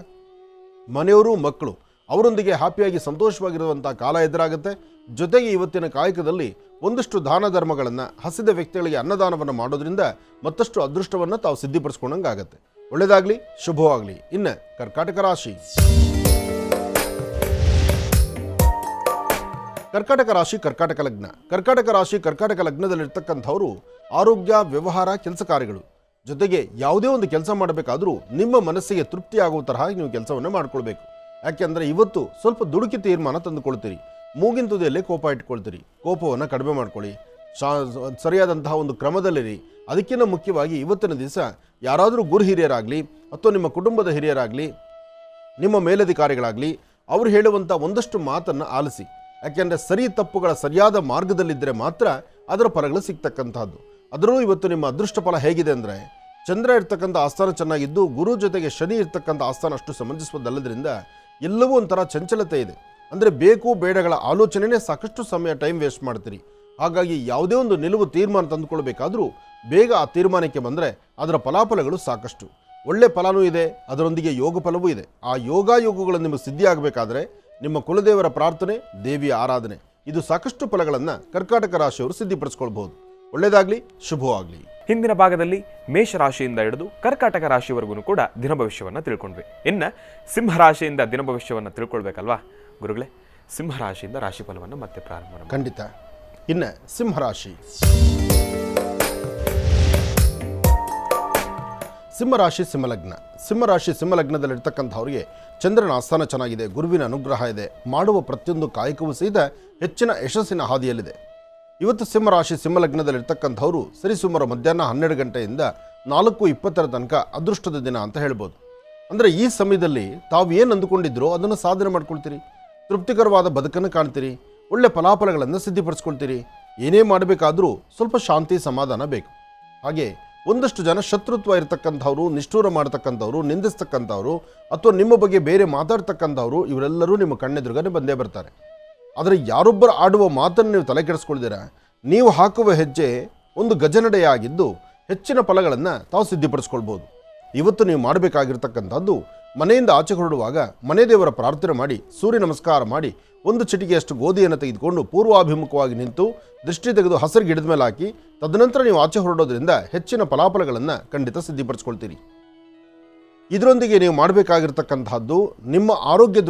ಮನೆಯವರು, ಮಕ್ಕಳು ಅವರೊಂದಿಗೆ ಹ್ಯಾಪಿಯಾಗಿ ಸಂತೋಷವಾಗಿರುವಂಥ ಕಾಲ ಎದುರಾಗುತ್ತೆ. ಜೊತೆಗೆ ಇವತ್ತಿನ ಕಾಯಕದಲ್ಲಿ ಒಂದಷ್ಟು ದಾನ ಧರ್ಮಗಳನ್ನು, ಹಸಿದ ವ್ಯಕ್ತಿಗಳಿಗೆ ಅನ್ನದಾನವನ್ನು ಮಾಡೋದ್ರಿಂದ ಮತ್ತಷ್ಟು ಅದೃಷ್ಟವನ್ನು ತಾವು ಸಿದ್ಧಿಪಡಿಸ್ಕೊಂಡಂಗಾಗತ್ತೆ. ಒಳ್ಳೆಯದಾಗಲಿ, ಶುಭವಾಗಲಿ. ಇನ್ನು ಕರ್ಕಾಟಕ ರಾಶಿ, ಕರ್ಕಾಟಕ ಲಗ್ನದಲ್ಲಿರ್ತಕ್ಕಂಥವರು ಆರೋಗ್ಯ, ವ್ಯವಹಾರ, ಕೆಲಸ ಕಾರ್ಯಗಳು, ಜೊತೆಗೆ ಯಾವುದೇ ಒಂದು ಕೆಲಸ ಮಾಡಬೇಕಾದ್ರೂ ನಿಮ್ಮ ಮನಸ್ಸಿಗೆ ತೃಪ್ತಿಯಾಗುವ ತರಹ ನೀವು ಕೆಲಸವನ್ನು ಮಾಡ್ಕೊಳ್ಬೇಕು. ಯಾಕೆಂದರೆ ಇವತ್ತು ಸ್ವಲ್ಪ ದುಡುಕಿ ತೀರ್ಮಾನ ತಂದುಕೊಳ್ತೀರಿ. ಮೂಗಿನ ತುದಿಯಲ್ಲೇ ಕೋಪ ಇಟ್ಕೊಳ್ತೀರಿ. ಕೋಪವನ್ನು ಕಡಿಮೆ ಮಾಡ್ಕೊಳ್ಳಿ. ಸರಿಯಾದಂತಹ ಒಂದು ಕ್ರಮದಲ್ಲಿರಿ. ಅದಕ್ಕಿಂತ ಮುಖ್ಯವಾಗಿ ಇವತ್ತಿನ ದಿವಸ ಯಾರಾದರೂ ಗುರು ಹಿರಿಯರಾಗಲಿ ಅಥವಾ ನಿಮ್ಮ ಕುಟುಂಬದ ಹಿರಿಯರಾಗಲಿ, ನಿಮ್ಮ ಮೇಲಧಿಕಾರಿಗಳಾಗಲಿ, ಅವರು ಹೇಳುವಂಥ ಒಂದಷ್ಟು ಮಾತನ್ನು ಆಲಿಸಿ. ಯಾಕೆಂದರೆ ಸರಿ ತಪ್ಪುಗಳ ಸರಿಯಾದ ಮಾರ್ಗದಲ್ಲಿದ್ದರೆ ಮಾತ್ರ ಅದರ ಫಲಗಳು ಸಿಗ್ತಕ್ಕಂಥದ್ದು. ಅದರಲ್ಲೂ ಇವತ್ತು ನಿಮ್ಮ ಅದೃಷ್ಟ ಫಲ ಹೇಗಿದೆ ಅಂದರೆ, ಚಂದ್ರ ಇರ್ತಕ್ಕಂಥ ಆಸ್ಥಾನ ಚೆನ್ನಾಗಿದ್ದು ಗುರು ಜೊತೆಗೆ ಶನಿ ಇರ್ತಕ್ಕಂಥ ಆಸ್ಥಾನ ಅಷ್ಟು ಸಮಂಜಸವಲ್ಲದ್ರಿಂದ ಎಲ್ಲವೂ ಒಂಥರ ಚಂಚಲತೆ ಇದೆ. ಅಂದರೆ ಬೇಕು ಬೇಡಗಳ ಆಲೋಚನೆಯೇ ಸಾಕಷ್ಟು ಸಮಯ ಟೈಮ್ ವೇಸ್ಟ್ ಮಾಡ್ತೀರಿ. ಹಾಗಾಗಿ ಯಾವುದೇ ಒಂದು ನಿಲುವು ತೀರ್ಮಾನ ತಂದುಕೊಳ್ಬೇಕಾದ್ರೂ ಬೇಗ ಆ ತೀರ್ಮಾನಕ್ಕೆ ಬಂದರೆ ಅದರ ಫಲಾಫಲಗಳು ಸಾಕಷ್ಟು ಒಳ್ಳೆ ಫಲವೂ ಇದೆ, ಅದರೊಂದಿಗೆ ಯೋಗ ಫಲವೂ ಇದೆ. ಆ ಯೋಗಗಳು ನಿಮಗೆ ಸಿದ್ಧಿಯಾಗಬೇಕಾದ್ರೆ ನಿಮ್ಮ ಕುಲದೇವರ ಪ್ರಾರ್ಥನೆ, ದೇವಿಯ ಆರಾಧನೆ, ಇದು ಸಾಕಷ್ಟು ಫಲಗಳನ್ನು ಕರ್ಕಾಟಕ ರಾಶಿಯವರು ಸಿದ್ಧಿಪಡಿಸ್ಕೊಳ್ಬಹುದು. ಒಳ್ಳೆಯದಾಗಲಿ, ಶುಭವಾಗಲಿ. ಹಿಂದಿನ ಭಾಗದಲ್ಲಿ ಮೇಷರಾಶಿಯಿಂದ ಹಿಡಿದು ಕರ್ಕಾಟಕ ರಾಶಿವರೆಗೂ ಕೂಡ ದಿನ ಭವಿಷ್ಯವನ್ನು ತಿಳ್ಕೊಂಡ್ವಿ. ಇನ್ನು ಸಿಂಹರಾಶಿಯಿಂದ ದಿನ ಭವಿಷ್ಯವನ್ನು ತಿಳ್ಕೊಳ್ಬೇಕಲ್ವಾ ಗುರುಗಳೇ? ಸಿಂಹರಾಶಿಯಿಂದ ರಾಶಿ ಫಲವನ್ನು ಮತ್ತೆ ಪ್ರಾರಂಭ ಮಾಡೋಣ. ಖಂಡಿತ. ಇನ್ನು ಸಿಂಹರಾಶಿ. ಸಿಂಹರಾಶಿ ಸಿಂಹಲಗ್ನ. ಸಿಂಹರಾಶಿ ಸಿಂಹಲಗ್ನದಲ್ಲಿರ್ತಕ್ಕಂಥವ್ರಿಗೆ ಚಂದ್ರನ ಆಸ್ಥಾನ ಚೆನ್ನಾಗಿದೆ, ಗುರುವಿನ ಅನುಗ್ರಹ ಇದೆ, ಮಾಡುವ ಪ್ರತಿಯೊಂದು ಕಾಯಕವೂ ಸಹಿತ ಹೆಚ್ಚಿನ ಯಶಸ್ಸಿನ ಹಾದಿಯಲ್ಲಿದೆ. ಇವತ್ತು ಸಿಂಹರಾಶಿ ಸಿಂಹಲಗ್ನದಲ್ಲಿರ್ತಕ್ಕಂಥವರು ಸರಿಸುಮಾರು ಮಧ್ಯಾಹ್ನ 12 ಗಂಟೆಯಿಂದ 4:20 ತನಕ ಅದೃಷ್ಟದ ದಿನ ಅಂತ ಹೇಳ್ಬೋದು. ಅಂದರೆ ಈ ಸಮಯದಲ್ಲಿ ತಾವು ಏನು ಅಂದುಕೊಂಡಿದ್ರೋ ಅದನ್ನು ಸಾಧನೆ ಮಾಡ್ಕೊಳ್ತೀರಿ, ತೃಪ್ತಿಕರವಾದ ಬದುಕನ್ನು ಕಾಣ್ತೀರಿ, ಒಳ್ಳೆ ಫಲಾಫಲಗಳನ್ನು ಸಿದ್ಧಿಪಡಿಸ್ಕೊಳ್ತೀರಿ. ಏನೇ ಮಾಡಬೇಕಾದ್ರೂ ಸ್ವಲ್ಪ ಶಾಂತಿ ಸಮಾಧಾನ ಬೇಕು. ಹಾಗೆ ಒಂದಷ್ಟು ಜನ ಶತ್ರುತ್ವ ಇರತಕ್ಕಂಥವ್ರು, ನಿಷ್ಠೂರ ಮಾಡ್ತಕ್ಕಂಥವ್ರು, ನಿಂದಿಸ್ತಕ್ಕಂಥವ್ರು ಅಥವಾ ನಿಮ್ಮ ಬಗ್ಗೆ ಬೇರೆ ಮಾತಾಡ್ತಕ್ಕಂಥವ್ರು ಇವರೆಲ್ಲರೂ ನಿಮ್ಮ ಕಣ್ಣೆದುರುಗನೆ ಬಂದೇ ಬರ್ತಾರೆ. ಆದರೆ ಯಾರೊಬ್ಬರು ಆಡುವ ಮಾತನ್ನು ನೀವು ತಲೆ ಕೆಡಿಸ್ಕೊಳ್ದಿರ ನೀವು ಹಾಕುವ ಹೆಜ್ಜೆ ಒಂದು ಗಜನಡೆಯಾಗಿದ್ದು ಹೆಚ್ಚಿನ ಫಲಗಳನ್ನು ತಾವು ಸಿದ್ಧಿಪಡಿಸ್ಕೊಳ್ಬೋದು. ಇವತ್ತು ನೀವು ಮಾಡಬೇಕಾಗಿರ್ತಕ್ಕಂಥದ್ದು ಮನೆಯಿಂದ ಆಚೆ ಹೊರಡುವಾಗ ಮನೆ ದೇವರ ಪ್ರಾರ್ಥನೆ ಮಾಡಿ, ಸೂರ್ಯ ನಮಸ್ಕಾರ ಮಾಡಿ, ಒಂದು ಚಿಟಿಕೆಯಷ್ಟು ಗೋಧಿಯನ್ನು ತೆಗೆದುಕೊಂಡು ಪೂರ್ವಾಭಿಮುಖವಾಗಿ ನಿಂತು ದೃಷ್ಟಿ ತೆಗೆದು ಹಸಿರು ಗಿಡದ ಮೇಲೆ ಹಾಕಿ ತದನಂತರ ನೀವು ಆಚೆ ಹೊರಡೋದ್ರಿಂದ ಹೆಚ್ಚಿನ ಫಲಾಫಲಗಳನ್ನು ಖಂಡಿತ ಸಿದ್ಧಿಪಡಿಸ್ಕೊಳ್ತೀರಿ. ಇದರೊಂದಿಗೆ ನೀವು ಮಾಡಬೇಕಾಗಿರ್ತಕ್ಕಂಥದ್ದು ನಿಮ್ಮ ಆರೋಗ್ಯ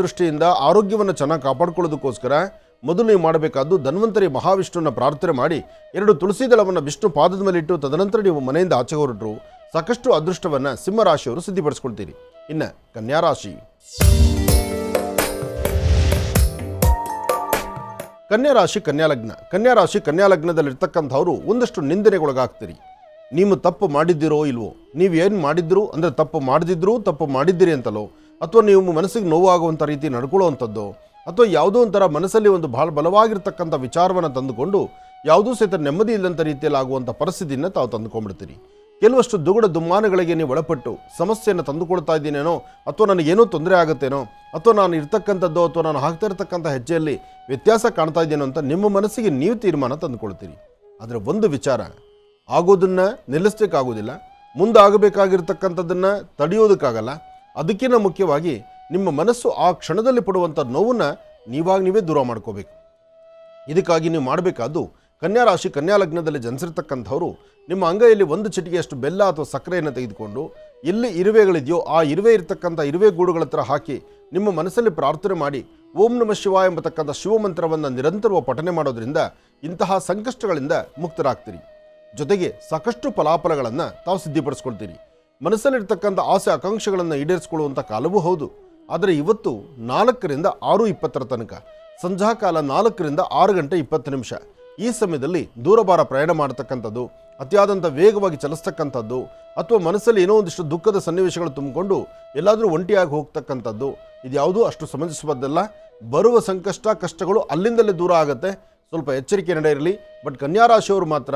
ದೃಷ್ಟಿಯಿಂದ ಆರೋಗ್ಯವನ್ನು ಚೆನ್ನಾಗಿ ಕಾಪಾಡ್ಕೊಳ್ಳೋದಕ್ಕೋಸ್ಕರ ಮೊದಲು ನೀವು ಮಾಡಬೇಕಾದ್ದು ಧನ್ವಂತರಿ ಮಹಾವಿಷ್ಣುವನ್ನ ಪ್ರಾರ್ಥನೆ ಮಾಡಿ 2 ತುಳಸಿ ದಳವನ್ನು ವಿಷ್ಣು ಪಾದದ ಮೇಲೆ ಇಟ್ಟು ತದನಂತರ ನೀವು ಮನೆಯಿಂದ ಆಚೆ ಹೊರಟರು ಸಾಕಷ್ಟು ಅದೃಷ್ಟವನ್ನು ಸಿಂಹರಾಶಿಯವರು ಸಿದ್ಧಿಪಡಿಸ್ಕೊಳ್ತೀರಿ. ಇನ್ನು ಕನ್ಯಾರಾಶಿ. ಕನ್ಯಾಲಗ್ನದಲ್ಲಿರ್ತಕ್ಕಂಥವ್ರು ಒಂದಷ್ಟು ನಿಂದನೆಗೊಳಗಾಗ್ತೀರಿ. ನೀವು ತಪ್ಪು ಮಾಡಿದ್ದೀರೋ ಇಲ್ವೋ, ನೀವೇನು ಮಾಡಿದ್ರು ಅಂದರೆ ತಪ್ಪು ಮಾಡಿದ್ದೀರಿ ಅಂತಲೋ, ಅಥವಾ ನೀವು ಮನಸ್ಸಿಗೆ ನೋವಾಗುವಂಥ ರೀತಿ ನಡ್ಕೊಳ್ಳುವಂಥದ್ದು, ಅಥವಾ ಯಾವುದೋ ಒಂಥರ ಮನಸ್ಸಲ್ಲಿ ಒಂದು ಬಹಳ ಬಲವಾಗಿರ್ತಕ್ಕಂಥ ವಿಚಾರವನ್ನು ತಂದುಕೊಂಡು ಯಾವುದೂ ಸಹಿತ ನೆಮ್ಮದಿ ಇಲ್ಲಂಥ ರೀತಿಯಲ್ಲಿ ಆಗುವಂಥ ಪರಿಸ್ಥಿತಿಯನ್ನು ತಾವು ತಂದುಕೊಂಡ್ಬಿಡ್ತೀರಿ. ಕೆಲವಷ್ಟು ದುಗುಡ ದುಮ್ಮಾನಗಳಿಗೆ ನೀವು ಒಳಪಟ್ಟು ಸಮಸ್ಯೆಯನ್ನು ತಂದುಕೊಳ್ತಾ ಇದ್ದೀನೇನೋ, ಅಥವಾ ನನಗೇನೋ ತೊಂದರೆ ಆಗುತ್ತೇನೋ, ಅಥವಾ ನಾನು ಇರ್ತಕ್ಕಂಥದ್ದು ಅಥವಾ ನಾನು ಹಾಕ್ತಾ ಇರ್ತಕ್ಕಂಥ ಹೆಜ್ಜೆಯಲ್ಲಿ ವ್ಯತ್ಯಾಸ ಕಾಣ್ತಾ ಇದ್ದೇನೋ ಅಂತ ನಿಮ್ಮ ಮನಸ್ಸಿಗೆ ನೀವು ತೀರ್ಮಾನ ತಂದುಕೊಳ್ತೀರಿ. ಆದರೆ ಒಂದು ವಿಚಾರ, ಆಗೋದನ್ನು ನಿಲ್ಲಿಸಲಿಕ್ಕಾಗೋದಿಲ್ಲ, ಮುಂದಾಗಬೇಕಾಗಿರ್ತಕ್ಕಂಥದ್ದನ್ನು ತಡೆಯೋದಕ್ಕಾಗಲ್ಲ. ಅದಕ್ಕಿಂತ ಮುಖ್ಯವಾಗಿ ನಿಮ್ಮ ಮನಸ್ಸು ಆ ಕ್ಷಣದಲ್ಲಿ ಪಡುವಂಥ ನೋವನ್ನು ನೀವೇ ದೂರ ಮಾಡ್ಕೋಬೇಕು. ಇದಕ್ಕಾಗಿ ನೀವು ಮಾಡಬೇಕಾದ್ದು ಕನ್ಯಾಲಗ್ನದಲ್ಲಿ ಜನಿಸಿರ್ತಕ್ಕಂಥವ್ರು ನಿಮ್ಮ ಅಂಗೈಯಲ್ಲಿ 1 ಚಿಟಿಕೆಯಷ್ಟು ಬೆಲ್ಲ ಅಥವಾ ಸಕ್ಕರೆಯನ್ನು ತೆಗೆದುಕೊಂಡು ಎಲ್ಲಿ ಇರುವೆಗಳಿದೆಯೋ ಆ ಇರುವೆ ಇರತಕ್ಕಂಥ ಇರುವೆ ಗೂಡುಗಳ ಹತ್ರ ಹಾಕಿ ನಿಮ್ಮ ಮನಸ್ಸಲ್ಲಿ ಪ್ರಾರ್ಥನೆ ಮಾಡಿ ಓಂ ನಮಃ ಶಿವಾಯ ಎಂಬತಕ್ಕಂಥ ಶಿವಮಂತ್ರವನ್ನು ನಿರಂತರವಾಗಿ ಪಠನೆ ಮಾಡೋದ್ರಿಂದ ಇಂತಹ ಸಂಕಷ್ಟಗಳಿಂದ ಮುಕ್ತರಾಗ್ತೀರಿ. ಜೊತೆಗೆ ಸಾಕಷ್ಟು ಫಲಾಫಲಗಳನ್ನು ತಾವು ಸಿದ್ಧಿಪಡಿಸ್ಕೊಳ್ತೀರಿ. ಮನಸ್ಸಲ್ಲಿರ್ತಕ್ಕಂಥ ಆಸೆ ಆಕಾಂಕ್ಷೆಗಳನ್ನು ಈಡೇರಿಸಿಕೊಳ್ಳುವಂಥ ಕಾಲವೂ ಹೌದು. ಆದರೆ ಇವತ್ತು 4ರಿಂದ 6:20 ತನಕ, ಸಂಧ್ಯಾಕಾಲ 4ರಿಂದ 6 ಗಂಟೆ 20 ನಿಮಿಷ, ಈ ಸಮಯದಲ್ಲಿ ದೂರಭಾರ ಪ್ರಯಾಣ ಮಾಡತಕ್ಕಂಥದ್ದು, ಅತಿಯಾದಂಥ ವೇಗವಾಗಿ ಚಲಿಸ್ತಕ್ಕಂಥದ್ದು, ಅಥವಾ ಮನಸ್ಸಲ್ಲಿ ಏನೋ ಒಂದಿಷ್ಟು ದುಃಖದ ಸನ್ನಿವೇಶಗಳು ತುಂಬಿಕೊಂಡು ಎಲ್ಲಾದರೂ ಒಂಟಿಯಾಗಿ ಹೋಗ್ತಕ್ಕಂಥದ್ದು, ಇದ್ಯಾವುದೂ ಅಷ್ಟು ಸಮಂಜಸಬದ್ದಲ್ಲ. ಬರುವ ಕಷ್ಟಗಳು ಅಲ್ಲಿಂದಲೇ ದೂರ ಆಗುತ್ತೆ. ಸ್ವಲ್ಪ ಎಚ್ಚರಿಕೆ ನಡೆಯಿರಲಿ. ಬಟ್ ಕನ್ಯಾರಾಶಿಯವರು ಮಾತ್ರ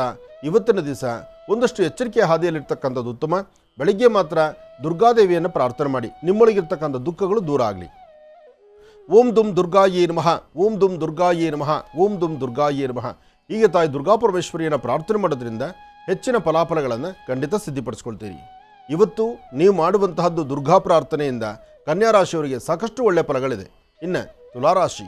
ಇವತ್ತಿನ ದಿವಸ ಒಂದಷ್ಟು ಎಚ್ಚರಿಕೆಯ ಹಾದಿಯಲ್ಲಿರ್ತಕ್ಕಂಥದ್ದು ಉತ್ತಮ. ಬೆಳಿಗ್ಗೆ ಮಾತ್ರ ದುರ್ಗಾದೇವಿಯನ್ನು ಪ್ರಾರ್ಥನೆ ಮಾಡಿ, ನಿಮ್ಮೊಳಗಿರ್ತಕ್ಕಂಥ ದುಃಖಗಳು ದೂರ ಆಗಲಿ. ಓಂ ದುಂ ದುರ್ಗಾಯೇ ನಮಃ, ಓಂ ದುಂ ದುರ್ಗಾಯೇ ನಮಃ, ಓಂ ದುಂ ದುರ್ಗಾಯೇ ನಮಃ. ಹೀಗೆ ತಾಯಿ ದುರ್ಗಾಪರಮೇಶ್ವರಿಯನ್ನು ಪ್ರಾರ್ಥನೆ ಮಾಡೋದ್ರಿಂದ ಹೆಚ್ಚಿನ ಫಲಾಫಲಗಳನ್ನು ಖಂಡಿತ ಸಿದ್ಧಿಪಡಿಸ್ಕೊಳ್ತೀರಿ. ಇವತ್ತು ನೀವು ಮಾಡುವಂತಹದ್ದು ದುರ್ಗಾ ಪ್ರಾರ್ಥನೆಯಿಂದ ಕನ್ಯಾರಾಶಿಯವರಿಗೆ ಸಾಕಷ್ಟು ಒಳ್ಳೆಯ ಫಲಗಳಿದೆ. ಇನ್ನು ತುಲಾರಾಶಿ.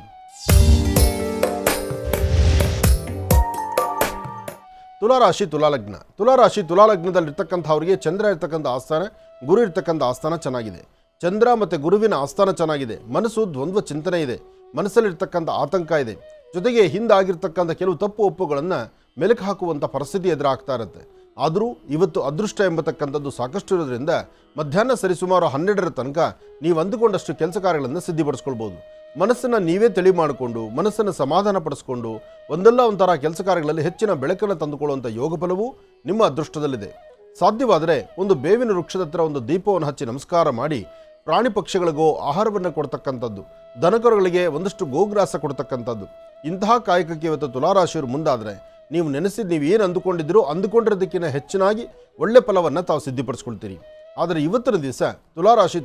ತುಲಾಲಗ್ನದಲ್ಲಿರ್ತಕ್ಕಂಥವ್ರಿಗೆ ಚಂದ್ರ ಇರ್ತಕ್ಕಂಥ ಆಸ್ಥಾನ, ಗುರು ಇರ್ತಕ್ಕಂಥ ಆಸ್ಥಾನ ಚೆನ್ನಾಗಿದೆ. ಚಂದ್ರ ಮತ್ತು ಗುರುವಿನ ಆಸ್ಥಾನ ಚೆನ್ನಾಗಿದೆ. ಮನಸ್ಸು ದ್ವಂದ್ವ ಚಿಂತನೆ ಇದೆ, ಮನಸ್ಸಲ್ಲಿರ್ತಕ್ಕಂಥ ಆತಂಕ ಇದೆ. ಜೊತೆಗೆ ಹಿಂದಾಗಿರ್ತಕ್ಕಂಥ ಕೆಲವು ತಪ್ಪು ಒಪ್ಪುಗಳನ್ನು ಮೆಲುಕು ಹಾಕುವಂಥ ಪರಿಸ್ಥಿತಿ ಎದುರಾಗ್ತಾ ಇರುತ್ತೆ. ಆದರೂ ಇವತ್ತು ಅದೃಷ್ಟ ಎಂಬತಕ್ಕಂಥದ್ದು ಸಾಕಷ್ಟು ಇರೋದ್ರಿಂದ ಮಧ್ಯಾಹ್ನ ಸರಿಸುಮಾರು 12ರ ತನಕ ನೀವು ಅಂದುಕೊಂಡಷ್ಟು ಕೆಲಸ ಕಾರ್ಯಗಳನ್ನು ಸಿದ್ಧಿಪಡಿಸ್ಕೊಳ್ಬೋದು. ಮನಸ್ಸನ್ನು ನೀವೇ ತಿಳಿ ಮಾಡಿಕೊಂಡು, ಮನಸ್ಸನ್ನು ಸಮಾಧಾನ ಪಡಿಸ್ಕೊಂಡು ಒಂದಲ್ಲ ಒಂಥರ ಕೆಲಸ ಕಾರ್ಯಗಳಲ್ಲಿ ಹೆಚ್ಚಿನ ಬೆಳಕನ್ನು ತಂದುಕೊಳ್ಳುವಂಥ ಯೋಗ ಫಲವೂ ನಿಮ್ಮ ಅದೃಷ್ಟದಲ್ಲಿದೆ. ಸಾಧ್ಯವಾದರೆ ಒಂದು ಬೇವಿನ ವೃಕ್ಷದ ಹತ್ರ ಒಂದು ದೀಪವನ್ನು ಹಚ್ಚಿ ನಮಸ್ಕಾರ ಮಾಡಿ ಪ್ರಾಣಿ ಪಕ್ಷಿಗಳಿಗೋ ಆಹಾರವನ್ನು ಕೊಡ್ತಕ್ಕಂಥದ್ದು, ದನಕರುಗಳಿಗೆ ಒಂದಷ್ಟು ಗೋಗ್ರಾಸ ಕೊಡ್ತಕ್ಕಂಥದ್ದು, ಇಂತಹ ಕಾಯಕಕ್ಕೆ ಇವತ್ತು ತುಲಾರಾಶಿಯವರು ಮುಂದಾದರೆ ನೀವು ಏನು ಅಂದುಕೊಂಡಿರೋದಕ್ಕಿಂತ ಹೆಚ್ಚಿನಾಗಿ ಒಳ್ಳೆ ಫಲವನ್ನು ತಾವು ಸಿದ್ಧಿಪಡಿಸ್ಕೊಳ್ತೀರಿ. ಆದರೆ ಇವತ್ತಿನ ದಿವಸ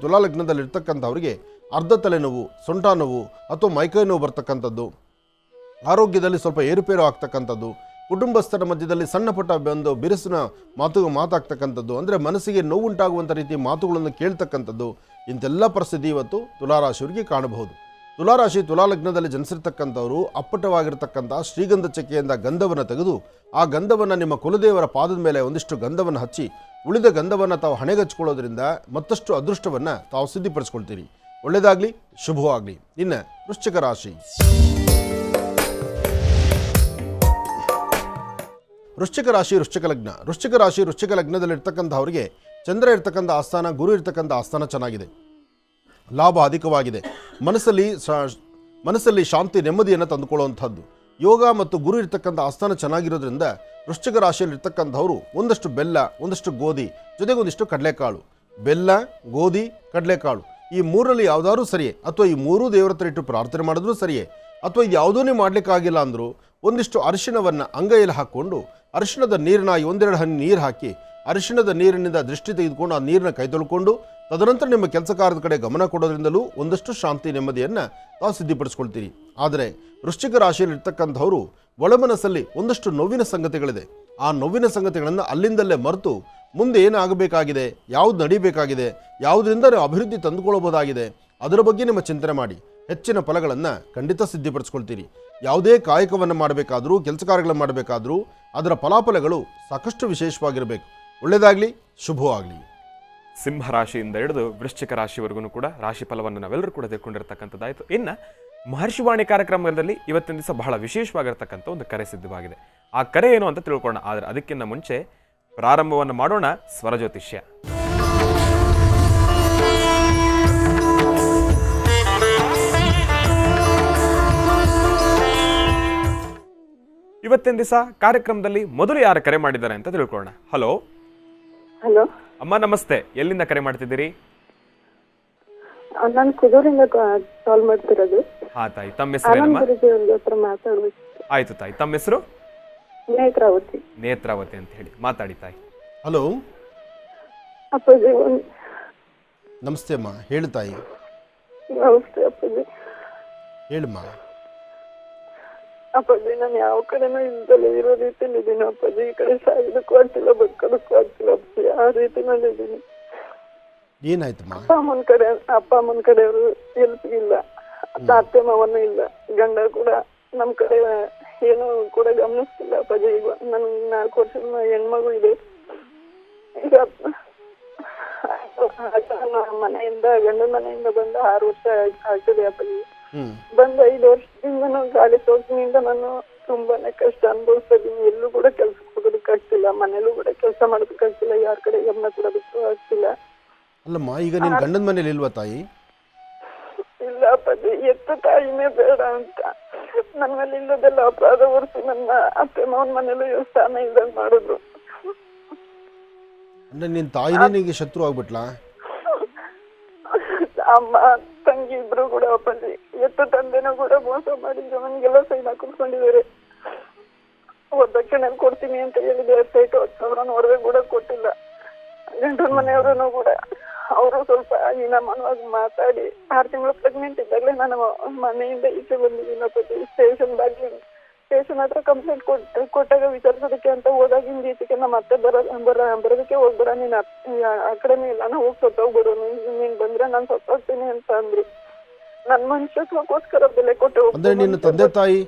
ತುಲಾಲಗ್ನದಲ್ಲಿರ್ತಕ್ಕಂಥವ್ರಿಗೆ ಅರ್ಧ ತಲೆನೋವು, ಸೊಂಟ ನೋವು ಅಥವಾ ಮೈಕೈ ನೋವು ಬರ್ತಕ್ಕಂಥದ್ದು, ಆರೋಗ್ಯದಲ್ಲಿ ಸ್ವಲ್ಪ ಏರುಪೇರು ಆಗ್ತಕ್ಕಂಥದ್ದು, ಕುಟುಂಬಸ್ಥರ ಮಧ್ಯದಲ್ಲಿ ಸಣ್ಣ ಪುಟ್ಟ ಒಂದು ಬಿರುಸಿನ ಮಾತಾಗ್ತಕ್ಕಂಥದ್ದು, ಅಂದರೆ ಮನಸ್ಸಿಗೆ ನೋವುಂಟಾಗುವಂಥ ರೀತಿ ಮಾತುಗಳನ್ನು ಕೇಳ್ತಕ್ಕಂಥದ್ದು, ಇಂತೆಲ್ಲ ಪರಿಸ್ಥಿತಿ ಇವತ್ತು ತುಲಾರಾಶಿಯವರಿಗೆ ಕಾಣಬಹುದು. ತುಲಾಲಗ್ನದಲ್ಲಿ ಜನಿಸಿರ್ತಕ್ಕಂಥವರು ಅಪ್ಪಟವಾಗಿರ್ತಕ್ಕಂಥ ಶ್ರೀಗಂಧ ಚಕ್ಕೆಯಿಂದ ಗಂಧವನ್ನು ತೆಗೆದು ಆ ಗಂಧವನ್ನು ನಿಮ್ಮ ಕುಲದೇವರ ಪಾದದ ಮೇಲೆ ಒಂದಿಷ್ಟು ಗಂಧವನ್ನು ಹಚ್ಚಿ ಉಳಿದ ಗಂಧವನ್ನು ತಾವು ಹಣೆಗಚ್ಕೊಳ್ಳೋದ್ರಿಂದ ಮತ್ತಷ್ಟು ಅದೃಷ್ಟವನ್ನು ತಾವು ಸಿದ್ಧಿಪಡಿಸ್ಕೊಳ್ತೀರಿ. ಒಳ್ಳೆಯದಾಗಲಿ, ಶುಭವಾಗಲಿ. ಇನ್ನು ವೃಶ್ಚಿಕ ರಾಶಿ. ವೃಶ್ಚಿಕ ರಾಶಿ ವೃಶ್ಚಿಕ ಲಗ್ನ. ವೃಶ್ಚಿಕ ರಾಶಿ ವೃಶ್ಚಿಕ ಲಗ್ನದಲ್ಲಿರ್ತಕ್ಕಂಥವ್ರಿಗೆ ಚಂದ್ರ ಇರ್ತಕ್ಕಂಥ ಆಸ್ಥಾನ, ಗುರು ಇರ್ತಕ್ಕಂಥ ಆಸ್ಥಾನ ಚೆನ್ನಾಗಿದೆ, ಲಾಭ ಅಧಿಕವಾಗಿದೆ, ಮನಸ್ಸಲ್ಲಿ ಶಾಂತಿ ನೆಮ್ಮದಿಯನ್ನು ತಂದುಕೊಳ್ಳುವಂಥದ್ದು. ಯೋಗ ಮತ್ತು ಗುರು ಇರ್ತಕ್ಕಂಥ ಆಸ್ಥಾನ ಚೆನ್ನಾಗಿರೋದ್ರಿಂದ ವೃಶ್ಚಿಕ ರಾಶಿಯಲ್ಲಿರ್ತಕ್ಕಂಥವರು ಒಂದಷ್ಟು ಬೆಲ್ಲ, ಒಂದಷ್ಟು ಗೋಧಿ, ಜೊತೆಗೆ ಒಂದಿಷ್ಟು ಕಡಲೆಕಾಳು. ಬೆಲ್ಲ, ಗೋಧಿ, ಕಡಲೆಕಾಳು ಈ ಮೂರರಲ್ಲಿ ಯಾವುದಾದ್ರೂ ಸರಿಯೇ, ಅಥವಾ ಈ ಮೂರೂ ದೇವರ ಹತ್ರ ಇಟ್ಟು ಪ್ರಾರ್ಥನೆ ಮಾಡಿದ್ರೂ ಸರಿಯೇ, ಅಥವಾ ಇದು ಯಾವುದೂ ನೀವು ಮಾಡಲಿಕ್ಕಾಗಿಲ್ಲ ಅಂದರೂ ಒಂದಿಷ್ಟು ಅರಿಶಿಣವನ್ನು ಅಂಗೈಯಲ್ಲಿ ಹಾಕ್ಕೊಂಡು ಅರಿಶಿಣದ ನೀರನ್ನ ಒಂದೆರಡು ಹನಿ ನೀರು ಹಾಕಿ ಅರಿಶಿಣದ ನೀರಿನಿಂದ ದೃಷ್ಟಿ ತೆಗೆದುಕೊಂಡು ಆ ನೀರನ್ನ ಕೈ ತೊಳ್ಕೊಂಡು ತದನಂತರ ನಿಮ್ಮ ಕೆಲಸ ಕಾರ್ಯದ ಕಡೆ ಗಮನ ಕೊಡೋದ್ರಿಂದಲೂ ಒಂದಷ್ಟು ಶಾಂತಿ ನೆಮ್ಮದಿಯನ್ನು ತಾವು ಸಿದ್ಧಿಪಡಿಸ್ಕೊಳ್ತೀರಿ. ಆದರೆ ವೃಶ್ಚಿಕ ರಾಶಿಯಲ್ಲಿರ್ತಕ್ಕಂಥವರು ಒಳಮನಸ್ಸಲ್ಲಿ ಒಂದಷ್ಟು ನೋವಿನ ಸಂಗತಿಗಳಿದೆ. ಆ ನೋವಿನ ಸಂಗತಿಗಳನ್ನು ಅಲ್ಲಿಂದಲೇ ಮರೆತು ಮುಂದೆ ಏನಾಗಬೇಕಾಗಿದೆ, ಯಾವುದು ನಡೀಬೇಕಾಗಿದೆ, ಯಾವುದರಿಂದ ನೀವು ಅಭಿವೃದ್ಧಿ ತಂದುಕೊಳ್ಳಬಹುದಾಗಿದೆ ಅದರ ಬಗ್ಗೆ ನಿಮ್ಮ ಚಿಂತನೆ ಮಾಡಿ ಹೆಚ್ಚಿನ ಫಲಗಳನ್ನು ಖಂಡಿತ ಸಿದ್ಧಿಪಡಿಸ್ಕೊಳ್ತೀರಿ. ಯಾವುದೇ ಕಾಯಕವನ್ನು ಮಾಡಬೇಕಾದ್ರೂ, ಕೆಲಸ ಕಾರ್ಯಗಳನ್ನು ಮಾಡಬೇಕಾದ್ರೂ ಅದರ ಫಲಾಫಲಗಳು ಸಾಕಷ್ಟು ವಿಶೇಷವಾಗಿರಬೇಕು. ಒಳ್ಳೆಯದಾಗಲಿ, ಶುಭವಾಗಲಿ. ಸಿಂಹರಾಶಿಯಿಂದ ಹಿಡಿದು ವೃಶ್ಚಿಕ ರಾಶಿವರೆಗೂ ಕೂಡ ರಾಶಿ ಫಲವನ್ನು ನಾವೆಲ್ಲರೂ ಕೂಡ ತಿಳ್ಕೊಂಡಿರ್ತಕ್ಕಂಥದ್ದಾಯಿತು. ಇನ್ನು ಮಹರ್ಷಿವಾಣಿ ಕಾರ್ಯಕ್ರಮದಲ್ಲಿ ಇವತ್ತಿನ ದಿವಸ ಬಹಳ ವಿಶೇಷವಾಗಿರ್ತಕ್ಕಂಥ ಒಂದು ಕರೆ ಸಿದ್ಧವಾಗಿದೆ. ಆ ಕರೆ ಏನು ಅಂತ ತಿಳ್ಕೊಳ್ಳೋಣ. ಆದರೆ ಅದಕ್ಕಿಂತ ಮುಂಚೆ ಪ್ರಾರಂಭವನ್ನು ಮಾಡೋಣ ಸ್ವರಜ್ಯೋತಿಷ್ಯ. ಇವತ್ತಿನ ದಿವಸ ಕಾರ್ಯಕ್ರಮದಲ್ಲಿ ಮೊದಲು ಯಾರು ಕರೆ ಮಾಡಿದ್ದಾರೆ ಅಂತ ತಿಳ್ಕೊಳ್ಳೋಣ. ಹಲೋ ಹಲೋ ಅಮ್ಮ, ನಮಸ್ತೆ. ಎಲ್ಲಿಂದ ಕರೆ ಮಾಡ್ತಿದ್ದೀರಿ? ನಾನು ಕುದೂರಿಂದ ಕಾಲ್ ಮಾಡ್ತಿರೋದು. ಹಾ ತಾಯಿ, ತಮ್ಮ ಹೆಸರೇನಮ್ಮ? ಹತ್ರ ಮಾತಾಡ್ಬೇಕು. ಆಯ್ತು ತಾಯಿ, ತಮ್ಮ ಹೆಸರು? ನೇತ್ರಾವತಿ. ನೇತ್ರಾವತಿ ಅಂತ ಹೇಳಿ ಮಾತಾಡಿ ತಾಯಿ. ಹಲೋ, ಅಪ್ಪಾಜಿ. ನಮಸ್ತೆ ಅಮ್ಮ, ಹೇಳು ತಾಯಿ. ನಮಸ್ತೆ ಅಪ್ಪಾಜಿ. ಹೇಳಮ್ಮ. ಅಪ್ಪಾಜಿ, ನಾನು ಯಾವ ಕಡೆನೂ ಇಲ್ದಲೇ ಇರೋ ರೀತಿಯಲ್ಲಿ ಇದ್ದೀನಿ ಅಪ್ಪಾಜಿ. ಈ ಕಡೆ ಸಾಯೋದಕ್ಕೂ ಆಗ್ತಿಲ್ಲ, ಬದುಕೋದಕ್ಕೂ ಆಗ್ತಿಲ್ಲ ಅಪ್ಪಾಜಿ. ಆ ರೀತಿನಲ್ಲಿ ಇದ್ದೀನಿ. ಏನಾಯ್ತಮ್ಮ? ಅಪ್ಪ ಅಮ್ಮನ ಕಡೆಯವರು ಹೆಲ್ಪ್ ಇಲ್ಲ, ಅತ್ತೆ ಮಾವನು ಇಲ್ಲ, ಗಂಡ ಕೂಡ ನಮ್ ಕಡೆ ಏನು ಕೂಡ ಗಮನಿಸ್ತಿಲ್ಲ ಅಪ್ಪಾಜಿ. ಈಗ ನನ್ 4 ವರ್ಷದ ಹೆಣ್ಮಗು ಇದೆ. ಈಗ ಮನೆಯಿಂದ ಗಂಡನ ಮನೆಯಿಂದ ಬಂದ 6 ವರ್ಷ ಆಗ್ತದೆ ಅಪ್ಪಾಜಿ. ಬಂದ 5 ವರ್ಷದಿಂದ ನಾನು ಗಾಳಿ ಸೋಕಿನಿಂದ ನಾನು ತುಂಬಾನೇ ಕಷ್ಟ ಅನುಭವಿಸ್ತಾ ಇದ್ದೀನಿ. ಎಲ್ಲೂ ಕೂಡ ಕೆಲ್ಸಕ್ಕೆ ಹೋಗೋದಕ್ಕಾಗ್ತಿಲ್ಲ, ಮನೇಲೂ ಕೂಡ ಕೆಲಸ ಮಾಡೋದಕ್ಕಾಗ್ತಿಲ್ಲ, ಯಾರ ಕಡೆ ಗಮನ ಕೊಡೋದಕ್ಕೂ ಆಗ್ತಿಲ್ಲ. ಅಲ್ಲಮ್ಮ, ಈಗ ನಿನ್ ಗಂಡನ ಮನೇಲಿ ಇಲ್ವಾ ತಾಯಿ? ಇಲ್ಲ ಅಪ್ಪಾಜಿ, ಎತ್ತ ತಾಯಿನೇ ಬೇಡ ಅಂತ ನನ್ನ ಮೇಲೆ ಇಲ್ಲದೆಲ್ಲ ಅಪರಾಧ ಹೊರಿಸಿ ನನ್ನ ಅತ್ತೆ ಮಾವನ ಮನೇಲೂ ಸ್ಥಾನ ಇದ್ದಂಗೆ ಮಾಡಿದ್ರು. ಅಂದ್ರೆ ನಿನ್ ತಾಯಿನೇ ನಿನಗೆ ಶತ್ರು ಆಗ್ಬಿಟ್ಲಾ? ಅಮ್ಮ ತಂಗಿ ಇಬ್ರು ಕೂಡ ಅಪ್ಪಾಜಿ, ಎತ್ತ ತಂದೆನೂ ಕೂಡ ಮೋಸ ಮಾಡಿ ಜಮನ್ಗೆಲ್ಲ ಸೈನ್ ಹಾಕಿಸ್ಕೊಂಡಿದ್ದಾರೆ. ವರದಕ್ಷಿಣೆ ಕೊಡ್ತೀನಿ ಅಂತ ಹೇಳಿದೆ, 10,000 ಒಡವೆ ಕೂಡ ಕೊಟ್ಟಿಲ್ಲ. ಗಂಡನ ಮನೆಯವರು ಕೂಡ ಅವರು ಸ್ವಲ್ಪ ಹೀನಮಾನವಾಗಿ ಮಾತಾಡಿ 6 ತಿಂಗಳು ಪ್ರೆಗ್ನೆಂಟ್ ಇದ್ದಾಗಲೇ ನಾನು ಮನೆಯಿಂದ ಈಚೆ ಬಂದಿದ್ದೀನಿ ಅಪ್ಪಾಜಿ. ಸ್ಟೇಷನ್ ಹತ್ರ ಕಂಪ್ಲೇಂಟ್ ಕೊಟ್ಟಾಗ ವಿಚಾರಿಸೋದಕ್ಕೆ ಅಂತ ಹೋದಾಗಿಂದ ಈಚೆಗೆ ನಮ್ಮ ಅತ್ತೆ ಬರೋದಕ್ಕೆ ಹೋಗ್ಬೇಡ, ನೀನ್ ಆ ಕಡೆನೇ ಇಲ್ಲ, ನಾ ಹೋಗಿ ಸತ್ತೋಗ್ಬಿಡು, ನೀನ್ ಬಂದ್ರೆ ನಾನು ಸತ್ತೋಗ್ತೀನಿ ಅಂತ ಅಂದ್ರು. ನನ್ನ ಮನುಷ್ಯತ್ವಕ್ಕೋಸ್ಕರ ಬೆಲೆ ಕೊಟ್ಟು ಅಂದ್ರೆ ನಿನ್ನ ತಂದೆ ತಾಯಿ,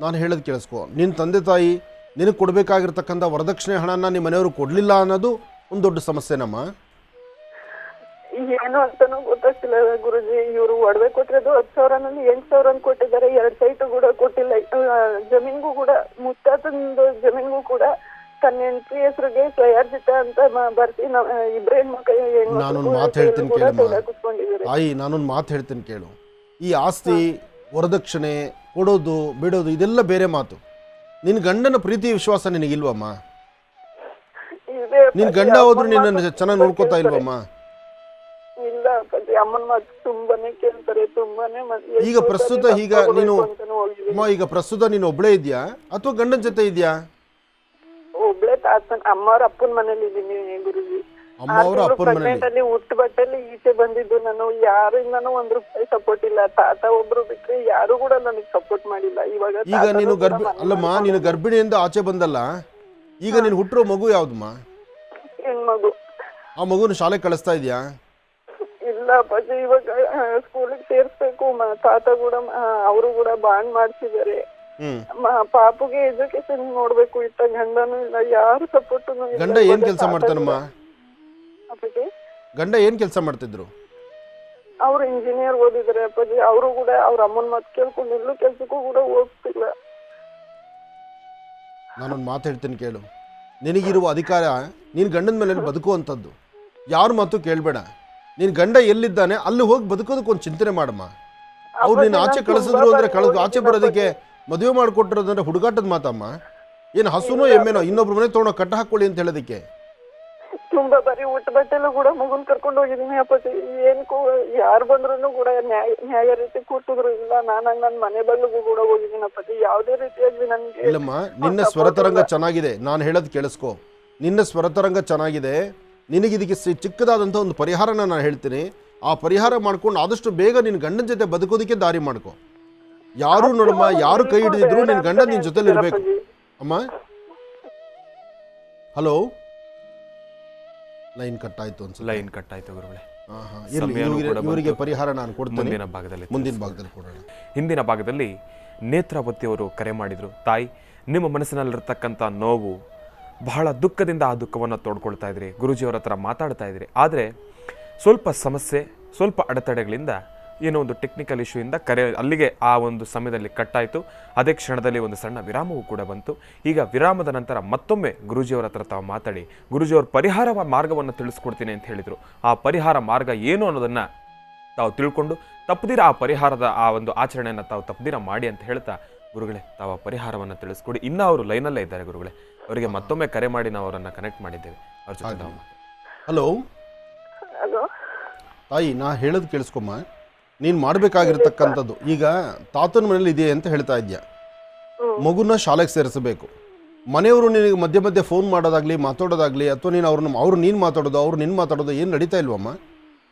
ನಾನು ಹೇಳೋದು ಕೇಳಿಸ್ಕೊ, ನಿನ್ನ ತಂದೆ ತಾಯಿ ನಿನಗೆ ಕೊಡಬೇಕಾಗಿರ್ತಕ್ಕಂಥ ವರದಕ್ಷಿಣೆ ಹಣನ ನಿಮ್ಮ ಮನೆಯವರು ಕೊಡ್ಲಿಲ್ಲ ಅನ್ನೋದು ಒಂದು ದೊಡ್ಡ ಸಮಸ್ಯೆನಮ್ಮ. ಏನು ಅಂತಾನೂ ಗೊತ್ತಾಗ್ತಿಲ್ಲ ಗುರುಜಿ. ಇವರು ಒಡವೆ ಕೊಟ್ಟಿರೋದು 10,000ನಲ್ಲಿ 8,000 ಕೊಟ್ಟಿದ್ದಾರೆ. 2 ಸೈಟು ಕೂಡ ಕೊಟ್ಟಿಲ್ಲ. ಜಮೀನ್ಗೂ ಕೂಡ ಮುತ್ತಾತಂದು ಜಮೀನ್ಗೂ ಕೂಡ ತನ್ನ ಹೆಂಡತಿ ಹೆಸರಿಗೆ ಸ್ವಯಾರ್ಜಿತ ಅಂತ ಬರ್ತಿ ಇಬ್ರು ಹೆಣ್ಮಕ್ಳು ನಾನೊಂದು ಮಾತು ಹೇಳ್ತೀನಿ ಕೇಳಮ್ಮ ತಾಯಿ, ನಾನೊಂದು ಮಾತು ಹೇಳ್ತೀನಿ ಕೇಳು. ಈ ಆಸ್ತಿ ವರದಕ್ಷಿಣೆ ಕೊಡೋದು ಬಿಡೋದು ಇದೆಲ್ಲ ಬೇರೆ ಮಾತು. ನಿನ್ನ ಗಂಡನ ಪ್ರೀತಿ ವಿಶ್ವಾಸ ನಿನಗಿಲ್ವಮ್ಮ? ನಿನ್ ಗಂಡ ಹೋದ್ರು ನಿನ್ನ ಚೆನ್ನಾಗಿ ನೋಡ್ಕೋತಾ ಇಲ್ವಮ್ಮ? ಇಲ್ಲ ಅಪ್ಪಾಜಿ, ಅಮ್ಮನ ಮಾತು ತುಂಬಾನೇ ಕೇಳ್ತಾರೆ, ತುಂಬಾನೇ. ಈಗ ಪ್ರಸ್ತುತ ಈಗ ಪ್ರಸ್ತುತ ನೀನು ಒಬ್ಳೇ ಇದ್ಯಾ ಅಥವಾ ಗಂಡನ ಜೊತೆ ಇದ್ಯಾ? ಒಬ್ಳೆ ಅಮ್ಮವ್ರ ಅಪ್ಪನ ಮನೇಲಿ ಇದ್ದೀನಿ ಗುರುಜಿ. ಪ್ರೆಗ್ನೆಂಟಲ್ಲಿ ಹುಟ್ಟು ಬಟ್ಟೆಲ್ಲಿ ಈಚೆ ಬಂದಿದ್ದು ನಾನು. ಯಾರಿಂದನೂ 1 ರೂಪಾಯಿ ಸಪೋರ್ಟ್ ಇಲ್ಲ. ತಾತ ಒಬ್ರು ಬಿಟ್ರೆ ಯಾರು ಕೂಡ ನನಗೆ ಸಪೋರ್ಟ್ ಮಾಡಿಲ್ಲ. ಈಗ ನೀನು ಅಲ್ಲಮ್ಮ, ನೀನು ಗರ್ಭಿಣಿಯಿಂದ ಆಚೆ ಬಂದಲ್ಲ, ಈಗ ನೀನು ಹುಟ್ಟಿರೋ ಮಗು ಯಾವ್ದಮ್ಮ? ಹೆಣ್ಮಗು. ಆ ಮಗುನ ಶಾಲೆ ಕಳಿಸ್ತಾ ಇದ್ಯಾ? ಇಲ್ಲ ಅಪ್ಪಾಜಿ, ಇವಾಗ ಸ್ಕೂಲಿಗೆ ಸೇರ್ಸ್ಬೇಕು. ತಾತ ಕೂಡ ಅವರು ಕೂಡ ಬಾಂಡ್ ಮಾಡ್ಸಿದ್ದಾರೆ. ಪಾಪುಗೆ ಎಜುಕೇಶನ್ ನೋಡ್ಬೇಕು. ಇತ್ತ ಗಂಡನೂ ಇಲ್ಲ, ಯಾರು ಸಪೋರ್ಟ್. ಗಂಡ ಏನ್ ಕೆಲಸ ಮಾಡ್ತಾನಮ್ಮ? ಗಂಡ ಏನ್ ಕೆಲಸ ಮಾಡ್ತಿದ್ರು? ಅವ್ರು ಇಂಜಿನಿಯರ್ ಓದಿದ್ದಾರೆ ಅಪ್ಪಾಜಿ. ಅವರು ಕೂಡ ಅವ್ರ ಅಮ್ಮನ ಮಾತು ಕೇಳ್ಕೊಂಡು ಎಲ್ಲೂ ಕೆಲ್ಸಕ್ಕೂ ಕೂಡ ಹೋಗ್ತಿಲ್ಲ. ನಾನೊಂದು ಮಾತು ಹೇಳ್ತೀನಿ ಕೇಳು. ನಿನಗಿರುವ ಅಧಿಕಾರ ನೀನು ಗಂಡನ ಮೇಲೆ ಬದುಕುವಂಥದ್ದು. ಯಾರ ಮಾತು ಕೇಳಬೇಡ. ನೀನು ಗಂಡ ಎಲ್ಲಿದ್ದಾನೆ ಅಲ್ಲಿ ಹೋಗಿ ಬದುಕೋದಕ್ಕೆ ಒಂದು ಚಿಂತನೆ ಮಾಡಮ್ಮ. ಅವ್ರು ನೀನು ಆಚೆ ಕಳಿಸಿದ್ರು ಅಂದರೆ ಆಚೆ ಬರೋದಕ್ಕೆ ಮದುವೆ ಮಾಡಿಕೊಟ್ಟಿರೋದಂದ್ರೆ ಹುಡುಗಾಟದ ಮಾತಮ್ಮ. ಏನು ಹಸುನೋ ಎಮ್ಮೆನೋ ಇನ್ನೊಬ್ರು ಮನೆ ತೊಗೊಂಡು ಕಟ್ಟ ಹಾಕೊಳ್ಳಿ ಅಂತ ಹೇಳೋದಕ್ಕೆ? ತುಂಬಾ ಬಾರಿ ಊಟ ಬಟ್ಟೆಲ್ಲೂ ಕೂಡ ಮಗುನ್ ಕರ್ಕೊಂಡು ಹೋಗಿದ್ದೀನಿ ಅಪ್ಪಾಜಿ. ಏನ್ಕೂ ಯಾರು ಬಂದ್ರು ಕೂಡ ನ್ಯಾಯ ರೀತಿ ಕೂರ್ಸಿದ್ರು ಇಲ್ಲ. ನಾನು ನನ್ನ ಮನೆ ಬಗ್ಲಿಗೂ ಕೂಡ ಹೋಗಿದ್ದೀನಿ ಅಪ್ಪಾಜಿ. ಯಾವುದೇ ರೀತಿಯಾಗಿ ನನ್ಗೆ ಇಲ್ಲಮ್ಮ, ನಿನ್ನ ಸ್ವರತರಂಗ ಚೆನ್ನಾಗಿದೆ. ನಾನು ಹೇಳೋದು ಕೇಳಿಸ್ಕೊ. ನಿನ್ನ ಸ್ವರತರಂಗ ಚೆನ್ನಾಗಿದೆ. ನಿನಗೆ ಇದಕ್ಕೆ ಚಿಕ್ಕದಾದಂಥ ಒಂದು ಪರಿಹಾರನ ನಾನು ಹೇಳ್ತೀನಿ. ಆ ಪರಿಹಾರ ಮಾಡ್ಕೊಂಡು ಆದಷ್ಟು ಬೇಗ ನಿನ್ನ ಗಂಡನ ಜೊತೆ ಬದುಕೋದಕ್ಕೆ ದಾರಿ ಮಾಡ್ಕೊ. ಯಾರು ನೋಡಮ್ಮ, ಯಾರು ಕೈ ಹಿಡಿದಿದ್ರು ನಿನ್ನ ಗಂಡ ನಿನ್ನ ಜೊತೆಲಿ ಇರಬೇಕು ಅಮ್ಮ. ಹಲೋ, ಲೈನ್ ಕಟ್ ಆಯ್ತು ಅನ್ಸುತ್ತೆ. ಲೈನ್ ಕಟ್ ಆಯ್ತು ಗುರುಗಳೇ. ಇವರಿಗೆ ಪರಿಹಾರ ನಾನು ಕೊಡ್ತೀನಿ ಮುಂದಿನ ಭಾಗದಲ್ಲಿ ಕೊಡೋಣ. ಹಿಂದಿನ ಭಾಗದಲ್ಲಿ ನೇತ್ರಾವತಿ ಅವರು ಕರೆ ಮಾಡಿದ್ರು. ತಾಯಿ, ನಿಮ್ಮ ಮನಸ್ಸಿನಲ್ಲಿರ್ತಕ್ಕಂಥ ನೋವು, ಬಹಳ ದುಃಖದಿಂದ ಆ ದುಃಖವನ್ನು ತೋಡ್ಕೊಳ್ತಾ ಇದ್ರಿ, ಗುರುಜಿಯವರ ಹತ್ರ ಮಾತಾಡ್ತಾ ಇದ್ರಿ. ಆದರೆ ಸ್ವಲ್ಪ ಸಮಸ್ಯೆ, ಸ್ವಲ್ಪ ಅಡೆತಡೆಗಳಿಂದ, ಏನೋ ಒಂದು ಟೆಕ್ನಿಕಲ್ ಇಶ್ಯೂಯಿಂದ ಕರೆ ಅಲ್ಲಿಗೆ ಆ ಒಂದು ಸಮಯದಲ್ಲಿ ಕಟ್ಟಾಯಿತು. ಅದೇ ಕ್ಷಣದಲ್ಲಿ ಒಂದು ಸಣ್ಣ ವಿರಾಮವೂ ಕೂಡ ಬಂತು. ಈಗ ವಿರಾಮದ ನಂತರ ಮತ್ತೊಮ್ಮೆ ಗುರುಜಿಯವರ ಹತ್ರ ತಾವು ಮಾತಾಡಿ ಗುರುಜಿಯವ್ರ ಪರಿಹಾರ ಮಾರ್ಗವನ್ನು ತಿಳಿಸ್ಕೊಡ್ತೀನಿ ಅಂತ ಹೇಳಿದರು. ಆ ಪರಿಹಾರ ಮಾರ್ಗ ಏನು ಅನ್ನೋದನ್ನು ತಾವು ತಿಳ್ಕೊಂಡು ತಪ್ಪದಿರ ಆ ಪರಿಹಾರದ ಆ ಒಂದು ಆಚರಣೆಯನ್ನು ತಾವು ತಪ್ಪದಿರ ಮಾಡಿ ಅಂತ ಹೇಳ್ತಾ, ಗುರುಗಳೇ ತಾವು ಆ ಪರಿಹಾರವನ್ನು ತಿಳಿಸ್ಕೊಡಿ. ಇನ್ನೂ ಅವರು ಲೈನಲ್ಲೇ ಇದ್ದಾರೆ ಗುರುಗಳೇ. ಅವರಿಗೆ ಮತ್ತೊಮ್ಮೆ ಕರೆ ಮಾಡಿ ನಾವು ಅವರನ್ನು ಕನೆಕ್ಟ್ ಮಾಡಿದ್ದೇವೆ. ಅವ್ರ ಜೊತೆ ನಾವು ಹಲೋ ಹಲೋ ತಾಯಿ, ನಾ ಹೇಳೋದು ಕೇಳಿಸ್ಕೊಮ್ಮ. ನೀನು ಮಾಡಬೇಕಾಗಿರ್ತಕ್ಕಂಥದ್ದು, ಈಗ ತಾತನ ಮನೇಲಿ ಇದೆ ಅಂತ ಹೇಳ್ತಾ ಇದ್ಯಾ, ಮಗುನ ಶಾಲೆಗೆ ಸೇರಿಸಬೇಕು. ಮನೆಯವರು ನಿನಗೆ ಮಧ್ಯೆ ಮಧ್ಯೆ ಫೋನ್ ಮಾಡೋದಾಗ್ಲಿ ಮಾತಾಡೋದಾಗ್ಲಿ, ಅಥವಾ ನೀನು ಅವ್ರು ನೀನು ಮಾತಾಡೋದು ಅವ್ರು ನಿನ್ನ ಮಾತಾಡೋದು ಏನು ನಡೀತಾ ಇಲ್ವಮ್ಮ?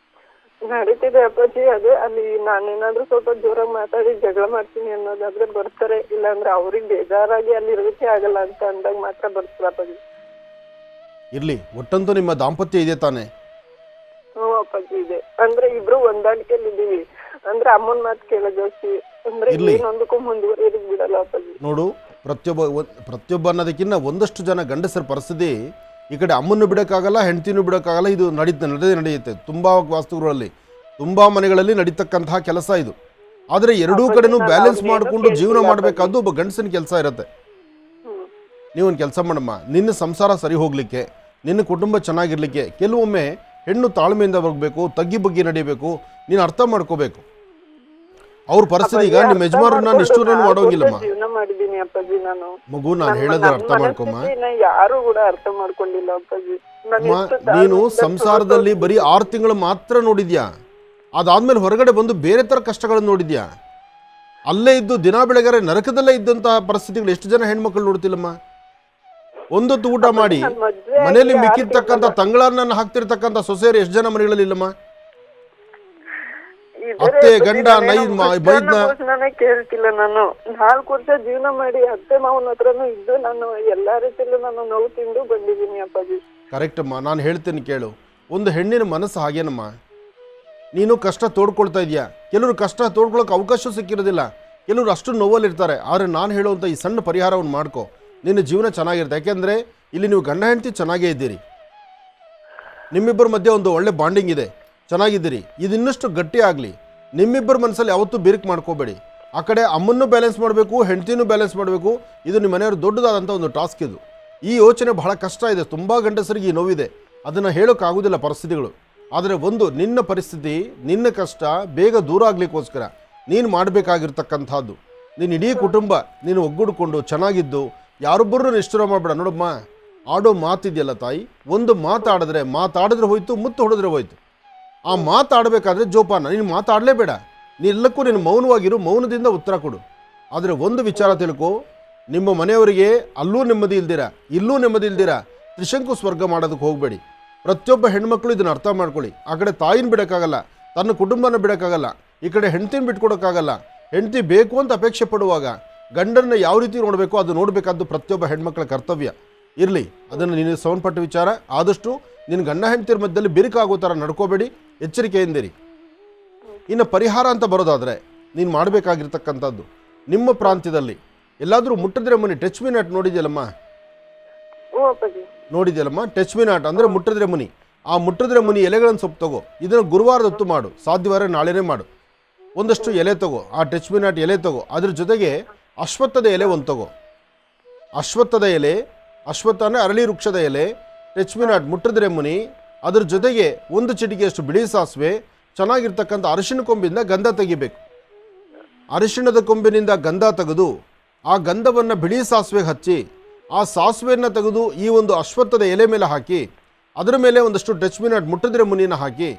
ನಡೀತಿದೆ ಅಪ್ಪಾಜಿ. ಅದೇ ಅಲ್ಲಿ ನಾನೇನಾದ್ರೂ ಸ್ವಲ್ಪ ಜೋರಾಗಿ ಮಾತಾಡಿ ಜಗಳ ಮಾಡ್ತೀನಿ ಅನ್ನೋದಾದ್ರೆ ಬರ್ತಾರೆ. ಇಲ್ಲಾಂದ್ರೆ ಅವ್ರಿಗೆ ಬೇಜಾರಾಗಿ ಅಲ್ಲಿ ಇರೋದಕ್ಕೆ ಆಗಲ್ಲ ಅಂತ ಅಂದಾಗ ಮಾತ್ರ ಬರ್ತಾರೆ ಅಪ್ಪಾಜಿ. ಇರ್ಲಿ, ಒಟ್ಟಂತೂ ನಿಮ್ಮ ದಾಂಪತ್ಯ ಇದೆ ತಾನೆ? ಹ್ಞೂ ಅಪ್ಪಾಜಿ ಇದೆ. ಅಂದ್ರೆ ಇಬ್ರು ಹೊಂದಾಣಿಕೆಯಲ್ಲಿ ಇದೀವಿ. ಅಂದ್ರೆ ಅಮ್ಮನ ಮಾತು ಕೇಳೋ ಜಾಸ್ತಿ. ಅಂದ್ರೆ ಇನ್ನೊಂದಕ್ಕೂ ಮುಂದುವರಿಯೋದಕ್ಕೆ ಬಿಡಲ್ಲ ಅಪ್ಪಾಜಿ. ನೋಡು, ಪ್ರತಿಯೊಬ್ಬ ಅನ್ನೋದಕ್ಕಿಂತ ಒಂದಷ್ಟು ಜನ ಗಂಡಸರ ಪರಿಸ್ಥಿತಿ ಈ ಕಡೆ ಅಮ್ಮನ್ನು ಬಿಡೋಕ್ಕಾಗಲ್ಲ, ಹೆಂಡತಿನೂ ಬಿಡೋಕ್ಕಾಗಲ್ಲ. ಇದು ನಡೆಯುತ್ತೆ ತುಂಬ ವಾಸ್ತುಗಳಲ್ಲಿ, ತುಂಬ ಮನೆಗಳಲ್ಲಿ ನಡೀತಕ್ಕಂತಹ ಕೆಲಸ ಇದು. ಆದರೆ ಎರಡೂ ಕಡೆನೂ ಬ್ಯಾಲೆನ್ಸ್ ಮಾಡಿಕೊಂಡು ಜೀವನ ಮಾಡಬೇಕಾದ್ದು ಒಬ್ಬ ಗಂಡಸಿನ ಕೆಲಸ ಇರುತ್ತೆ. ನೀವೊಂದು ಕೆಲಸ ಮಾಡಮ್ಮ, ನಿನ್ನ ಸಂಸಾರ ಸರಿ ಹೋಗಲಿಕ್ಕೆ, ನಿನ್ನ ಕುಟುಂಬ ಚೆನ್ನಾಗಿರ್ಲಿಕ್ಕೆ ಕೆಲವೊಮ್ಮೆ ಹೆಣ್ಣು ತಾಳ್ಮೆಯಿಂದ ಬರಬೇಕು, ತಗ್ಗಿ ಬಗ್ಗಿ ನಡೀಬೇಕು. ನೀನು ಅರ್ಥ ಮಾಡ್ಕೋಬೇಕು ಅವ್ರ ಪರಿಸ್ಥಿತಿ. ಈಗ ನಿಮ್ಮ ಯಜಮಾನರನ್ನ ನಿಷ್ಠೂರನ್ನು ಮಾಡೋಂಗಿಲ್ಲಮ್ಮ. ಮಗು, ನಾನು ಹೇಳೋದು ಅರ್ಥ ಮಾಡ್ಕೊಮ್ಮ. ಯಾರು ಕೂಡ ಅರ್ಥ ಮಾಡ್ಕೊಂಡಿಲ್ಲ ಅಪ್ಪಾಜಿ. ನೀನು ಸಂಸಾರದಲ್ಲಿ ಬರೀ 6 ತಿಂಗಳು ಮಾತ್ರ ನೋಡಿದ್ಯಾ. ಅದಾದ್ಮೇಲೆ ಹೊರಗಡೆ ಬಂದು ಬೇರೆ ತರ ಕಷ್ಟಗಳನ್ನು ನೋಡಿದ್ಯಾ. ಅಲ್ಲೇ ಇದ್ದು ದಿನ ಬೆಳಗಾರೆ ನರಕದಲ್ಲೇ ಇದ್ದಂತಹ ಪರಿಸ್ಥಿತಿಗಳು ಎಷ್ಟು ಜನ ಹೆಣ್ಮಕ್ಳು ನೋಡ್ತಿಲ್ಲಮ್ಮ. ಒಂದೊತ್ತು ಊಟ ಮಾಡಿ ಮನೆಯಲ್ಲಿ ಮಿಕ್ಕಿರ್ತಕ್ಕಂಥ ತಂಗಳನ್ನ ಹಾಕ್ತಿರ್ತಕ್ಕಂಥ ಸೊಸೆಯರು ಎಷ್ಟು ಜನ ಮನೆಗಳಲ್ಲಿ ಇಲ್ಲಮ್ಮ. ಅತ್ತೆ ಗಂಡ ಕೇಳ್ತಿಲ್ಲ. ನಾನು 4 ವರ್ಷ ಜೀವನ ಮಾಡಿ ಅತ್ತೆ ಮಾವನ ಹತ್ರನೂ ಇದ್ದು ನಾನು ಎಲ್ಲಾ ರೀತಿಯಲ್ಲೂ ನಾನು ನೋವು ತಿಂದು ಬಂದಿದ್ದೀನಿ ಅಪ್ಪಾಜಿ. ಕರೆಕ್ಟ್ ಅಮ್ಮ, ನಾನು ಹೇಳ್ತೀನಿ ಕೇಳು. ಒಂದು ಹೆಣ್ಣಿನ ಮನಸ್ಸು ಹಾಗೇನಮ್ಮ. ನೀನು ಕಷ್ಟ ತೋಡ್ಕೊಳ್ತಾ ಇದೆಯಾ. ಕೆಲವರು ಕಷ್ಟ ತೋಡ್ಕೊಳ್ಳೋಕೆ ಅವಕಾಶ ಸಿಕ್ಕಿರೋದಿಲ್ಲ, ಕೆಲವರು ಅಷ್ಟು ನೋವಲ್ಲಿರ್ತಾರೆ. ಆದರೆ ನಾನು ಹೇಳುವಂಥ ಈ ಸಣ್ಣ ಪರಿಹಾರವನ್ನು ಮಾಡ್ಕೊ, ನಿನ್ನ ಜೀವನ ಚೆನ್ನಾಗಿರುತ್ತೆ. ಯಾಕೆಂದರೆ ಇಲ್ಲಿ ನೀವು ಗಂಡ ಹೆಂಡತಿ ಚೆನ್ನಾಗೇ ಇದ್ದೀರಿ, ನಿಮ್ಮಿಬ್ಬರ ಮಧ್ಯೆ ಒಂದು ಒಳ್ಳೆ ಬಾಂಡಿಂಗ್ ಇದೆ, ಚೆನ್ನಾಗಿದ್ದೀರಿ. ಇದು ಇನ್ನಷ್ಟು ಗಟ್ಟಿ ಆಗಲಿ. ನಿಮ್ಮಿಬ್ಬರ ಮನಸ್ಸಲ್ಲಿ ಯಾವತ್ತೂ ಬಿರುಕು ಮಾಡ್ಕೋಬೇಡಿ. ಆ ಕಡೆ ಅಮ್ಮನ್ನು ಬ್ಯಾಲೆನ್ಸ್ ಮಾಡಬೇಕು, ಹೆಂಡತಿನೂ ಬ್ಯಾಲೆನ್ಸ್ ಮಾಡಬೇಕು. ಇದು ನಿಮ್ಮ ಮನೆಯವರು ದೊಡ್ಡದಾದಂಥ ಒಂದು ಟಾಸ್ಕ್ ಇದು. ಈ ಯೋಚನೆ ಬಹಳ ಕಷ್ಟ ಇದೆ. ತುಂಬ ಗಂಡಸರಿಗೆ ಈ ನೋವಿದೆ, ಅದನ್ನು ಹೇಳೋಕ್ಕಾಗೋದಿಲ್ಲ ಪರಿಸ್ಥಿತಿಗಳು. ಆದರೆ ನಿನ್ನ ಪರಿಸ್ಥಿತಿ, ನಿನ್ನ ಕಷ್ಟ ಬೇಗ ದೂರ ಆಗಲಿಕ್ಕೋಸ್ಕರ ನೀನು ಮಾಡಬೇಕಾಗಿರ್ತಕ್ಕಂಥದ್ದು, ನೀನು ಇಡೀ ಕುಟುಂಬ ನೀನು ಒಗ್ಗೂಡಿಕೊಂಡು ಚೆನ್ನಾಗಿದ್ದು ಯಾರೊಬ್ಬರನ್ನು ನಿಷ್ಠುರ ಮಾಡಬೇಡ. ನೋಡಮ್ಮ, ಆಡೋ ಮಾತಿದೆಯಲ್ಲ ತಾಯಿ, ಒಂದು ಮಾತಾಡಿದ್ರೆ ಹೋಯ್ತು, ಮುತ್ತು ಹೊಡೆದ್ರೆ ಹೋಯ್ತು. ಆ ಮಾತಾಡಬೇಕಾದ್ರೆ ಜೋಪಾನ, ನೀನು ಮಾತಾಡಲೇಬೇಡ. ನೀನೆಲ್ಲಕ್ಕೂ ನೀನು ಮೌನವಾಗಿರು, ಮೌನದಿಂದ ಉತ್ತರ ಕೊಡು. ಆದರೆ ಒಂದು ವಿಚಾರ ತಿಳ್ಕೊ, ನಿಮ್ಮ ಮನೆಯವರಿಗೆ ಅಲ್ಲೂ ನೆಮ್ಮದಿ ಇಲ್ದಿರ ಇಲ್ಲೂ ನೆಮ್ಮದಿ ಇಲ್ದಿರ ತ್ರಿಶಂಕು ಸ್ವರ್ಗ ಮಾಡೋದಕ್ಕೆ ಹೋಗಬೇಡಿ. ಪ್ರತಿಯೊಬ್ಬ ಹೆಣ್ಮಕ್ಳು ಇದನ್ನು ಅರ್ಥ ಮಾಡ್ಕೊಳ್ಳಿ. ಆ ಕಡೆ ತಾಯಿನ ಬಿಡೋಕ್ಕಾಗಲ್ಲ, ತನ್ನ ಕುಟುಂಬನ ಬಿಡೋಕ್ಕಾಗಲ್ಲ, ಈ ಕಡೆ ಹೆಂಡತಿನ ಬಿಟ್ಕೊಡೋಕ್ಕಾಗಲ್ಲ. ಹೆಂಡತಿ ಬೇಕು ಅಂತ ಅಪೇಕ್ಷೆ ಪಡುವಾಗ ಗಂಡನ್ನ ಯಾವ ರೀತಿ ನೋಡಬೇಕು ಅದು ನೋಡಬೇಕಾದ್ದು ಪ್ರತಿಯೊಬ್ಬ ಹೆಣ್ಮಕ್ಳ ಕರ್ತವ್ಯ. ಇರಲಿ, ಅದನ್ನು ನೀನು ಸಂಬಂಧಪಟ್ಟ ವಿಚಾರ. ಆದಷ್ಟು ನಿನ್ನ ಗಂಡ ಹೆಂಡತಿರ ಮಧ್ಯದಲ್ಲಿ ಬಿರುಕಾಗೋ ಥರ ನಡ್ಕೋಬೇಡಿ, ಎಚ್ಚರಿಕೆಯಿಂದಿರಿ. ಇನ್ನು ಪರಿಹಾರ ಅಂತ ಬರೋದಾದರೆ ನೀನು ಮಾಡಬೇಕಾಗಿರ್ತಕ್ಕಂಥದ್ದು, ನಿಮ್ಮ ಪ್ರಾಂತ್ಯದಲ್ಲಿ ಎಲ್ಲಾದರೂ ಮುಟ್ಟಿದ್ರೆ ಮುನಿ, ಟಚ್ ಮಿ ನಾಟ್ ನೋಡಿದ್ಯಲ್ಲಮ್ಮ, ಟಚ್ ಮಿ ನಾಟ್ ಅಂದರೆ ಮುಟ್ಟಿದ್ರೆ ಮುನಿ. ಆ ಮುಟ್ಟಿದ್ರೆ ಮುನಿ ಎಲೆಗಳನ್ನು ಸೊಪ್ಪು ತಗೋ. ಇದನ್ನು ಗುರುವಾರದ ಹೊತ್ತು ಮಾಡು, ಸಾಧ್ಯವಾದರೆ ನಾಳೆನೇ ಮಾಡು. ಒಂದಷ್ಟು ಎಲೆ ತಗೋ, ಆ ಟಚ್ ಮಿ ನಾಟ್ ಎಲೆ ತಗೋ, ಅದ್ರ ಜೊತೆಗೆ ಅಶ್ವತ್ಥದ ಎಲೆ ಒಂದು ತಗೋ. ಅಶ್ವತ್ಥದ ಎಲೆ, ಅಶ್ವತ್ಥ ಅಂದರೆ ಅರಳಿ ವೃಕ್ಷದ ಎಲೆ, ಟೆಚ್ಮಿನಾಟ್ ಮುಟ್ಟಿದ್ರೆ ಮುನಿ, ಅದ್ರ ಜೊತೆಗೆ 1 ಚಿಟಿಕೆಯಷ್ಟು ಬಿಳಿ ಸಾಸಿವೆ, ಚೆನ್ನಾಗಿರ್ತಕ್ಕಂಥ ಅರಿಶಿಣ ಕೊಂಬಿಂದ ಗಂಧ ತೆಗಿಬೇಕು. ಅರಿಶಿಣದ ಕೊಂಬಿನಿಂದ ಗಂಧ ತೆಗೆದು ಆ ಗಂಧವನ್ನು ಬಿಳಿ ಸಾಸಿವೆಗೆ ಹಚ್ಚಿ, ಆ ಸಾಸಿವೆಯನ್ನು ತೆಗೆದು ಈ ಒಂದು ಅಶ್ವತ್ಥದ ಎಲೆ ಮೇಲೆ ಹಾಕಿ, ಅದರ ಮೇಲೆ ಒಂದಷ್ಟು ಟೆಚ್ಮಿನಾಟ್ ಮುಟ್ಟಿದ್ರೆ ಮುನಿನ ಹಾಕಿ,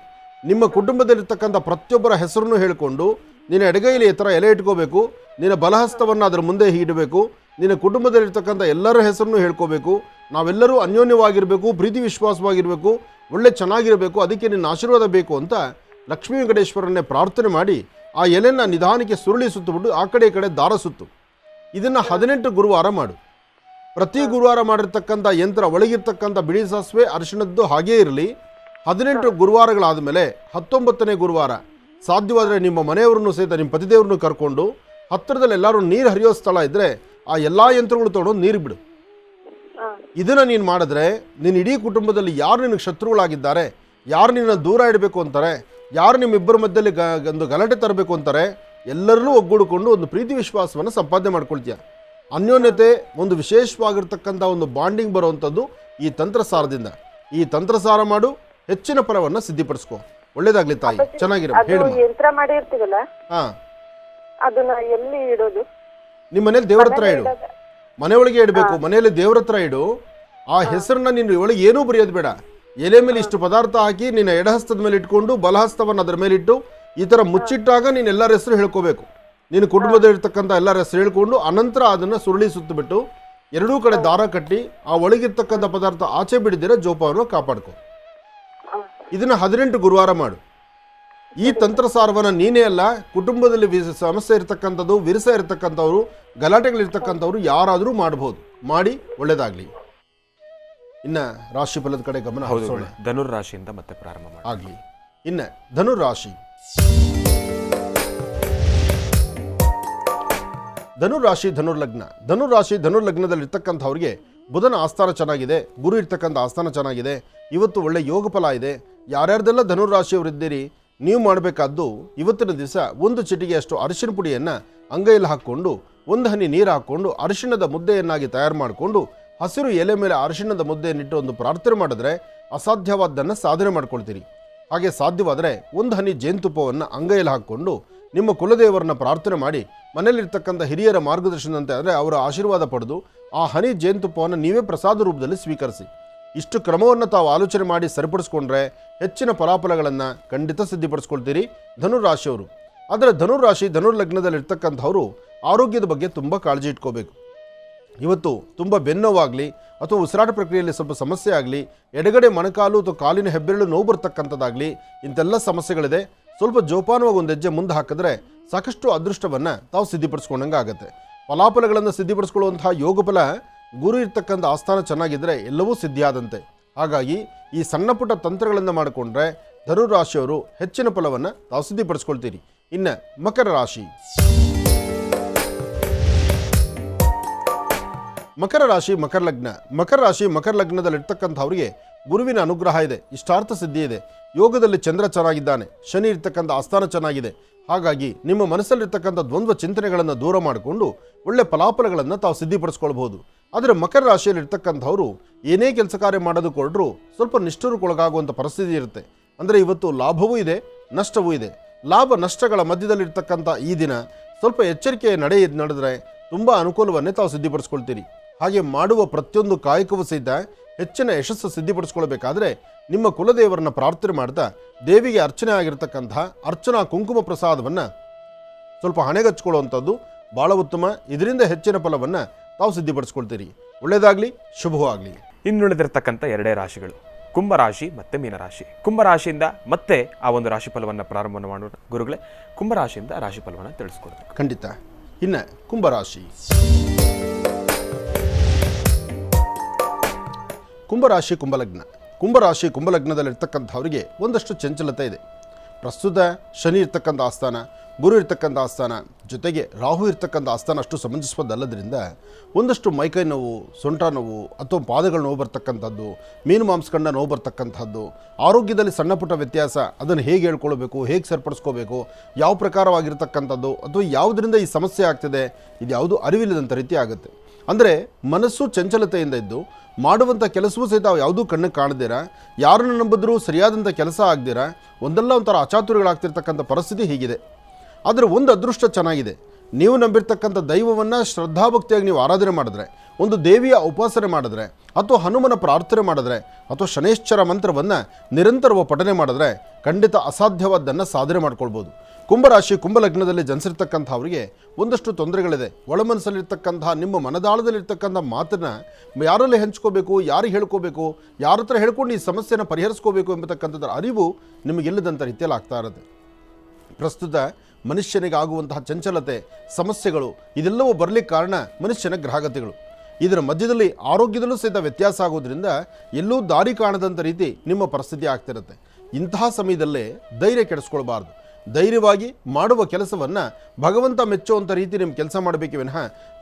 ನಿಮ್ಮ ಕುಟುಂಬದಲ್ಲಿರ್ತಕ್ಕಂಥ ಪ್ರತಿಯೊಬ್ಬರ ಹೆಸರನ್ನು ಹೇಳಿಕೊಂಡು ನಿನ್ನ ಎಡಗೈಲಿ ಈ ಥರ ಎಲೆ ಇಟ್ಕೋಬೇಕು, ನಿನ್ನ ಬಲಹಸ್ತವನ್ನು ಅದರ ಮುಂದೆ ಇಡಬೇಕು, ನಿನ್ನ ಕುಟುಂಬದಲ್ಲಿರ್ತಕ್ಕಂಥ ಎಲ್ಲರ ಹೆಸರನ್ನು ಹೇಳ್ಕೋಬೇಕು, ನಾವೆಲ್ಲರೂ ಅನ್ಯೋನ್ಯವಾಗಿರಬೇಕು, ಪ್ರೀತಿ ವಿಶ್ವಾಸವಾಗಿರಬೇಕು, ಒಳ್ಳೆ ಚೆನ್ನಾಗಿರಬೇಕು, ಅದಕ್ಕೆ ನಿನ್ನ ಆಶೀರ್ವಾದ ಬೇಕು ಅಂತ ಲಕ್ಷ್ಮೀ ವೆಂಕಟೇಶ್ವರನ್ನೇ ಪ್ರಾರ್ಥನೆ ಮಾಡಿ ಆ ಎಲೆನ ನಿಧಾನಕ್ಕೆ ಸುರುಳಿ ಸುತ್ತಬಿಟ್ಟು ಆ ಕಡೆ ಈ ಕಡೆ ದಾರ ಸುತ್ತು. ಇದನ್ನು 18 ಗುರುವಾರ ಮಾಡು. ಪ್ರತಿ ಗುರುವಾರ ಮಾಡಿರ್ತಕ್ಕಂಥ ಯಂತ್ರ ಒಳಗಿರ್ತಕ್ಕಂಥ ಬಿಳಿ ಸಾಸಿವೆ ಅರಿಶಿಣದ್ದು ಹಾಗೇ ಇರಲಿ. 18 ಗುರುವಾರಗಳಾದ ಮೇಲೆ 19ನೇ ಗುರುವಾರ ಸಾಧ್ಯವಾದರೆ ನಿಮ್ಮ ಮನೆಯವ್ರನ್ನೂ ಸಹಿತ ನಿಮ್ಮ ಪತಿದೇವ್ರನ್ನೂ ಕರ್ಕೊಂಡು ಹತ್ತಿರದಲ್ಲಿ ಎಲ್ಲರೂ ನೀರು ಹರಿಯೋ ಸ್ಥಳ ಇದ್ದರೆ ಆ ಎಲ್ಲ ಯಂತ್ರಗಳು ತೊಗೊಂಡು ನೀರು ಬಿಡು. ಇದನ್ನು ನೀನು ಮಾಡಿದ್ರೆ ನಿನ್ನ ಇಡೀ ಕುಟುಂಬದಲ್ಲಿ ಯಾರು ನಿನಗೆ ಶತ್ರುಗಳಾಗಿದ್ದಾರೆ, ಯಾರು ನಿನ್ನ ದೂರ ಇಡಬೇಕು ಅಂತಾರೆ, ಯಾರು ನಿಮ್ಮಿಬ್ಬರ ಮಧ್ಯದಲ್ಲಿ ಒಂದು ಗಲಾಟೆ ತರಬೇಕು ಅಂತಾರೆ, ಎಲ್ಲರನ್ನೂ ಒಗ್ಗೂಡಿಕೊಂಡು ಒಂದು ಪ್ರೀತಿ ವಿಶ್ವಾಸವನ್ನು ಸಂಪಾದನೆ ಮಾಡ್ಕೊಳ್ತೀಯ. ಅನ್ಯೋನ್ಯತೆ, ಒಂದು ವಿಶೇಷವಾಗಿರ್ತಕ್ಕಂಥ ಒಂದು ಬಾಂಡಿಂಗ್ ಬರುವಂಥದ್ದು ಈ ತಂತ್ರಸಾರದಿಂದ. ಈ ತಂತ್ರಸಾರ ಮಾಡು, ಹೆಚ್ಚಿನ ಫಲವನ್ನು ಸಿದ್ಧಿಪಡಿಸ್ಕೊ. ಒಳ್ಳೇದಾಗ್ಲಿ ತಾಯಿ, ಚೆನ್ನಾಗಿರ. ಯಂತ್ರ ಮಾಡಿರ್ತೀವಲ್ಲ, ಅದನ್ನ ಎಲ್ಲಿ ಇಡೋದು? ನಿಮ್ಮ ಮನೇಲಿ ದೇವ್ರ ಹತ್ರ ಇಡು, ಮನೆಯೊಳಗೆ ಇಡಬೇಕು. ಮನೆಯಲ್ಲಿ ದೇವ್ರ ಹತ್ರ ಇಡು. ಆ ಹೆಸರನ್ನ ನೀನು ಒಳಗೆ ಏನೂ ಬರೆಯೋದು ಬೇಡ. ಎಲೆ ಮೇಲೆ ಇಷ್ಟು ಪದಾರ್ಥ ಹಾಕಿ ನಿನ್ನ ಎಡಹಸ್ತದ ಮೇಲೆ ಇಟ್ಕೊಂಡು ಬಲಹಸ್ತವನ್ನು ಅದರ ಮೇಲೆ ಇಟ್ಟು ಈ ಥರ ಮುಚ್ಚಿಟ್ಟಾಗ ನೀನು ಎಲ್ಲರ ಹೆಸರು ಹೇಳ್ಕೋಬೇಕು. ನಿನ್ನ ಕುಟುಂಬದಲ್ಲಿರ್ತಕ್ಕಂಥ ಎಲ್ಲರ ಹೆಸರು ಹೇಳ್ಕೊಂಡು ಅನಂತರ ಅದನ್ನು ಸುರುಳಿ ಸುತ್ತಬಿಟ್ಟು ಎರಡೂ ಕಡೆ ದಾರ ಕಟ್ಟಿ ಆ ಒಳಗಿರ್ತಕ್ಕಂಥ ಪದಾರ್ಥ ಆಚೆ ಬಿಡಿದಿರ ಜೋಪಾನವನ್ನು ಕಾಪಾಡ್ಕೊ. ಇದನ್ನು 18 ಗುರುವಾರ ಮಾಡು. ಈ ತಂತ್ರಸಾರವನ್ನು ನೀನೇ ಅಲ್ಲ, ಕುಟುಂಬದಲ್ಲಿ ಸಮಸ್ಯೆ ಇರತಕ್ಕಂಥದ್ದು, ವಿರಸ ಇರತಕ್ಕಂಥವ್ರು, ಗಲಾಟೆಗಳಿರ್ತಕ್ಕಂಥವ್ರು ಯಾರಾದರೂ ಮಾಡ್ಬೋದು. ಮಾಡಿ ಒಳ್ಳೇದಾಗಲಿ. ಇನ್ನು ರಾಶಿ ಫಲದ ಕಡೆ ಗಮನ ಹರಿಸೋಣ. ಧನುರ್ ರಾಶಿಯಿಂದ ಮತ್ತೆ ಪ್ರಾರಂಭ ಮಾಡಿ ಆಗಲಿ. ಇನ್ನು ಧನುರ್ ರಾಶಿ, ಧನುರ್ ರಾಶಿ ಧನುರ್ ಲಗ್ನ. ಧನುರ್ ರಾಶಿ ಧನುರ್ ಲಗ್ನದಲ್ಲಿರ್ತಕ್ಕಂಥವ್ರಿಗೆ ಬುಧನ ಆಸ್ಥಾನ ಚೆನ್ನಾಗಿದೆ, ಗುರು ಇರ್ತಕ್ಕಂಥ ಆಸ್ಥಾನ ಚೆನ್ನಾಗಿದೆ. ಇವತ್ತು ಒಳ್ಳೆ ಯೋಗ ಫಲ ಇದೆ. ಯಾರ್ಯಾರ್ದೆಲ್ಲ ಧನುರ್ ರಾಶಿಯವರಿದ್ದೀರಿ, ನೀವು ಮಾಡಬೇಕಾದ್ದು ಇವತ್ತಿನ ದಿವಸ 1 ಚಿಟಿಕೆಯಷ್ಟು ಅರಿಶಿಣ ಪುಡಿಯನ್ನು ಅಂಗೈಯಲ್ಲಿ ಹಾಕ್ಕೊಂಡು 1 ಹನಿ ನೀರು ಹಾಕ್ಕೊಂಡು ಅರಿಶಿಣದ ಮುದ್ದೆಯನ್ನಾಗಿ ತಯಾರು ಮಾಡಿಕೊಂಡು ಹಸಿರು ಎಲೆ ಮೇಲೆ ಅರಿಶಿಣದ ಮುದ್ದೆಯನ್ನಿಟ್ಟು ಒಂದು ಪ್ರಾರ್ಥನೆ ಮಾಡಿದ್ರೆ ಅಸಾಧ್ಯವಾದ್ದನ್ನು ಸಾಧನೆ ಮಾಡ್ಕೊಳ್ತೀರಿ. ಹಾಗೆ ಸಾಧ್ಯವಾದರೆ 1 ಹನಿ ಜೇನುತುಪ್ಪವನ್ನು ಅಂಗೈಯಲ್ಲಿ ಹಾಕ್ಕೊಂಡು ನಿಮ್ಮ ಕುಲದೇವರನ್ನ ಪ್ರಾರ್ಥನೆ ಮಾಡಿ ಮನೆಯಲ್ಲಿರ್ತಕ್ಕಂಥ ಹಿರಿಯರ ಮಾರ್ಗದರ್ಶನದಂತೆ ಅಂದರೆ ಅವರ ಆಶೀರ್ವಾದ ಪಡೆದು ಆ ಹನಿ ಜೇನುತುಪ್ಪವನ್ನು ನೀವೇ ಪ್ರಸಾದ ರೂಪದಲ್ಲಿ ಸ್ವೀಕರಿಸಿ. ಇಷ್ಟು ಕ್ರಮವನ್ನು ತಾವು ಆಲೋಚನೆ ಮಾಡಿ ಸರಿಪಡಿಸ್ಕೊಂಡ್ರೆ ಹೆಚ್ಚಿನ ಫಲಾಫಲಗಳನ್ನು ಖಂಡಿತ ಸಿದ್ಧಿಪಡಿಸ್ಕೊಳ್ತೀರಿ ಧನುರಾಶಿಯವರು. ಆದರೆ ಧನುರಾಶಿ ಧನುರ್ ಲಗ್ನದಲ್ಲಿರ್ತಕ್ಕಂಥವರು ಆರೋಗ್ಯದ ಬಗ್ಗೆ ತುಂಬ ಕಾಳಜಿ ಇಟ್ಕೋಬೇಕು. ಇವತ್ತು ತುಂಬ ಬೆನ್ನೋವಾಗಲಿ ಅಥವಾ ಉಸಿರಾಟ ಪ್ರಕ್ರಿಯೆಯಲ್ಲಿ ಸ್ವಲ್ಪ ಸಮಸ್ಯೆ ಆಗಲಿ, ಎಡಗಡೆ ಮೊಣಕಾಲು ಅಥವಾ ಕಾಲಿನ ಹೆಬ್ಬೆರಳು ನೋವು ಬರ್ತಕ್ಕಂಥದ್ದಾಗಲಿ, ಇಂಥೆಲ್ಲ ಸಮಸ್ಯೆಗಳಿದೆ. ಸ್ವಲ್ಪ ಜೋಪಾನವಾಗಿ ಒಂದು ಹೆಜ್ಜೆ ಮುಂದೆ ಹಾಕಿದ್ರೆ ಸಾಕಷ್ಟು ಅದೃಷ್ಟವನ್ನು ತಾವು ಸಿದ್ಧಿಪಡಿಸ್ಕೊಂಡಂಗೆ ಆಗುತ್ತೆ. ಫಲಾಫಲಗಳನ್ನು ಸಿದ್ಧಿಪಡಿಸ್ಕೊಳ್ಳುವಂತಹ ಯೋಗ ಫಲ ಗುರು ಇರ್ತಕ್ಕಂಥ ಆಸ್ಥಾನ ಚೆನ್ನಾಗಿದ್ದರೆ ಎಲ್ಲವೂ ಸಿದ್ಧಿಯಾದಂತೆ. ಹಾಗಾಗಿ ಈ ಸಣ್ಣ ಪುಟ್ಟ ತಂತ್ರಗಳನ್ನು ಮಾಡಿಕೊಂಡ್ರೆ ಧನುರಾಶಿಯವರು ಹೆಚ್ಚಿನ ಫಲವನ್ನು ತಾವು ಸಿದ್ಧಿಪಡಿಸ್ಕೊಳ್ತೀರಿ. ಇನ್ನು ಮಕರ ರಾಶಿ, ಮಕರ ರಾಶಿ ಮಕರ ಲಗ್ನ. ಮಕರ ರಾಶಿ ಮಕರ ಲಗ್ನದಲ್ಲಿರ್ತಕ್ಕಂಥವ್ರಿಗೆ ಗುರುವಿನ ಅನುಗ್ರಹ ಇದೆ, ಇಷ್ಟಾರ್ಥ ಸಿದ್ಧಿ ಇದೆ. ಯೋಗದಲ್ಲಿ ಚಂದ್ರ ಚೆನ್ನಾಗಿದ್ದಾನೆ, ಶನಿ ಇರ್ತಕ್ಕಂಥ ಆಸ್ಥಾನ ಚೆನ್ನಾಗಿದೆ. ಹಾಗಾಗಿ ನಿಮ್ಮ ಮನಸ್ಸಲ್ಲಿರ್ತಕ್ಕಂಥ ದ್ವಂದ್ವ ಚಿಂತನೆಗಳನ್ನು ದೂರ ಮಾಡಿಕೊಂಡು ಒಳ್ಳೆ ಫಲಾಫಲಗಳನ್ನು ತಾವು ಸಿದ್ಧಿಪಡಿಸ್ಕೊಳ್ಬಹುದು. ಆದರೆ ಮಕರ ರಾಶಿಯಲ್ಲಿರ್ತಕ್ಕಂಥವರು ಏನೇ ಕೆಲಸ ಕಾರ್ಯ ಮಾಡೋದಕ್ಕೆ ಹೊರಟರು ಸ್ವಲ್ಪ ನಿಷ್ಠುರಕ್ಕೊಳಗಾಗುವಂಥ ಪರಿಸ್ಥಿತಿ ಇರುತ್ತೆ. ಅಂದರೆ ಇವತ್ತು ಲಾಭವೂ ಇದೆ, ನಷ್ಟವೂ ಇದೆ. ಲಾಭ ನಷ್ಟಗಳ ಮಧ್ಯದಲ್ಲಿರ್ತಕ್ಕಂಥ ಈ ದಿನ ಸ್ವಲ್ಪ ಎಚ್ಚರಿಕೆಯ ನಡೆದರೆ ತುಂಬ ಅನುಕೂಲವನ್ನೇ ತಾವು ಸಿದ್ಧಿಪಡಿಸ್ಕೊಳ್ತೀರಿ. ಹಾಗೆ ಮಾಡುವ ಪ್ರತಿಯೊಂದು ಕಾಯಕವೂ ಸಹಿತ ಹೆಚ್ಚಿನ ಯಶಸ್ಸು ಸಿದ್ಧಿಪಡಿಸ್ಕೊಳ್ಬೇಕಾದ್ರೆ ನಿಮ್ಮ ಕುಲದೇವರನ್ನ ಪ್ರಾರ್ಥನೆ ಮಾಡ್ತಾ ದೇವಿಗೆ ಅರ್ಚನೆ ಆಗಿರ್ತಕ್ಕಂಥ ಅರ್ಚನಾ ಕುಂಕುಮ ಪ್ರಸಾದವನ್ನು ಸ್ವಲ್ಪ ಹಣೆಗಚ್ಕೊಳ್ಳುವಂಥದ್ದು ಭಾಳ ಉತ್ತಮ. ಇದರಿಂದ ಹೆಚ್ಚಿನ ಫಲವನ್ನು ತಾವು ಸಿದ್ಧಿಪಡಿಸ್ಕೊಳ್ತೀರಿ. ಒಳ್ಳೆಯದಾಗಲಿ, ಶುಭವಾಗಲಿ. ಇನ್ನುಳಿದಿರ್ತಕ್ಕಂಥ 2 ರಾಶಿಗಳು ಕುಂಭರಾಶಿ ಮತ್ತು ಮೀನರಾಶಿ. ಕುಂಭರಾಶಿಯಿಂದ ಮತ್ತೆ ಆ ಒಂದು ರಾಶಿ ಫಲವನ್ನು ಪ್ರಾರಂಭ ಮಾಡೋಣ. ಗುರುಗಳೇ, ಕುಂಭರಾಶಿಯಿಂದ ರಾಶಿ ಫಲವನ್ನು ತಿಳಿಸ್ಕೊಡ್ಬೇಕು. ಖಂಡಿತ. ಇನ್ನು ಕುಂಭರಾಶಿ, ಕುಂಭರಾಶಿ ಕುಂಭಲಗ್ನ. ಕುಂಭರಾಶಿ ಕುಂಭಲಗ್ನದಲ್ಲಿರ್ತಕ್ಕಂಥವರಿಗೆ ಒಂದಷ್ಟು ಚಂಚಲತೆ ಇದೆ. ಪ್ರಸ್ತುತ ಶನಿ ಇರ್ತಕ್ಕಂಥ ಆಸ್ಥಾನ, ಗುರು ಇರ್ತಕ್ಕಂಥ ಆಸ್ಥಾನ, ಜೊತೆಗೆ ರಾಹು ಇರ್ತಕ್ಕಂಥ ಆಸ್ಥಾನ ಅಷ್ಟು ಸಮಂಜಸವಾದಲ್ಲದ್ರಿಂದ ಒಂದಷ್ಟು ಮೈಕೈ ನೋವು, ಸೊಂಟ ನೋವು ಅಥವಾ ಪಾದಗಳ ನೋವು ಬರ್ತಕ್ಕಂಥದ್ದು, ಮೀನು ಮಾಂಸಖಂಡ ನೋವು ಬರ್ತಕ್ಕಂಥದ್ದು, ಆರೋಗ್ಯದಲ್ಲಿ ಸಣ್ಣ ಪುಟ್ಟ ವ್ಯತ್ಯಾಸ, ಅದನ್ನು ಹೇಗೆ ಹೇಳ್ಕೊಳ್ಬೇಕು, ಹೇಗೆ ಸರಿಪಡಿಸ್ಕೋಬೇಕು, ಯಾವ ಪ್ರಕಾರವಾಗಿರ್ತಕ್ಕಂಥದ್ದು ಅಥವಾ ಯಾವುದರಿಂದ ಈ ಸಮಸ್ಯೆ ಆಗ್ತಿದೆ, ಇದು ಯಾವುದು ಅರಿವಿಲ್ಲದಂಥ ರೀತಿ ಆಗುತ್ತೆ. ಅಂದರೆ ಮನಸ್ಸು ಚಂಚಲತೆಯಿಂದ ಇದ್ದು ಮಾಡುವಂಥ ಕೆಲಸವೂ ಸಹಿತ ಯಾವುದೂ ಕಣ್ಣಿಗೆ ಕಾಣದಿರ, ಯಾರನ್ನು ನಂಬಿದ್ರೂ ಸರಿಯಾದಂಥ ಕೆಲಸ ಆಗದಿರ ಒಂದಲ್ಲ ಒಂಥರ ಅಚಾತುರ್ಯಗಳಾಗ್ತಿರ್ತಕ್ಕಂಥ ಪರಿಸ್ಥಿತಿ ಹೀಗಿದೆ. ಆದರೆ ಒಂದು ಅದೃಷ್ಟ ಚೆನ್ನಾಗಿದೆ. ನೀವು ನಂಬಿರ್ತಕ್ಕಂಥ ದೈವವನ್ನು ಶ್ರದ್ಧಾಭಕ್ತಿಯಾಗಿ ನೀವು ಆರಾಧನೆ ಮಾಡಿದ್ರೆ, ಒಂದು ದೇವಿಯ ಉಪಾಸನೆ ಮಾಡಿದ್ರೆ, ಅಥವಾ ಹನುಮನ ಪ್ರಾರ್ಥನೆ ಮಾಡಿದ್ರೆ, ಅಥವಾ ಶನೇಶ್ವರ ಮಂತ್ರವನ್ನು ನಿರಂತರವಾಗಿ ಪಠನೆ ಮಾಡಿದ್ರೆ ಖಂಡಿತ ಅಸಾಧ್ಯವಾದ್ದನ್ನು ಸಾಧನೆ ಮಾಡ್ಕೊಳ್ಬೋದು. ಕುಂಭರಾಶಿ ಕುಂಭಲಗ್ನದಲ್ಲಿ ಜನಿಸಿರ್ತಕ್ಕಂಥವ್ರಿಗೆ ಒಂದಷ್ಟು ತೊಂದರೆಗಳಿದೆ. ಒಳಮನಸ್ಸಲ್ಲಿರ್ತಕ್ಕಂತಹ ನಿಮ್ಮ ಮನದಾಳದಲ್ಲಿರ್ತಕ್ಕಂಥ ಮಾತನ್ನು ಯಾರಲ್ಲಿ ಹಂಚ್ಕೋಬೇಕು, ಯಾರಿಗೆ ಹೇಳ್ಕೋಬೇಕು, ಯಾರ ಹತ್ರ ಹೇಳ್ಕೊಂಡು ಈ ಸಮಸ್ಯೆನ ಪರಿಹರಿಸ್ಕೋಬೇಕು ಎಂಬತಕ್ಕಂಥದ್ರ ಅರಿವು ನಿಮಗೆಲ್ಲದಂಥ ರೀತಿಯಲ್ಲಿ ಆಗ್ತಾ ಇರುತ್ತೆ. ಪ್ರಸ್ತುತ ಮನುಷ್ಯನಿಗೆ ಆಗುವಂತಹ ಚಂಚಲತೆ, ಸಮಸ್ಯೆಗಳು ಇದೆಲ್ಲವೂ ಬರಲಿಕ್ಕೆ ಕಾರಣ ಮನುಷ್ಯನ ಗ್ರಹಗತಿಗಳು. ಇದರ ಮಧ್ಯದಲ್ಲಿ ಆರೋಗ್ಯದಲ್ಲೂ ಸಹಿತ ವ್ಯತ್ಯಾಸ ಆಗೋದ್ರಿಂದ ಎಲ್ಲೂ ದಾರಿ ಕಾಣದಂಥ ರೀತಿ ನಿಮ್ಮ ಪರಿಸ್ಥಿತಿ ಆಗ್ತಿರುತ್ತೆ. ಇಂತಹ ಸಮಯದಲ್ಲೇ ಧೈರ್ಯ ಕೆಡಿಸ್ಕೊಳ್ಬಾರ್ದು. ಧೈರ್ಯವಾಗಿ ಮಾಡುವ ಕೆಲಸವನ್ನು ಭಗವಂತ ಮೆಚ್ಚುವಂಥ ರೀತಿ ನಿಮ್ಮ ಕೆಲಸ ಮಾಡಬೇಕೇ ವಿನಃ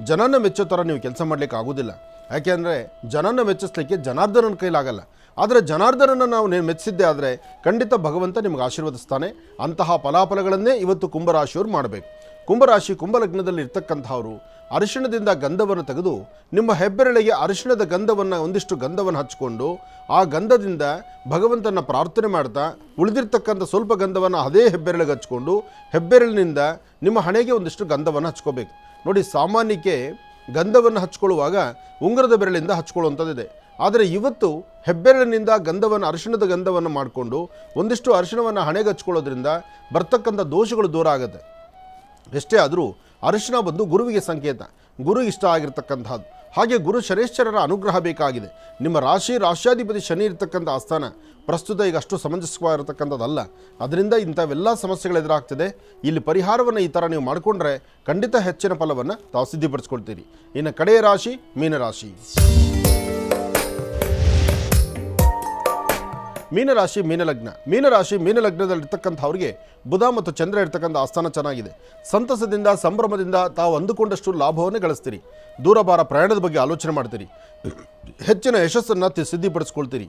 ಜನನ ಮೆಚ್ಚೋ ಥರ ನೀವು ಕೆಲಸ ಮಾಡಲಿಕ್ಕೆ ಆಗೋದಿಲ್ಲ. ಯಾಕೆಂದರೆ ಜನನ ಮೆಚ್ಚಿಸ್ಲಿಕ್ಕೆ ಜನಾರ್ದನನ ಕೈಲಾಗಲ್ಲ. ಆದರೆ ಜನಾರ್ದನನ್ನು ನಾವು ಮೆಚ್ಚಿದ್ದೇ ಆದರೆ ಖಂಡಿತ ಭಗವಂತ ನಿಮಗೆ ಆಶೀರ್ವದಿಸ್ತಾನೆ. ಅಂತಹ ಫಲಾಫಲಗಳನ್ನೇ ಇವತ್ತು ಕುಂಭರಾಶಿಯವರು ಮಾಡಬೇಕು. ಕುಂಭರಾಶಿ ಕುಂಭಲಗ್ನದಲ್ಲಿ ಇರ್ತಕ್ಕಂಥವರು ಅರಿಶಿಣದಿಂದ ಗಂಧವನ್ನು ತೆಗೆದು ನಿಮ್ಮ ಹೆಬ್ಬೆರಳಿಗೆ ಅರಿಶಿಣದ ಗಂಧವನ್ನು ಒಂದಿಷ್ಟು ಗಂಧವನ್ನು ಹಚ್ಕೊಂಡು ಆ ಗಂಧದಿಂದ ಭಗವಂತನ ಪ್ರಾರ್ಥನೆ ಮಾಡ್ತಾ ಉಳಿದಿರ್ತಕ್ಕಂಥ ಸ್ವಲ್ಪ ಗಂಧವನ್ನು ಅದೇ ಹೆಬ್ಬೆರಳಿಗೆ ಹಚ್ಕೊಂಡು ಹೆಬ್ಬೆರಳಿನಿಂದ ನಿಮ್ಮ ಹಣೆಗೆ ಒಂದಿಷ್ಟು ಗಂಧವನ್ನು ಹಚ್ಕೋಬೇಕು. ನೋಡಿ, ಸಾಮಾನ್ಯಕ್ಕೆ ಗಂಧವನ್ನು ಹಚ್ಕೊಳ್ಳುವಾಗ ಉಂಗುರದ ಬೆರಳಿಂದ ಹಚ್ಕೊಳ್ಳುವಂಥದ್ದಿದೆ. ಆದರೆ ಇವತ್ತು ಹೆಬ್ಬೆರಳಿನಿಂದ ಗಂಧವನ್ನು ಅರಿಶಿಣದ ಗಂಧವನ್ನು ಮಾಡಿಕೊಂಡು ಒಂದಿಷ್ಟು ಅರಿಶಿಣವನ್ನು ಹಣೆಗೆ ಹಚ್ಕೊಳ್ಳೋದ್ರಿಂದ ಬರ್ತಕ್ಕಂಥ ದೋಷಗಳು ದೂರ ಆಗುತ್ತೆ. ಎಷ್ಟೇ ಆದರೂ ಅರಿಶಿಣ ಬಂದು ಗುರುವಿಗೆ ಸಂಕೇತ, ಗುರು ಇಷ್ಟ ಆಗಿರ್ತಕ್ಕಂಥದ್ದು. ಹಾಗೆ ಗುರು ಶನೇಶ್ವರರ ಅನುಗ್ರಹ ಬೇಕಾಗಿದೆ. ನಿಮ್ಮ ರಾಶ್ಯಾಧಿಪತಿ ಶನಿ ಇರ್ತಕ್ಕಂಥ ಆಸ್ಥಾನ ಪ್ರಸ್ತುತ ಈಗ ಅಷ್ಟು ಸಮಂಜಸವಾಗಿರತಕ್ಕಂಥದ್ದಲ್ಲ. ಅದರಿಂದ ಇಂಥವೆಲ್ಲ ಸಮಸ್ಯೆಗಳು ಎದುರಾಗ್ತದೆ. ಇಲ್ಲಿ ಪರಿಹಾರವನ್ನು ಈ ಥರ ನೀವು ಮಾಡಿಕೊಂಡ್ರೆ ಖಂಡಿತ ಹೆಚ್ಚಿನ ಫಲವನ್ನು ತಾವು ಸಿದ್ಧಿಪಡಿಸ್ಕೊಳ್ತೀರಿ. ಇನ್ನು ಕಡೆಯ ರಾಶಿ ಮೀನರಾಶಿ. ಮೀನರಾಶಿ ಮೀನಲಗ್ನ. ಮೀನರಾಶಿ ಮೀನಲಗ್ನದಲ್ಲಿರ್ತಕ್ಕಂಥವ್ರಿಗೆ ಬುಧ ಮತ್ತು ಚಂದ್ರ ಇರ್ತಕ್ಕಂಥ ಆಸ್ಥಾನ ಚೆನ್ನಾಗಿದೆ. ಸಂತಸದಿಂದ ಸಂಭ್ರಮದಿಂದ ತಾವು ಅಂದುಕೊಂಡಷ್ಟು ಲಾಭವನ್ನು ಗಳಿಸ್ತೀರಿ. ದೂರಭಾರ ಪ್ರಯಾಣದ ಬಗ್ಗೆ ಆಲೋಚನೆ ಮಾಡ್ತೀರಿ. ಹೆಚ್ಚಿನ ಯಶಸ್ಸನ್ನು ಸಿದ್ಧಿಪಡಿಸ್ಕೊಳ್ತೀರಿ.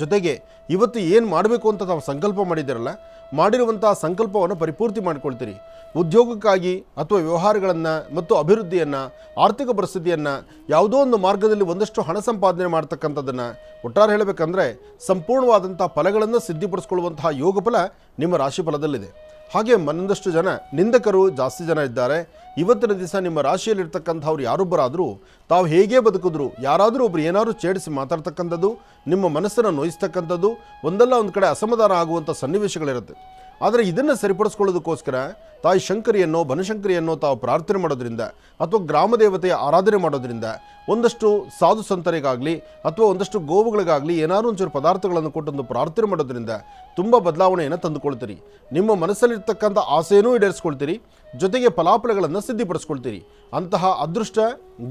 ಜೊತೆಗೆ ಇವತ್ತು ಏನು ಮಾಡಬೇಕು ಅಂತ ತಾವು ಸಂಕಲ್ಪ ಮಾಡಿದ್ದೀರಲ್ಲ, ಮಾಡಿರುವಂಥ ಸಂಕಲ್ಪವನ್ನು ಪರಿಪೂರ್ತಿ ಮಾಡಿಕೊಳ್ತೀರಿ. ಉದ್ಯೋಗಕ್ಕಾಗಿ ಅಥವಾ ವ್ಯವಹಾರಗಳನ್ನು ಮತ್ತು ಅಭಿವೃದ್ಧಿಯನ್ನು, ಆರ್ಥಿಕ ಪರಿಸ್ಥಿತಿಯನ್ನು, ಯಾವುದೋ ಒಂದು ಮಾರ್ಗದಲ್ಲಿ ಒಂದಷ್ಟು ಹಣ ಸಂಪಾದನೆ ಮಾಡ್ತಕ್ಕಂಥದ್ದನ್ನು ಒಟ್ಟಾರೆ ಹೇಳಬೇಕಂದ್ರೆ ಸಂಪೂರ್ಣವಾದಂಥ ಫಲಗಳನ್ನು ಸಿದ್ಧಿಪಡಿಸ್ಕೊಳ್ಳುವಂತಹ ಯೋಗ ಫಲ ನಿಮ್ಮ ರಾಶಿ ಫಲದಲ್ಲಿದೆ. ಹಾಗೆ ಒಂದಷ್ಟು ಜನ ನಿಂದಕರು ಜಾಸ್ತಿ ಜನ ಇದ್ದಾರೆ. ಇವತ್ತಿನ ದಿವಸ ನಿಮ್ಮ ರಾಶಿಯಲ್ಲಿರ್ತಕ್ಕಂಥವ್ರು ಯಾರೊಬ್ಬರಾದರೂ ತಾವು ಹೇಗೆ ಬದುಕಿದ್ರು ಯಾರಾದರೂ ಒಬ್ರು ಏನಾದರೂ ಛೇಡಿಸಿ ಮಾತಾಡ್ತಕ್ಕಂಥದ್ದು, ನಿಮ್ಮ ಮನಸ್ಸನ್ನು ನೋಯಿಸ್ತಕ್ಕಂಥದ್ದು, ಒಂದಲ್ಲ ಒಂದು ಕಡೆ ಅಸಮಾಧಾನ ಆಗುವಂಥ ಸನ್ನಿವೇಶಗಳಿರುತ್ತೆ. ಆದರೆ ಇದನ್ನು ಸರಿಪಡಿಸ್ಕೊಳ್ಳೋದಕ್ಕೋಸ್ಕರ ತಾಯಿ ಶಂಕರಿಯನ್ನೋ ಬನಶಂಕರಿಯನ್ನೋ ತಾವು ಪ್ರಾರ್ಥನೆ ಮಾಡೋದ್ರಿಂದ ಅಥವಾ ಗ್ರಾಮ ದೇವತೆಯ ಆರಾಧನೆ ಮಾಡೋದ್ರಿಂದ ಒಂದಷ್ಟು ಸಾಧು ಸಂತರಿಗಾಗಲಿ ಅಥವಾ ಒಂದಷ್ಟು ಗೋವುಗಳಿಗಾಗಲಿ ಏನಾದರೂ ಒಂಚೂರು ಪದಾರ್ಥಗಳನ್ನು ಕೊಟ್ಟೊಂದು ಪ್ರಾರ್ಥನೆ ಮಾಡೋದ್ರಿಂದ ತುಂಬ ಬದಲಾವಣೆಯನ್ನು ತಂದುಕೊಳ್ತೀರಿ. ನಿಮ್ಮ ಮನಸ್ಸಲ್ಲಿರ್ತಕ್ಕಂಥ ಆಸೆಯೂ ಈಡೇರಿಸ್ಕೊಳ್ತೀರಿ. ಜೊತೆಗೆ ಫಲಾಫಲಗಳನ್ನು ಸಿದ್ಧಿಪಡಿಸ್ಕೊಳ್ತೀರಿ. ಅಂತಹ ಅದೃಷ್ಟ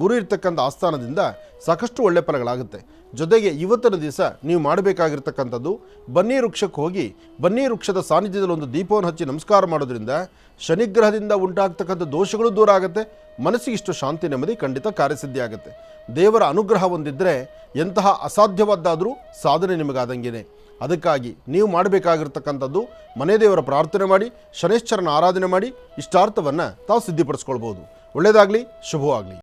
ಗುರು ಇರ್ತಕ್ಕಂಥ ಆಸ್ಥಾನದಿಂದ ಸಾಕಷ್ಟು ಒಳ್ಳೆ ಫಲಗಳಾಗುತ್ತೆ. ಜೊತೆಗೆ ಇವತ್ತಿನ ದಿವಸ ನೀವು ಮಾಡಬೇಕಾಗಿರ್ತಕ್ಕಂಥದ್ದು ಬನ್ನಿ ವೃಕ್ಷಕ್ಕೆ ಹೋಗಿ ಬನ್ನಿ ವೃಕ್ಷದ ಸಾನ್ನಿಧ್ಯದಲ್ಲಿ ಒಂದು ದೀಪವನ್ನು ಹಚ್ಚಿ ನಮಸ್ಕಾರ ಮಾಡೋದ್ರಿಂದ ಶನಿಗ್ರಹದಿಂದ ಉಂಟಾಗ್ತಕ್ಕಂಥ ದೋಷಗಳು ದೂರ ಆಗುತ್ತೆ. ಮನಸ್ಸಿಗೆ ಇಷ್ಟು ಶಾಂತಿ ನೆಮ್ಮದಿ ಖಂಡಿತ ಕಾರ್ಯಸಿದ್ಧಿ ಆಗುತ್ತೆ. ದೇವರ ಅನುಗ್ರಹ ಹೊಂದಿದ್ದರೆ ಎಂತಹ ಅಸಾಧ್ಯವಾದ್ದಾದರೂ ಸಾಧನೆ ನಿಮಗಾದಂಗೆನೆ. ಅದಕ್ಕಾಗಿ ನೀವು ಮಾಡಬೇಕಾಗಿರ್ತಕ್ಕಂಥದ್ದು ಮನೆ ದೇವರ ಪ್ರಾರ್ಥನೆ ಮಾಡಿ, ಶನೇಶ್ವರನ ಆರಾಧನೆ ಮಾಡಿ ಇಷ್ಟಾರ್ಥವನ್ನು ತಾವು ಸಿದ್ಧಿಪಡಿಸ್ಕೊಳ್ಬೋದು. ಒಳ್ಳೆಯದಾಗಲಿ, ಶುಭವಾಗಲಿ.